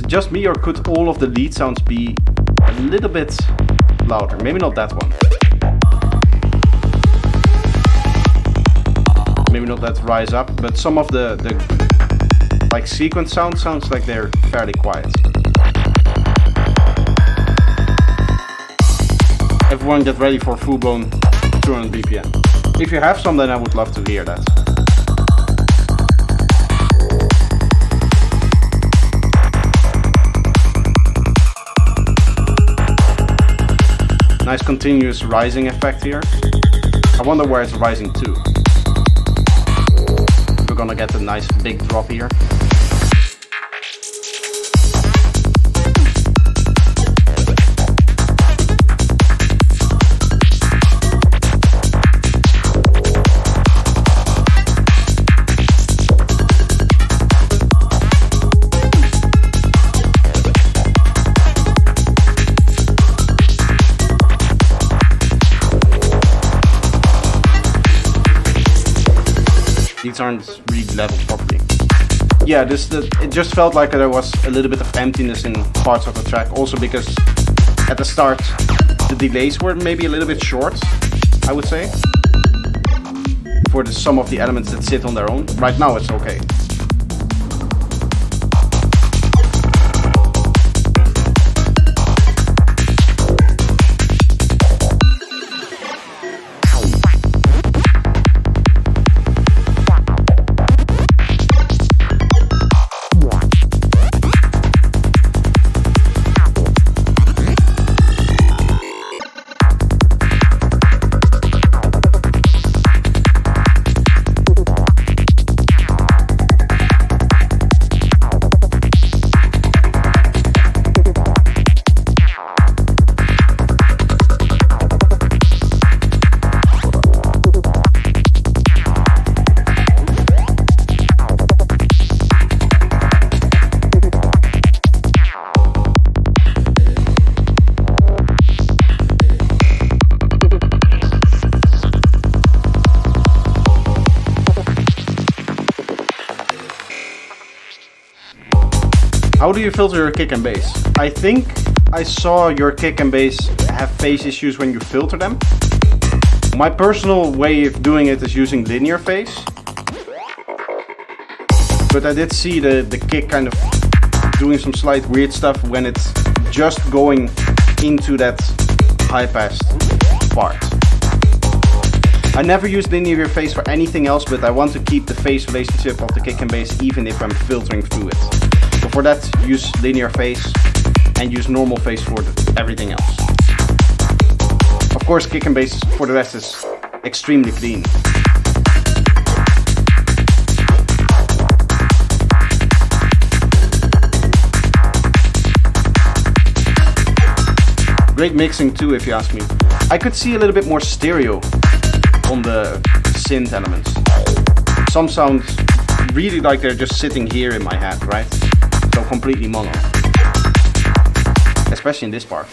Just me, or could all of the lead sounds be a little bit louder? Maybe not that one. Maybe not that rise up, but some of the like sequence sounds like they're fairly quiet. Everyone get ready for full-blown 200 BPM. If you have some, then I would love to hear that. Nice continuous rising effect here. I wonder where it's rising to. We're gonna get a nice big drop here. These aren't really leveled properly. Yeah, it just felt like there was a little bit of emptiness in parts of the track. Also because at the start the delays were maybe a little bit short, I would say, for some of the elements that sit on their own. Right now it's okay. How do you filter your kick and bass? I think I saw your kick and bass have phase issues when you filter them. My personal way of doing it is using linear phase. But I did see the kick kind of doing some slight weird stuff when it's just going into that high pass part. I never use linear phase for anything else, but I want to keep the phase relationship of the kick and bass even if I'm filtering through it. So for that, use linear phase and use normal phase for everything else. Of course, kick and bass for the rest is extremely clean. Great mixing too, if you ask me. I could see a little bit more stereo on the synth elements. Some sound really like they're just sitting here in my head, right? So completely mono. Especially in this part.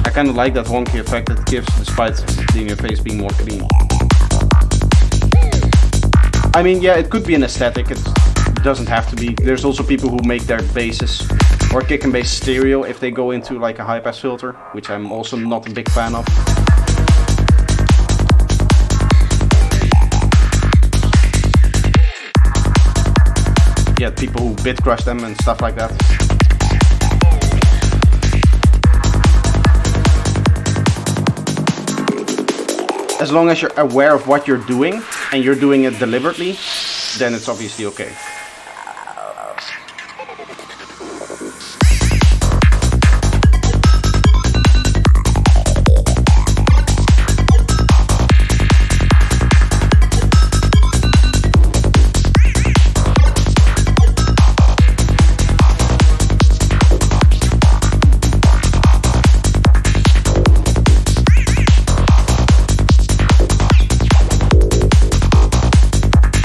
I kind of like that wonky effect that it gives despite linear phase being more clean. I mean, yeah, it could be an aesthetic. It doesn't have to be. There's also people who make their basses or kick and bass stereo if they go into like a high pass filter, which I'm also not a big fan of. Yeah, people who bit crush them and stuff like that. As long as you're aware of what you're doing and you're doing it deliberately, then it's obviously okay.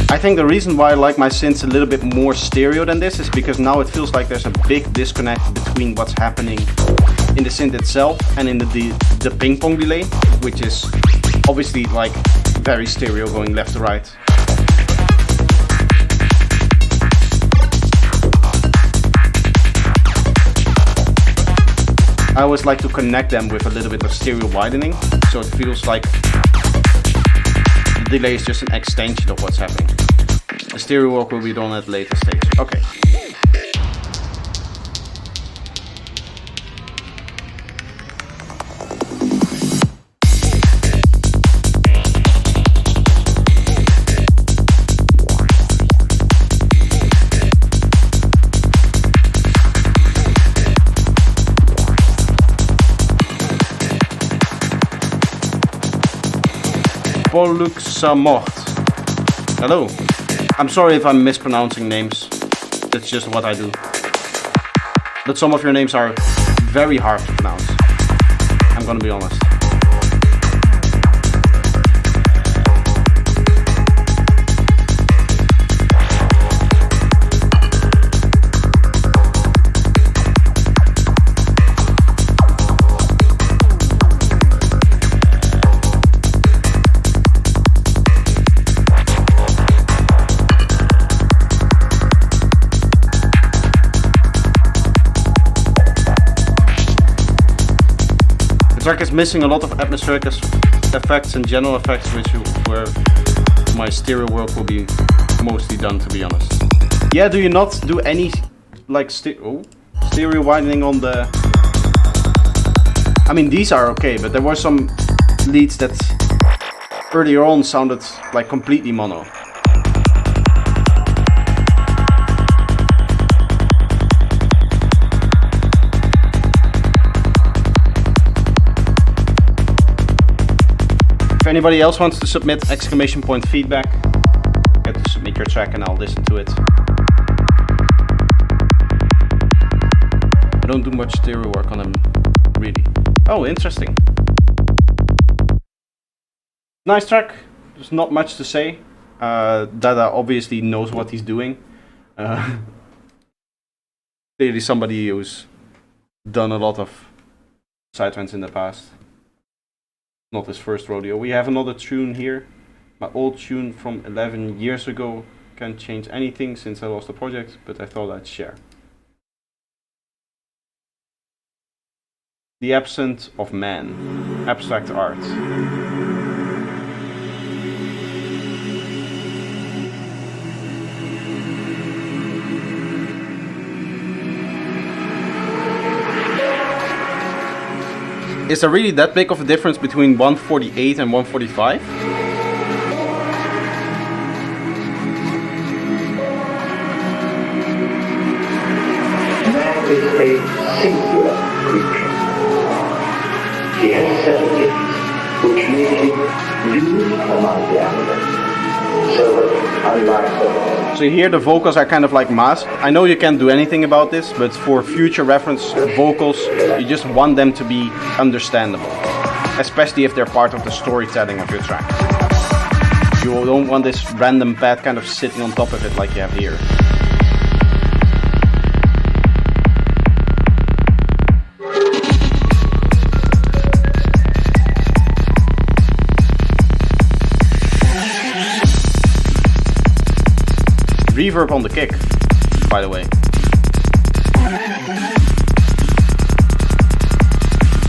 I think the reason why I like my synths a little bit more stereo than this is because now it feels like there's a big disconnect between what's happening in the synth itself and in the ping pong delay, which is obviously like very stereo going left to right. I always like to connect them with a little bit of stereo widening, so it feels like the delay is just an extension of what's happening. The stereo work will be done at a later stage. Okay. Poluxamort. Hello. I'm sorry if I'm mispronouncing names. That's just what I do. But some of your names are very hard to pronounce. I'm gonna be honest. The track is missing a lot of atmospheric effects and general effects, where my stereo work will be mostly done, to be honest. Yeah, do you not do any like stereo widening on the... I mean, these are okay, but there were some leads that earlier on sounded like completely mono. If anybody else wants to submit exclamation point feedback, get to submit your track and I'll listen to it. I don't do much stereo work on them, really. Oh, interesting. Nice track. There's not much to say. Dada obviously knows what he's doing. Clearly somebody who's done a lot of psytrance in the past. Not his first rodeo. We have another tune here. My old tune from 11 years ago. Can't change anything since I lost the project, but I thought I'd share. The Absence of Man. Abstract art. Is there really that big of a difference between 148 and 145? Man is a singular creature. He has certain gifts which make him unique among the animals. So, unlike the... So here the vocals are kind of like masked. I know you can't do anything about this, but for future reference vocals, you just want them to be understandable. Especially if they're part of the storytelling of your track. You don't want this random pad kind of sitting on top of it like you have here. Reverb on the kick, by the way.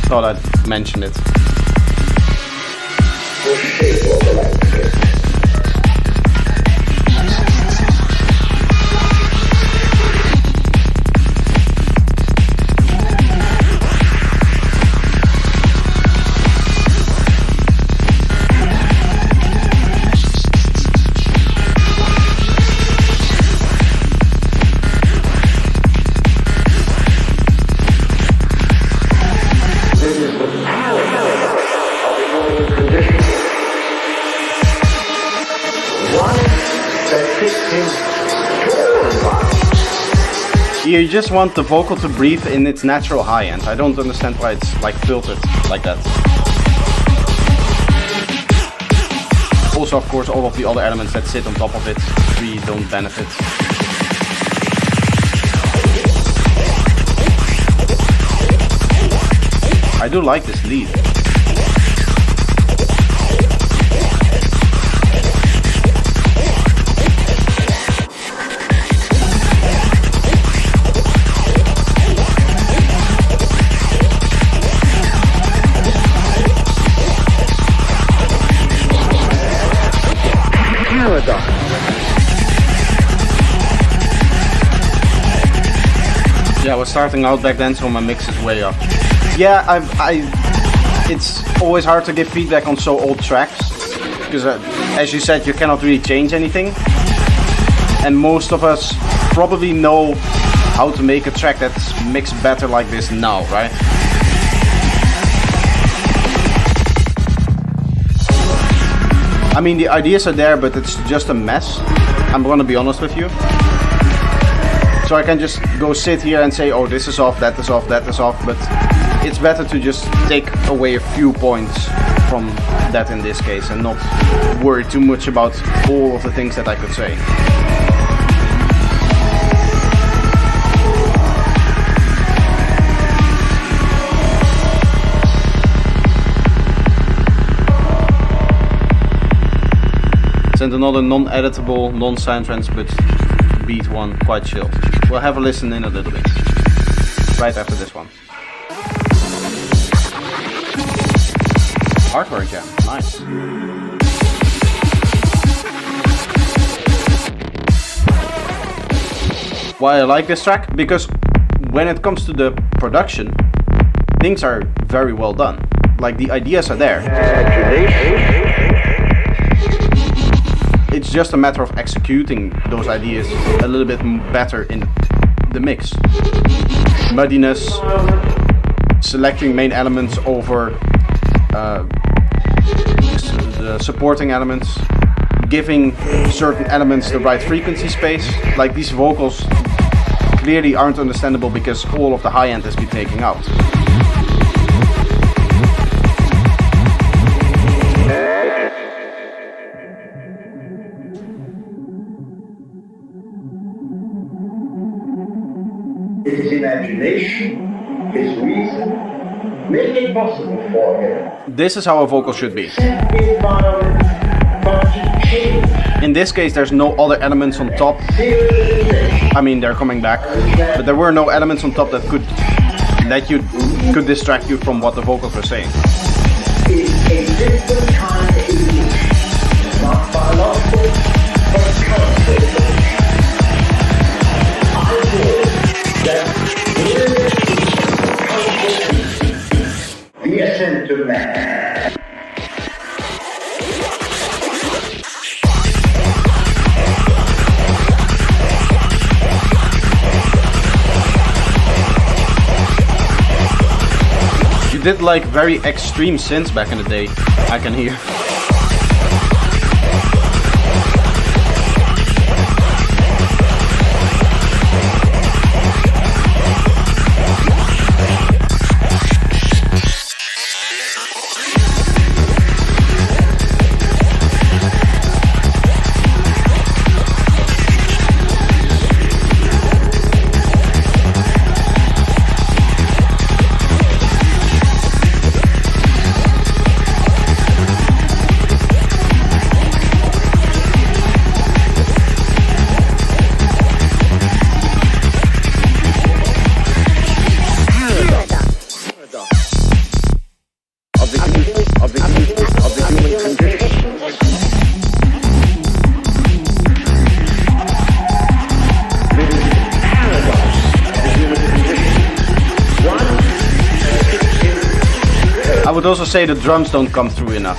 Thought I'd mention it. You just want the vocal to breathe in its natural high end. I don't understand why it's like filtered like that. Also, of course, all of the other elements that sit on top of it really don't benefit. I do like this lead. I was starting out back then, so my mix is way up. Yeah, it's always hard to give feedback on so old tracks, because as you said, you cannot really change anything. And most of us probably know how to make a track that's mixed better like this now, right? I mean, the ideas are there, but it's just a mess. I'm gonna be honest with you. So I can just go sit here and say, oh, this is off, that is off, that is off, but it's better to just take away a few points from that in this case and not worry too much about all of the things that I could say. Send another non-editable, non-soundtrance, but beat one, quite chill. We'll have a listen in a little bit, right after this one. Hardware jam, nice. Why I like this track? Because when it comes to the production, things are very well done. Like, the ideas are there. It's just a matter of executing those ideas a little bit better in the mix. Muddiness, selecting main elements over the supporting elements, giving certain elements the right frequency space. Like, these vocals clearly aren't understandable because all of the high end has been taken out. His imagination, his reason, make it possible for him. This is how a vocal should be. In this case, there's no other elements on top. I mean, they're coming back, but there were no elements on top that could distract you from what the vocals were saying. It's a different kind of illusion, not biological, but cultural. I know that the ascent to man. You did like very extreme synths back in the day, I can hear. I would also say the drums don't come through enough.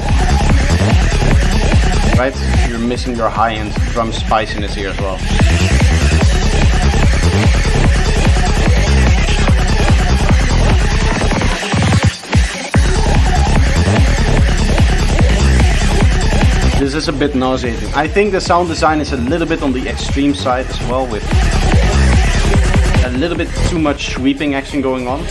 Right? You're missing your high-end drum spiciness here as well. This is a bit nauseating. I think the sound design is a little bit on the extreme side as well, with a little bit too much sweeping action going on.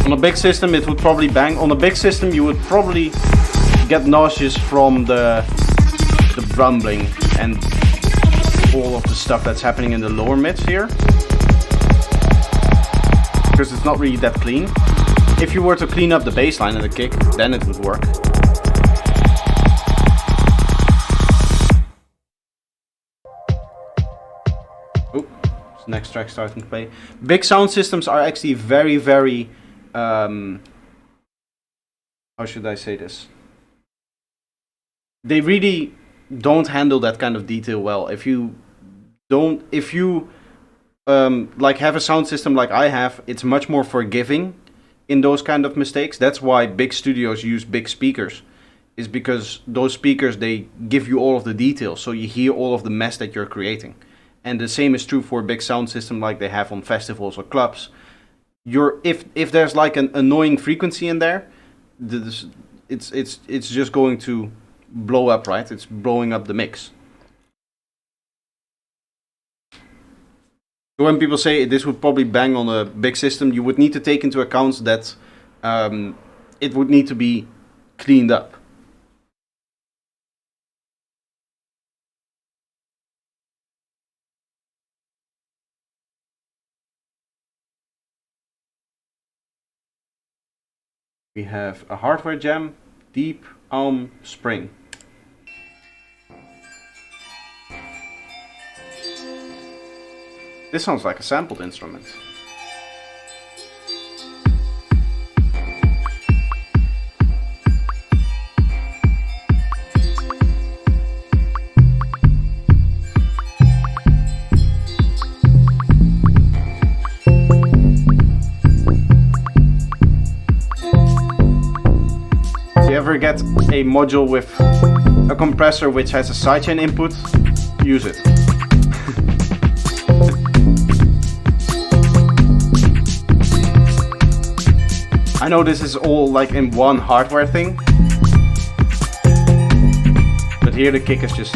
On a big system it would probably bang. On a big system you would probably get nauseous from the rumbling and all of the stuff that's happening in the lower mids here, because it's not really that clean. If you were to clean up the bass line and the kick, then it would work. Oh, Next track starting to play. Big sound systems are actually very, very... how should I say this? They really don't handle that kind of detail well. If you like have a sound system like I have, it's much more forgiving in those kind of mistakes. That's why big studios use big speakers, is because those speakers, they give you all of the details, so you hear all of the mess that you're creating. And the same is true for a big sound system like they have on festivals or clubs. If there's like an annoying frequency in there, it's just going to blow up, right? It's blowing up the mix. When people say this would probably bang on a big system, you would need to take into account that it would need to be cleaned up. We have a hardware jam, deep spring. This sounds like a sampled instrument. If you ever get a module with a compressor which has a sidechain input, use it. I know this is all like in one hardware thing, but here the kick is just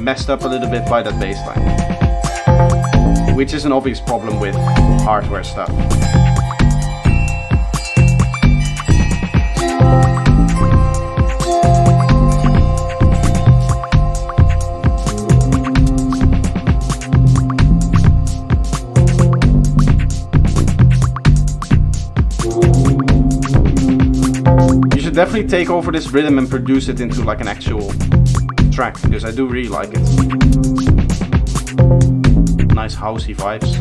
messed up a little bit by that bass line, which is an obvious problem with hardware stuff. Definitely take over this rhythm and produce it into like an actual track, because I do really like it. Nice housey vibes.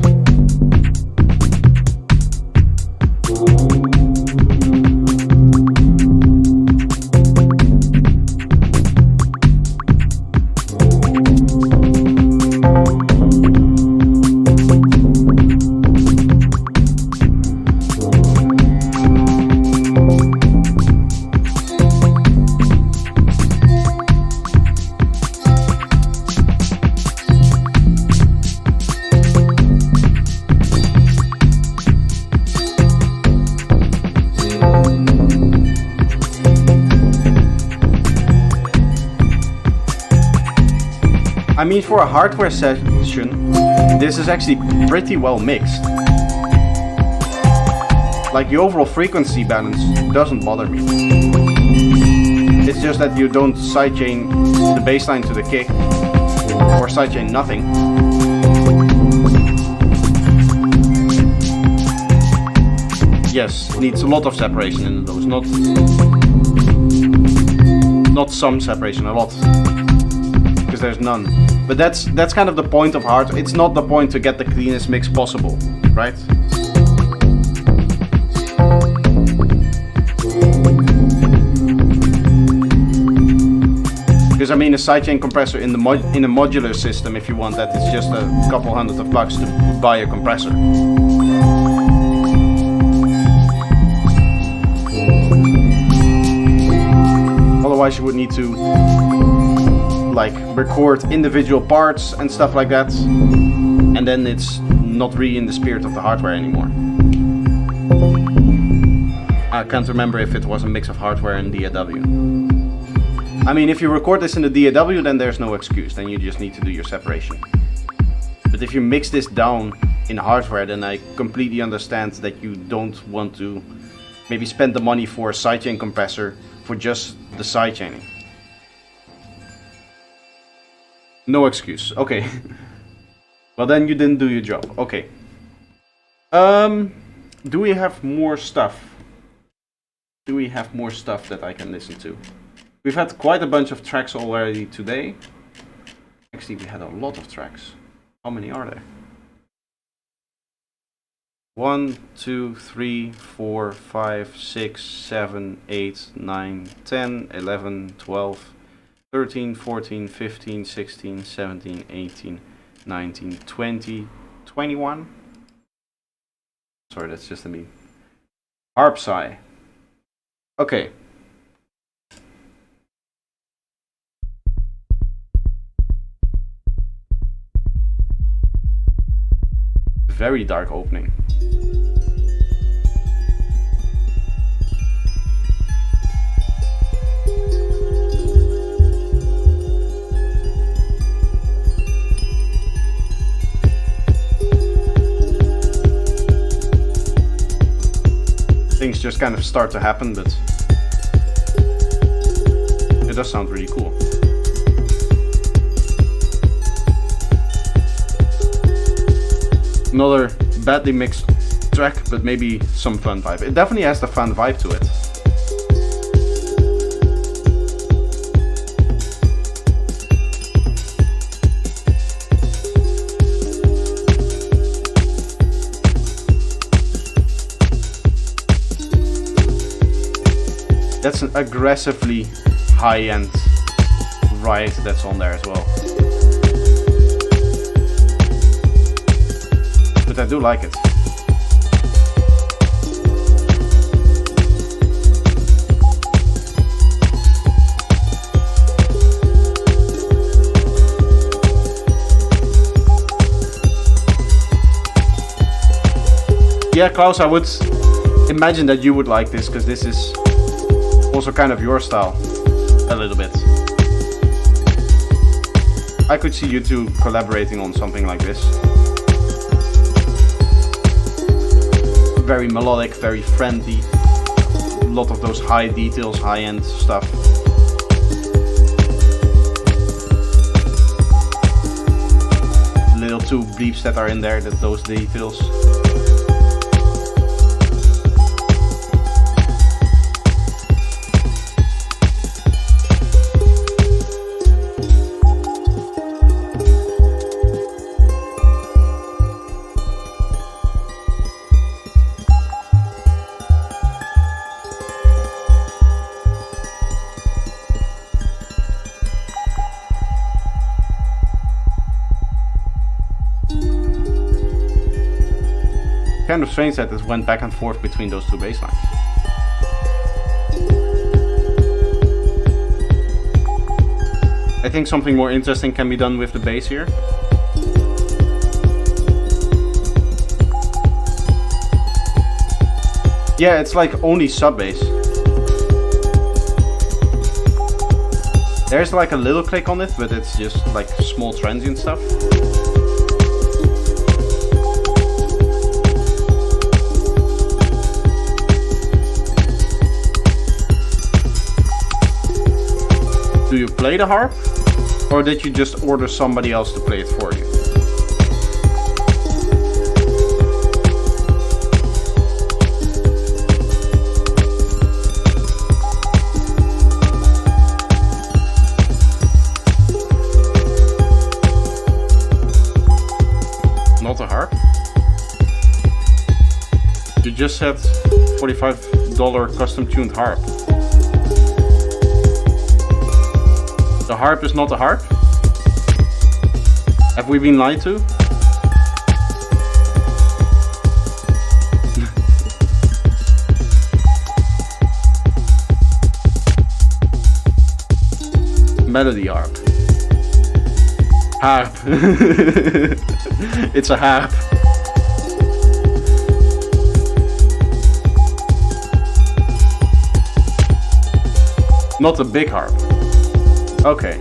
I mean, for a hardware session, this is actually pretty well mixed. Like, the overall frequency balance doesn't bother me. It's just that you don't sidechain the bassline to the kick, or sidechain nothing. Yes, needs a lot of separation in those, not some separation, a lot. Because there's none. But that's kind of the point of hardware. It's not the point to get the cleanest mix possible, right? Because I mean, a sidechain compressor in a modular system, if you want that, it's just a couple $100 to buy a compressor. Otherwise, you would need to like record individual parts and stuff like that, and then it's not really in the spirit of the hardware anymore. I can't remember if it was a mix of hardware and DAW. I mean, if you record this in the DAW, then there's no excuse, then you just need to do your separation. But if you mix this down in hardware, then I completely understand that you don't want to maybe spend the money for a sidechain compressor for just the sidechaining. No excuse. Okay. Well, then you didn't do your job. Okay. Do we have more stuff? Do we have more stuff that I can listen to? We've had quite a bunch of tracks already today. Actually, we had a lot of tracks. How many are there? 1, 2, 3, 4, 5, 6, 7, 8, 9, 10, 11, 12, 13, 14, 15, 16, 17, 18, 19, 20, 21. Sorry, that's just a me. Harp psi. Okay. Very dark opening. Things just kind of start to happen, but it does sound really cool. Another badly mixed track, but maybe some fun vibe. It definitely has the fun vibe to it. That's an aggressively high-end ride that's on there as well. But I do like it. Yeah, Klaus, I would imagine that you would like this, because this is also kind of your style, a little bit. I could see you two collaborating on something like this. Very melodic, very friendly. A lot of those high details, high-end stuff. Little two bleeps that are in there, those details. Kind of strange that it went back and forth between those two bass lines. I think something more interesting can be done with the bass here. Yeah, it's like only sub bass. There's like a little click on it, but it's just like small transient stuff. Do you play the harp, or did you just order somebody else to play it for you? Not a harp? You just said $45 custom tuned harp. The harp is not a harp? Have we been lied to? Melody harp. Harp. It's a harp. Not a big harp. Okay.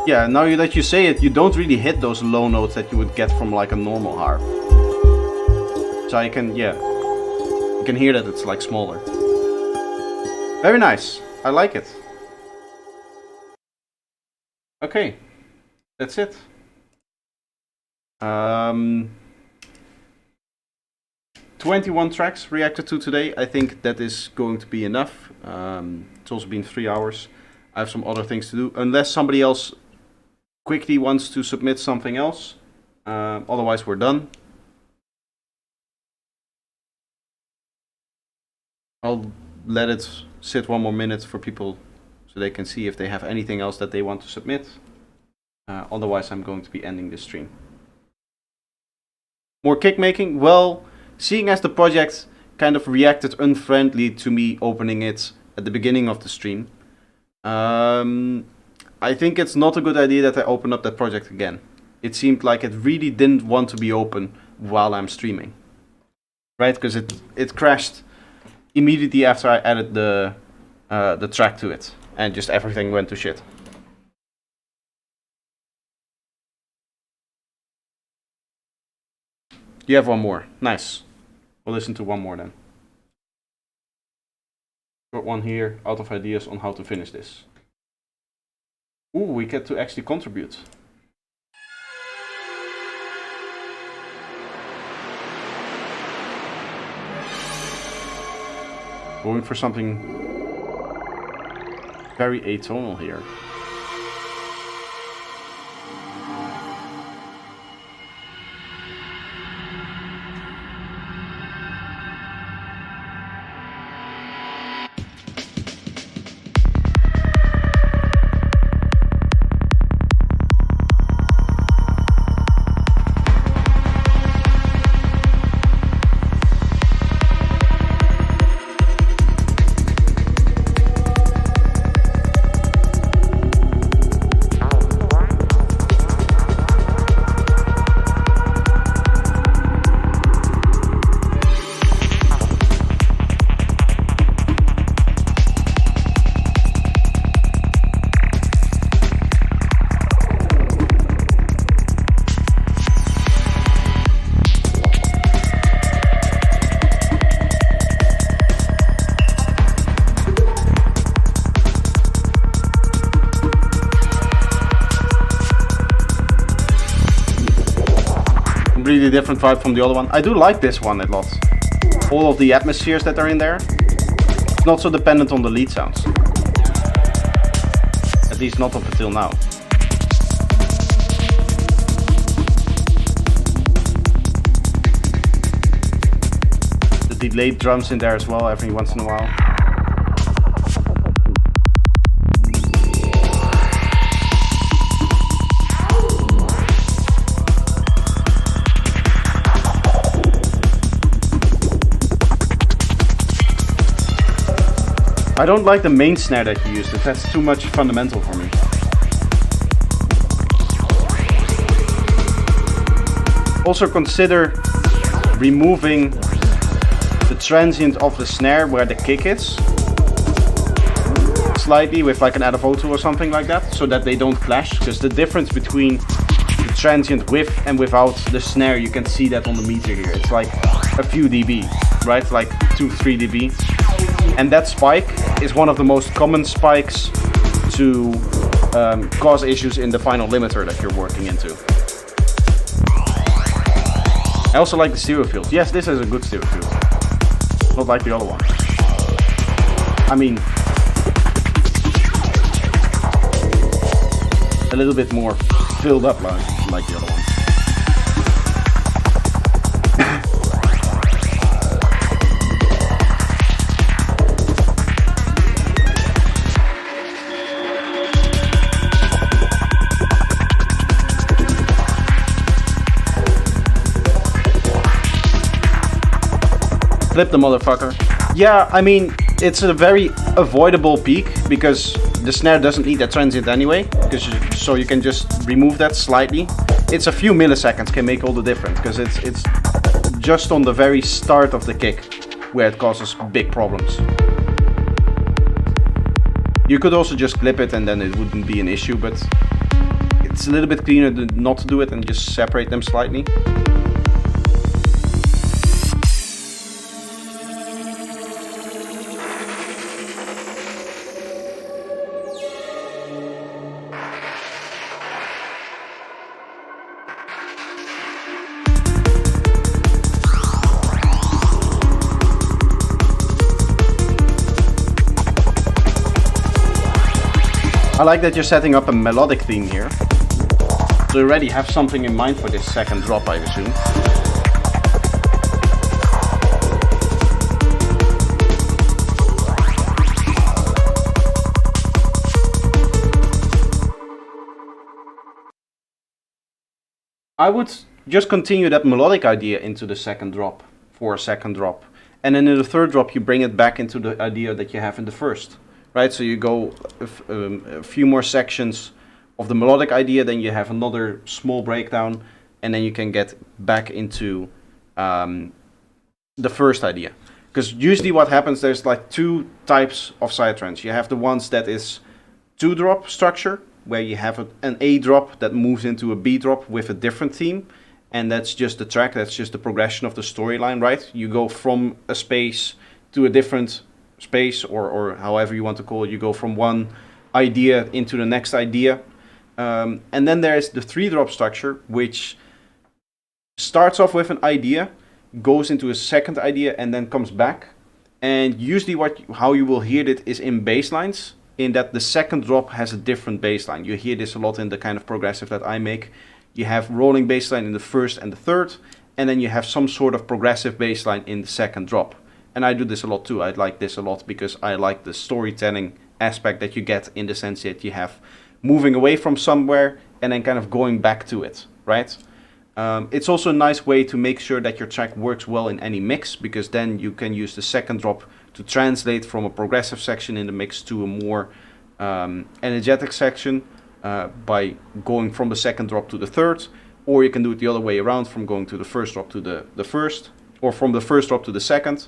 Yeah, now that you say it, you don't really hit those low notes that you would get from like a normal harp. So I can, yeah, you can hear that it's like smaller. Very nice. I like it. Okay, that's it. 21 tracks reacted to today. I think that is going to be enough. It's also been 3 hours. I have some other things to do, unless somebody else quickly wants to submit something else. Otherwise, we're done. I'll let it sit 1 more minute for people so they can see if they have anything else that they want to submit. Otherwise, I'm going to be ending this stream. More kick making? Well, seeing as the project kind of reacted unfriendly to me opening it at the beginning of the stream, I think it's not a good idea that I open up that project again. It seemed like it really didn't want to be open while I'm streaming. Right? Because it crashed immediately after I added the track to it. And just everything went to shit. You have one more. Nice. We'll listen to one more then. Got one here, out of ideas on how to finish this. Ooh, we get to actually contribute. Going for something very atonal here. Completely different vibe from the other one. I do like this one a lot. All of the atmospheres that are in there. It's not so dependent on the lead sounds. At least not up until now. The delayed drums in there as well every once in a while. I don't like the main snare that you used. That's too much fundamental for me. Also consider removing the transient of the snare where the kick is. Slightly with like an add of O2 or something like that, so that they don't clash. Because the difference between the transient with and without the snare, you can see that on the meter here. It's like a few dB, right? Like 2-3 dB. And that spike is one of the most common spikes to cause issues in the final limiter that you're working into. I also like the stereo field. Yes, this is a good stereo field. Not like the other one. I mean, a little bit more filled up like the other one. Flip the motherfucker. Yeah, I mean, it's a very avoidable peak because the snare doesn't need that transient anyway, so you can just remove that slightly. It's a few milliseconds can make all the difference because it's just on the very start of the kick where it causes big problems. You could also just clip it and then it wouldn't be an issue, but it's a little bit cleaner not to do it and just separate them slightly. I like that you're setting up a melodic theme here. So you already have something in mind for this second drop, I assume. I would just continue that melodic idea into the second drop for a second drop. And then in the third drop, you bring it back into the idea that you have in the first. Right, so you go a few more sections of the melodic idea, then you have another small breakdown, and then you can get back into the first idea. Because usually what happens, there's like two types of psytrance. You have the ones that is 2-drop structure, where you have an A drop that moves into a B drop with a different theme, and that's just the track, that's just the progression of the storyline, right? You go from a space to a different space, or however you want to call it. You go from one idea into the next idea, and then there's the 3-drop structure, which starts off with an idea, goes into a second idea, and then comes back. And usually how you will hear it is in bass lines, in that the second drop has a different bass line. You hear this a lot in the kind of progressive that I make. You have rolling bass line in the first and the third, and then you have some sort of progressive bass line in the second drop. And I do this a lot too. I like this a lot because I like the storytelling aspect that you get, in the sense that you have moving away from somewhere and then kind of going back to it, right? It's also a nice way to make sure that your track works well in any mix, because then you can use the second drop to translate from a progressive section in the mix to a more energetic section by going from the second drop to the third, or you can do it the other way around, from going to the first drop to the first, or from the first drop to the second.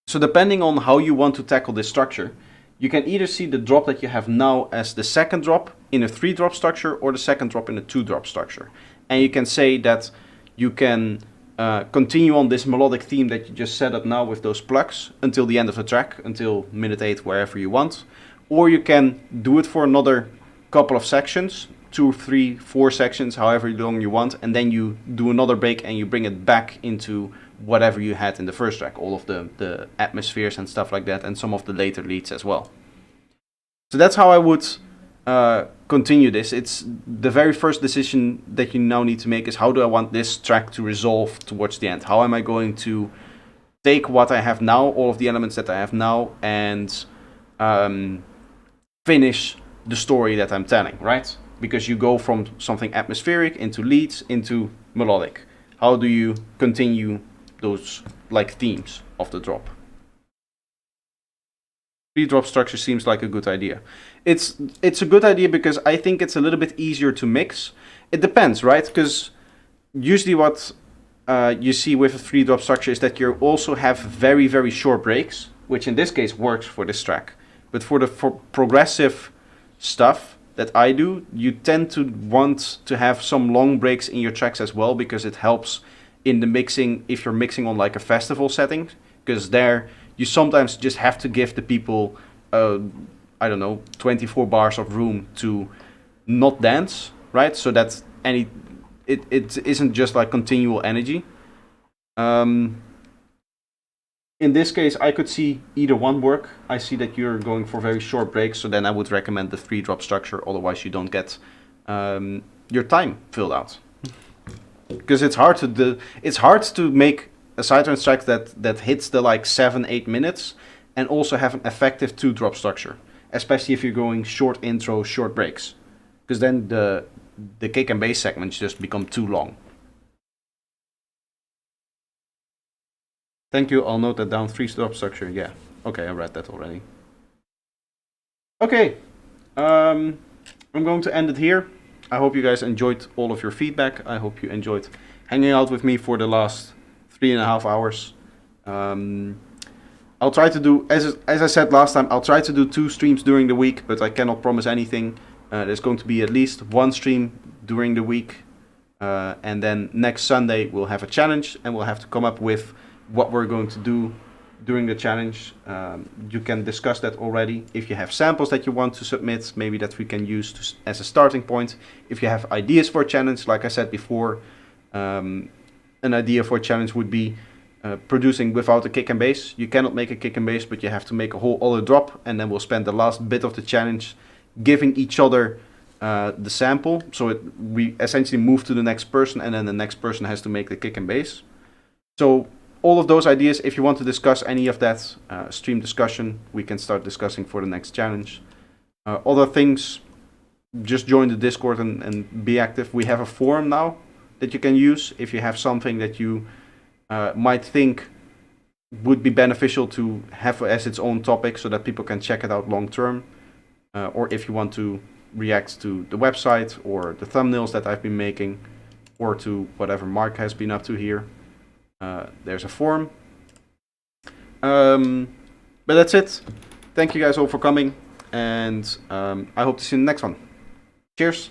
So depending on how you want to tackle this structure, you can either see the drop that you have now as the second drop in a 3-drop structure, or the second drop in a 2-drop structure. And you can say that you can continue on this melodic theme that you just set up now with those plugs until the end of the track, until minute 8, wherever you want. Or you can do it for another couple of sections, 2, 3, 4 sections, however long you want, and then you do another break and you bring it back into whatever you had in the first track, all of the atmospheres and stuff like that, and some of the later leads as well. So that's how I would continue this. It's the very first decision that you now need to make is, how do I want this track to resolve towards the end? How am I going to take what I have now, all of the elements that I have now, and finish the story that I'm telling, right? Because you go from something atmospheric into leads into melodic. How do you continue those like themes of the drop? 3-drop structure seems like a good idea. It's a good idea because I think it's a little bit easier to mix. It depends, right? Because usually what you see with a 3-drop structure is that you also have very, very short breaks, which in this case works for this track. But for progressive stuff that I do, you tend to want to have some long breaks in your tracks as well, because it helps in the mixing if you're mixing on like a festival setting, because there you sometimes just have to give the people, I don't know, 24 bars of room to not dance, right? So that it isn't just like continual energy. In this case, I could see either one work. I see that you're going for very short breaks, so then I would recommend the 3-drop structure. Otherwise, you don't get your time filled out. Because it's hard to make a psytrance track that hits the like 7-8 minutes and also have an effective 2-drop structure, especially if you're going short intro, short breaks, because then the kick and bass segments just become too long. Thank you, I'll note that down. 3-drop structure, yeah. Okay, I read that already. Okay, I'm going to end it here. I hope you guys enjoyed all of your feedback. I hope you enjoyed hanging out with me for the last 3.5 hours. I'll try to do, as I said last time, I'll try to do 2 streams during the week, but I cannot promise anything. There's going to be at least 1 stream during the week, and then next Sunday we'll have a challenge, and we'll have to come up with what we're going to do during the challenge. You can discuss that already. If you have samples that you want to submit, maybe that we can use as a starting point. If you have ideas for a challenge, like I said before, an idea for a challenge would be producing without a kick and base. You cannot make a kick and base, but you have to make a whole other drop, and then we'll spend the last bit of the challenge giving each other the sample. So we essentially move to the next person, and then the next person has to make the kick and base. So all of those ideas, if you want to discuss any of that, stream discussion, we can start discussing for the next challenge. Other things, just join the Discord and be active. We have a forum now that you can use if you have something that you might think would be beneficial to have as its own topic so that people can check it out long term. Or if you want to react to the website or the thumbnails that I've been making, or to whatever Mark has been up to here, there's a forum. But that's it. Thank you guys all for coming, and I hope to see you in the next one. Cheers.